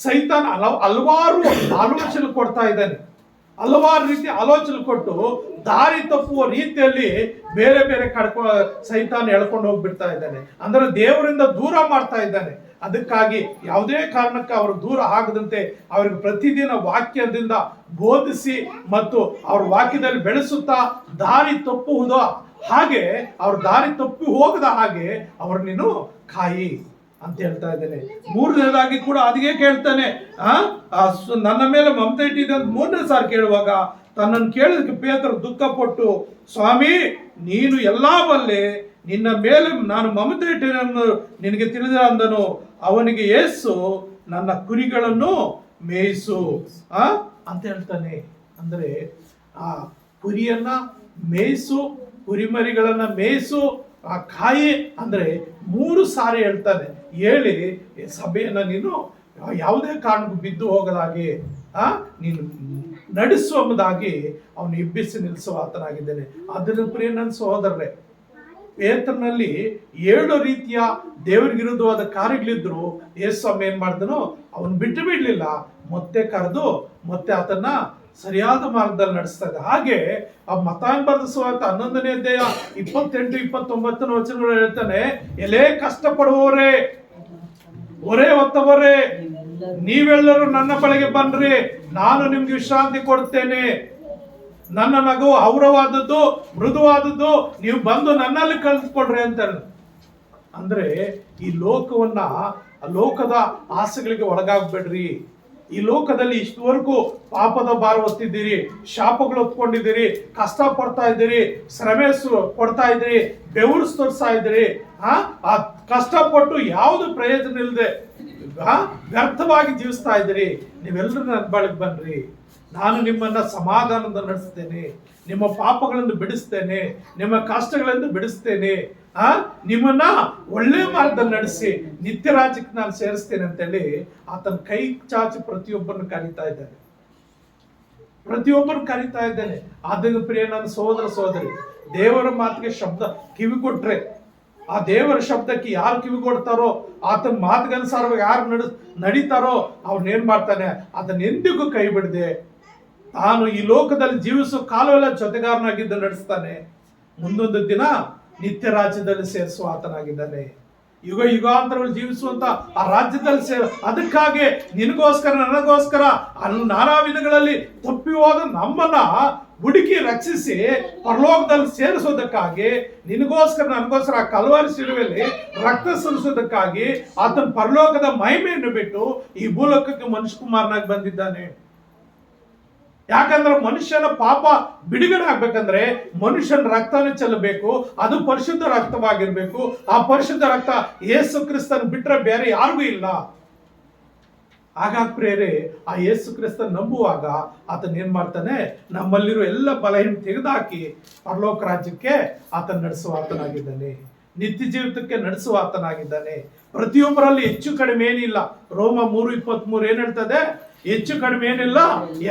ಸೈತಾನ ಹಲವಾರು ಆಲೋಚನೆ ಕೊಡ್ತಾ ಇದ್ದಾನೆ. ಹಲವಾರು ರೀತಿ ಆಲೋಚನೆ ಕೊಟ್ಟು ದಾರಿ ತಪ್ಪುವ ರೀತಿಯಲ್ಲಿ ಬೇರೆ ಬೇರೆ ಸೈತಾನ ಎಳ್ಕೊಂಡು ಹೋಗ್ಬಿಡ್ತಾ ಇದ್ದಾನೆ. ಅಂದ್ರೆ ದೇವರಿಂದ ದೂರ ಮಾಡ್ತಾ ಇದ್ದಾನೆ. ಅದಕ್ಕಾಗಿ ಯಾವುದೇ ಕಾರಣಕ್ಕೆ ಅವರು ದೂರ ಆಗದಂತೆ ಅವರಿಗೆ ಪ್ರತಿದಿನ ವಾಕ್ಯದಿಂದ ಬೋಧಿಸಿ ಮತ್ತು ಅವ್ರ ವಾಕ್ಯದಲ್ಲಿ ಬೆಳೆಸುತ್ತಾ ದಾರಿ ತಪ್ಪುವುದೋ ಹಾಗೆ, ಅವ್ರ ದಾರಿ ತಪ್ಪಿ ಹೋಗದ ಹಾಗೆ ಅವ್ರ ನೀನು ಕಾಯಿ ಅಂತ ಹೇಳ್ತಾ ಇದ್ದೇನೆ. 3ನೇದಾಗಿ ಕೂಡ ಅದಿಗೆ ಕೇಳ್ತಾನೆ, ನನ್ನ ಮೇಲೆ ಮಮತೆ ಇಟ್ಟಿದೆ ಅಂತ 3ನೇ ಸಾರಿ ಕೇಳುವಾಗ ತನ್ನನ್ನು ಕೇಳಿದಕ್ಕೆ ಪೇತ್ರ ದುಃಖಪಟ್ಟು, ಸ್ವಾಮಿ, ನೀನು ಎಲ್ಲಾ ಬಲ್ಲೆ, ನಿನ್ನ ಮೇಲೆ ನಾನು ಮಮತೆ ಇಟ್ಟೆನೆಂದು ನಿನಗೆ ತಿಳಿದ ಅಂದನು. ಅವನಿಗೆ ಯೇಸು, ನನ್ನ ಕುರಿಗಳನ್ನು ಮೇಯಿಸು ಅಂತ ಹೇಳ್ತಾನೆ. ಅಂದ್ರೆ ಆ ಕುರಿಯನ್ನ ಮೇಯಿಸು, ಕುರಿಮರಿಗಳನ್ನ ಮೇಯಿಸು, ಆ ಕಾಯಿ ಅಂದ್ರೆ 3 ಸಾರಿ ಹೇಳ್ತಾನೆ. ಹೇಳಿ ಸಭೆಯನ್ನ ನೀನು ಯಾವುದೇ ಕಾರಣಕ್ಕೂ ಬಿದ್ದು ಹೋಗಲಾಗಿ ನೀನು ನಡೆಸುವುದಾಗಿ ಅವನು ಎಬ್ಬಿಸಿ ನಿಲ್ಲಿಸುವ ಆತನಾಗಿದ್ದೇನೆ. ಅದರ ಪ್ರಿಯ ನನ್ನ ಸಹೋದರರೇ, ಪೇತ್ರನಲ್ಲಿ 7 ರೀತಿಯ ದೇವರಿಗೆ ವಿರುದ್ಧವಾದ ಕಾರ್ಯಗಳಿದ್ರು. ಯೇಸು ಏನ್ ಮಾಡಿದನು, ಅವನು ಬಿಟ್ಟು ಬಿಡ್ಲಿಲ್ಲ, ಮತ್ತೆ ಕರೆದು ಮತ್ತೆ ಆತನ ಸರಿಯಾದ ಮಾರ್ಗದಲ್ಲಿ ನಡೆಸ್ತಾ ಇದ್ದ. ಹಾಗೆ ಆ ಮತ್ತಾಯ ಬರೆದ ಸುವಾರ್ತೆ 11ನೇ ಅಧ್ಯಾಯ 28-29 ವಚನಗಳು ಹೇಳ್ತಾನೆ, ಎಲೇ ಕಷ್ಟಪಡುವವರೇ, ಹೊರೆ ಹೊತ್ತವರೇ, ನೀವೆಲ್ಲರೂ ನನ್ನ ಬಳಿಗೆ ಬನ್ರಿ, ನಾನು ನಿಮ್ಗೆ ವಿಶ್ರಾಂತಿ ಕೊಡ್ತೇನೆ. ನನ್ನ ನಗು ಹೌರವಾದದ್ದು, ಮೃದುವಾದದ್ದು, ನೀವು ಬಂದು ನನ್ನಲ್ಲಿ ಕಲಿತ್ಕೊಡ್ರಿ ಅಂತ. ಅಂದ್ರೆ ಈ ಲೋಕವನ್ನ, ಲೋಕದ ಆಸೆಗಳಿಗೆ ಒಳಗಾಗ್ಬೇಡ್ರಿ. ಈ ಲೋಕದಲ್ಲಿ ಇಷ್ಟವರೆಗೂ ಪಾಪದ ಭಾರ ಹೊತ್ತಿದ್ದೀರಿ, ಶಾಪಗಳು ಹೊತ್ಕೊಂಡಿದ್ದೀರಿ, ಕಷ್ಟ ಪಡ್ತಾ ಇದ್ದೀರಿ, ಶ್ರಮೆ ಕೊಡ್ತಾ ಇದ್ದೀರಿ, ಬೆವರು ತೋರಿಸ್ತಾ ಇದ್ದೀರಿ. ಆ ಕಷ್ಟಪಟ್ಟು ಯಾವುದು ಪ್ರಯೋಜನ ಇಲ್ಲದೆ ವ್ಯರ್ಥವಾಗಿ ಜೀವಿಸ್ತಾ ಇದ್ದೀರಿ. ನೀವೆಲ್ಲರೂ ನನ್ನ ಬಳಿಗೆ ಬನ್ರಿ, ನಾನು ನಿಮ್ಮನ್ನ ಸಮಾಧಾನದಿಂದ ನಡೆಸ್ತೇನೆ, ನಿಮ್ಮ ಪಾಪಗಳನ್ನು ಬಿಡಿಸ್ತೇನೆ, ನಿಮ್ಮ ಕಷ್ಟಗಳನ್ನು ಬಿಡಿಸ್ತೇನೆ, ನಿಮ್ಮನ್ನ ಒಳ್ಳೆ ಮಾರ್ಗದಲ್ಲಿ ನಡೆಸಿ ನಿತ್ಯ ರಾಜ್ಯಕ್ಕೆ ನಾನು ಸೇರಿಸ್ತೇನೆ ಅಂತೇಳಿ ಆತನ ಕೈ ಚಾಚಿ ಪ್ರತಿಯೊಬ್ಬರನ್ನು ಕರೀತಾ ಇದ್ದಾನೆ, ಪ್ರತಿಯೊಬ್ಬರು ಕರೀತಾ ಇದ್ದಾನೆ. ಆದ್ದರಿಂದ ಪ್ರಿಯ ನನ್ನ ಸಹೋದರ ಸಹೋದರಿ, ದೇವರ ಮಾತಿಗೆ ಶಬ್ದ ಕಿವಿ ಕೊಟ್ರೆ, ಆ ದೇವರ ಶಬ್ದಕ್ಕೆ ಯಾರು ಕಿವಿ ಕೊಡ್ತಾರೋ, ಆತನ ಮಾತಿಗನುಸಾರವಾಗಿ ಯಾರು ನಡೀತಾರೋ ಅವ್ರನ್ನೇನ್ ಮಾಡ್ತಾನೆ, ಅದನ್ನ ಎಂದಿಗೂ ಕೈ ಬಿಡದೆ ತಾನು ಈ ಲೋಕದಲ್ಲಿ ಜೀವಿಸೋ ಕಾಲವೆಲ್ಲ ಜೊತೆಗಾರನಾಗಿದ್ದು ನಡೆಸ್ತಾನೆ. ಮುಂದೊಂದು ದಿನ ನಿತ್ಯ ರಾಜ್ಯದಲ್ಲಿ ಸೇರಿಸುವ ಆತನಾಗಿದ್ದಾನೆ. ಯುಗ ಯುಗಾಂತರಗಳು ಜೀವಿಸುವಂತ ಆ ರಾಜ್ಯದಲ್ಲಿ ಅದಕ್ಕಾಗಿ ನಿನಗೋಸ್ಕರ ನನಗೋಸ್ಕರ ನಾನಾ ವಿಧಗಳಲ್ಲಿ ತಪ್ಪಿ ಹೋದ ನಮ್ಮನ್ನ ಹುಡುಕಿ ರಕ್ಷಿಸಿ ಪರಲೋಕದಲ್ಲಿ ಸೇರಿಸೋದಕ್ಕಾಗಿ, ನಿನಗೋಸ್ಕರ ನನಗೋಸ್ಕರ ಆ ಕಲ್ವಾರಿ ಶಿಲುಬೆಯಲ್ಲಿ ರಕ್ತ ಸುರಿಸೋದಕ್ಕಾಗಿ ಆತನ ಪರಲೋಕದ ಮಹಿಮೆಯನ್ನು ಬಿಟ್ಟು ಈ ಭೂಲೋಕಕ್ಕೆ ಮನುಷ್ಯ ಕುಮಾರನಾಗಿ ಬಂದಿದ್ದಾನೆ. ಯಾಕಂದ್ರೆ ಮನುಷ್ಯನ ಪಾಪ ಬಿಡುಗಡೆ ಆಗ್ಬೇಕಂದ್ರೆ ಮನುಷ್ಯನ ರಕ್ತನೇ ಚೆಲ್ಲಬೇಕು, ಅದು ಪರಿಶುದ್ಧ ರಕ್ತವಾಗಿರ್ಬೇಕು. ಆ ಪರಿಶುದ್ಧ ರಕ್ತ ಯೇಸು ಕ್ರಿಸ್ತನ್ ಬಿಟ್ರೆ ಬೇರೆ ಯಾರಿಗೂ ಇಲ್ಲ. ಹಾಗಾಗಿ ಪ್ರಿಯರೇ, ಆ ಯೇಸು ಕ್ರಿಸ್ತನ್ ನಂಬುವಾಗ ಆತನ ಏನ್ ಮಾಡ್ತಾನೆ, ನಮ್ಮಲ್ಲಿರೋ ಎಲ್ಲ ಬಲಹೀನ ತೆಗೆದುಹಾಕಿ ಪರಲೋಕ ರಾಜ್ಯಕ್ಕೆ ಆತನ ನಡೆಸುವ ಆತನಾಗಿದ್ದಾನೆ, ನಿತ್ಯ ಜೀವಿತಕ್ಕೆ ನಡೆಸುವ ಆತನಾಗಿದ್ದಾನೆ. ಪ್ರತಿಯೊಬ್ಬರಲ್ಲಿ ಹೆಚ್ಚು ಕಡಿಮೆ ಏನಿಲ್ಲ. ರೋಮ 3:23 ಏನ್ ಹೇಳ್ತದೆ, ಹೆಚ್ಚು ಕಡಿಮೆ ಏನಿಲ್ಲ,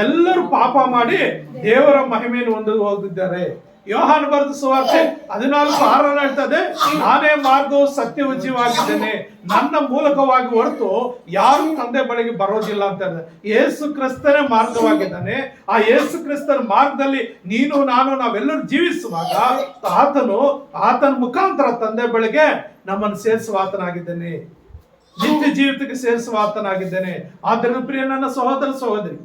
ಎಲ್ಲರೂ ಪಾಪ ಮಾಡಿ ದೇವರ ಮಹಿಮೆಯನ್ನು ಹೊಂದಿ ಹೋಗಿದ್ದಾರೆ. ಯೋಹಾನ ಬರೆದ ಸುವಾರ್ತೆ 14:6 ಹೇಳ್ತದೆ, ನಾನೇ ಮಾರ್ಗವು ಸತ್ಯವೂ ಜೀವವಾಗಿದ್ದೇನೆ, ನನ್ನ ಮೂಲಕವಾಗಿ ಹೊರತು ಯಾರು ತಂದೆ ಬಳಿಗೆ ಬರೋದಿಲ್ಲ ಅಂತ ಹೇಳಿದೆ. ಯೇಸು ಕ್ರಿಸ್ತನೇ ಮಾರ್ಗವಾಗಿದ್ದಾನೆ. ಆ ಯೇಸು ಕ್ರಿಸ್ತನ ಮಾರ್ಗದಲ್ಲಿ ನೀನು ನಾನು ನಾವೆಲ್ಲರೂ ಜೀವಿಸುವಾಗ ಆತನ ಮುಖಾಂತರ ತಂದೆ ಬಳಿಗೆ ನಮ್ಮನ್ನು ಸೇರಿಸುವ ಆತನಾಗಿದ್ದಾನೆ, ನಿತ್ಯ ಜೀವಿತಕ್ಕೆ ಸೇರಿಸುವ ಆತನಾಗಿದ್ದೇನೆ. ಆದ್ದರಿಂದ ಪ್ರಿಯ ನನ್ನ ಸಹೋದರ ಸಹೋದರಿ,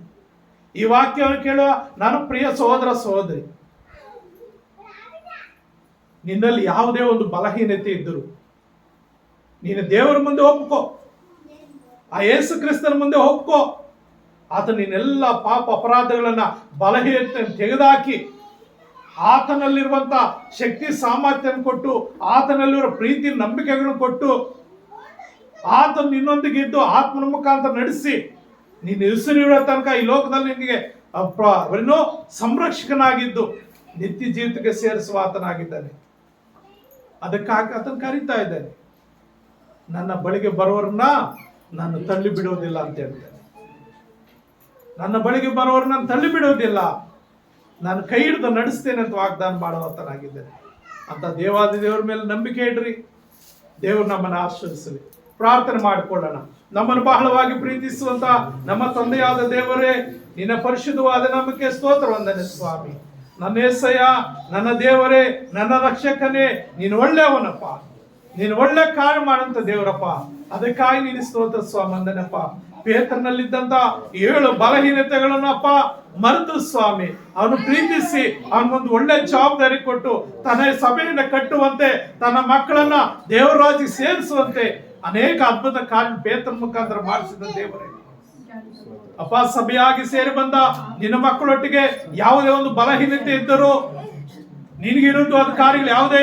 ಈ ವಾಕ್ಯವನ್ನು ಕೇಳುವ ನಾನು ಪ್ರಿಯ ಸಹೋದರ ಸಹೋದರಿ, ನಿನ್ನಲ್ಲಿ ಯಾವುದೇ ಒಂದು ಬಲಹೀನತೆ ಇದ್ದರು ನೀನು ದೇವರ ಮುಂದೆ ಒಪ್ಕೋ, ಆ ಯೇಸು ಕ್ರಿಸ್ತನ ಮುಂದೆ ಒಪ್ಕೋ. ಆತ ನಿನ್ನೆಲ್ಲ ಪಾಪ ಅಪರಾಧಗಳನ್ನ ಬಲಹೀನತೆ ತೆಗೆದುಹಾಕಿ ಆತನಲ್ಲಿರುವಂತ ಶಕ್ತಿ ಸಾಮರ್ಥ್ಯ ಕೊಟ್ಟು, ಆತನಲ್ಲಿರುವ ಪ್ರೀತಿ ನಂಬಿಕೆಗಳನ್ನು ಕೊಟ್ಟು, ಆತನ ನಿನ್ನೊಂದಿಗೆ ಇದ್ದು ಆತ್ಮನ ಮುಖಾಂತರ ನಡೆಸಿ ನೀನು ಉಸಿರಿರೋ ತನಕ ಈ ಲೋಕದಲ್ಲಿ ನಿನಗೆ ಸಂರಕ್ಷಕನಾಗಿದ್ದು ನಿತ್ಯ ಜೀವಿತಕ್ಕೆ ಸೇರಿಸುವ ಆತನಾಗಿದ್ದಾನೆ. ಅದಕ್ಕಾಗಿ ಆತನ ಕರೀತಾ ಇದ್ದಾನೆ, ನನ್ನ ಬಳಿಗೆ ಬರೋರನ್ನ ನಾನು ತಳ್ಳಿ ಬಿಡುವುದಿಲ್ಲ ಅಂತ ಹೇಳ್ತಾನೆ. ನನ್ನ ಬಳಿಗೆ ಬರೋರು ನಾನು ತಳ್ಳಿ ಬಿಡುವುದಿಲ್ಲ, ನಾನು ಕೈ ಹಿಡಿದು ನಡೆಸ್ತೇನೆ ಅಂತ ವಾಗ್ದಾನ ಮಾಡುವಂತನಾಗಿದ್ದೇನೆ. ಅಂತ ದೇವಾದಿ ದೇವರ ಮೇಲೆ ನಂಬಿಕೆ ಇಡ್ರಿ, ದೇವರು ನಮ್ಮನ್ನು ಆಶೀರ್ವದಿಸಲಿ. ಪ್ರಾರ್ಥನೆ ಮಾಡಿಕೊಳ್ಳೋಣ. ನಮ್ಮನ್ನು ಬಹಳವಾಗಿ ಪ್ರೀತಿಸುವಂತ ನಮ್ಮ ತಂದೆಯಾದ ದೇವರೇ, ನಿನ್ನ ಪರಿಶುದ್ಧವಾದ ನಂಬಿಕೆ ಸ್ತೋತ್ರ ವಂದನೆ ಸ್ವಾಮಿ. ನನ್ನ యేసయ్య, ನನ್ನ ದೇವರೇ, ನನ್ನ ರಕ್ಷಕನೇ, ನೀನು ಒಳ್ಳೆಯವನಪ್ಪ, ನೀನು ಒಳ್ಳೆ ಕಾರ್ಯ ಮಾಡಂತ ದೇವರಪ್ಪ. ಅದಕ್ಕಾಗಿ ನೀನು ಸ್ತೋತ್ರ ಸ್ವಾಮಿ ವಂದನೆಪ್ಪ. ಪೇತ್ರನಲ್ಲಿದ್ದಂತ 7 ಬಲಹೀನತೆಗಳನ್ನಪ್ಪ ಮರೆತು ಸ್ವಾಮಿ ಅವನು ಪ್ರೀತಿಸಿ ಅವನಿಗೊಂದು ಒಳ್ಳೆ ಜವಾಬ್ದಾರಿ ಕೊಟ್ಟು ತನ್ನ ಸಭೆಯನ್ನ ಕಟ್ಟುವಂತೆ, ತನ್ನ ಮಕ್ಕಳನ್ನ ದೇವರ ರಾಜ್ಯಕ್ಕೆ ಸೇರಿಸುವಂತೆ ಅನೇಕ ಅದ್ಭುತ ಕಾರ್ಯ ಪೇತ್ರನ ಮುಖಾಂತರ ಮಾಡಿಸಿದ ದೇವರೇ ಅಪ್ಪ. ಸಭೆಯಾಗಿ ಸೇರಿ ಬಂದ ನಿನ್ನ ಮಕ್ಕಳೊಟ್ಟಿಗೆ ಯಾವುದೇ ಒಂದು ಬಲಹೀನತೆ ಇದ್ದರೂ ನಿನಗೆ ವಿರುದ್ಧವಾದ ಕಾರ್ಯಗಳು ಯಾವುದೇ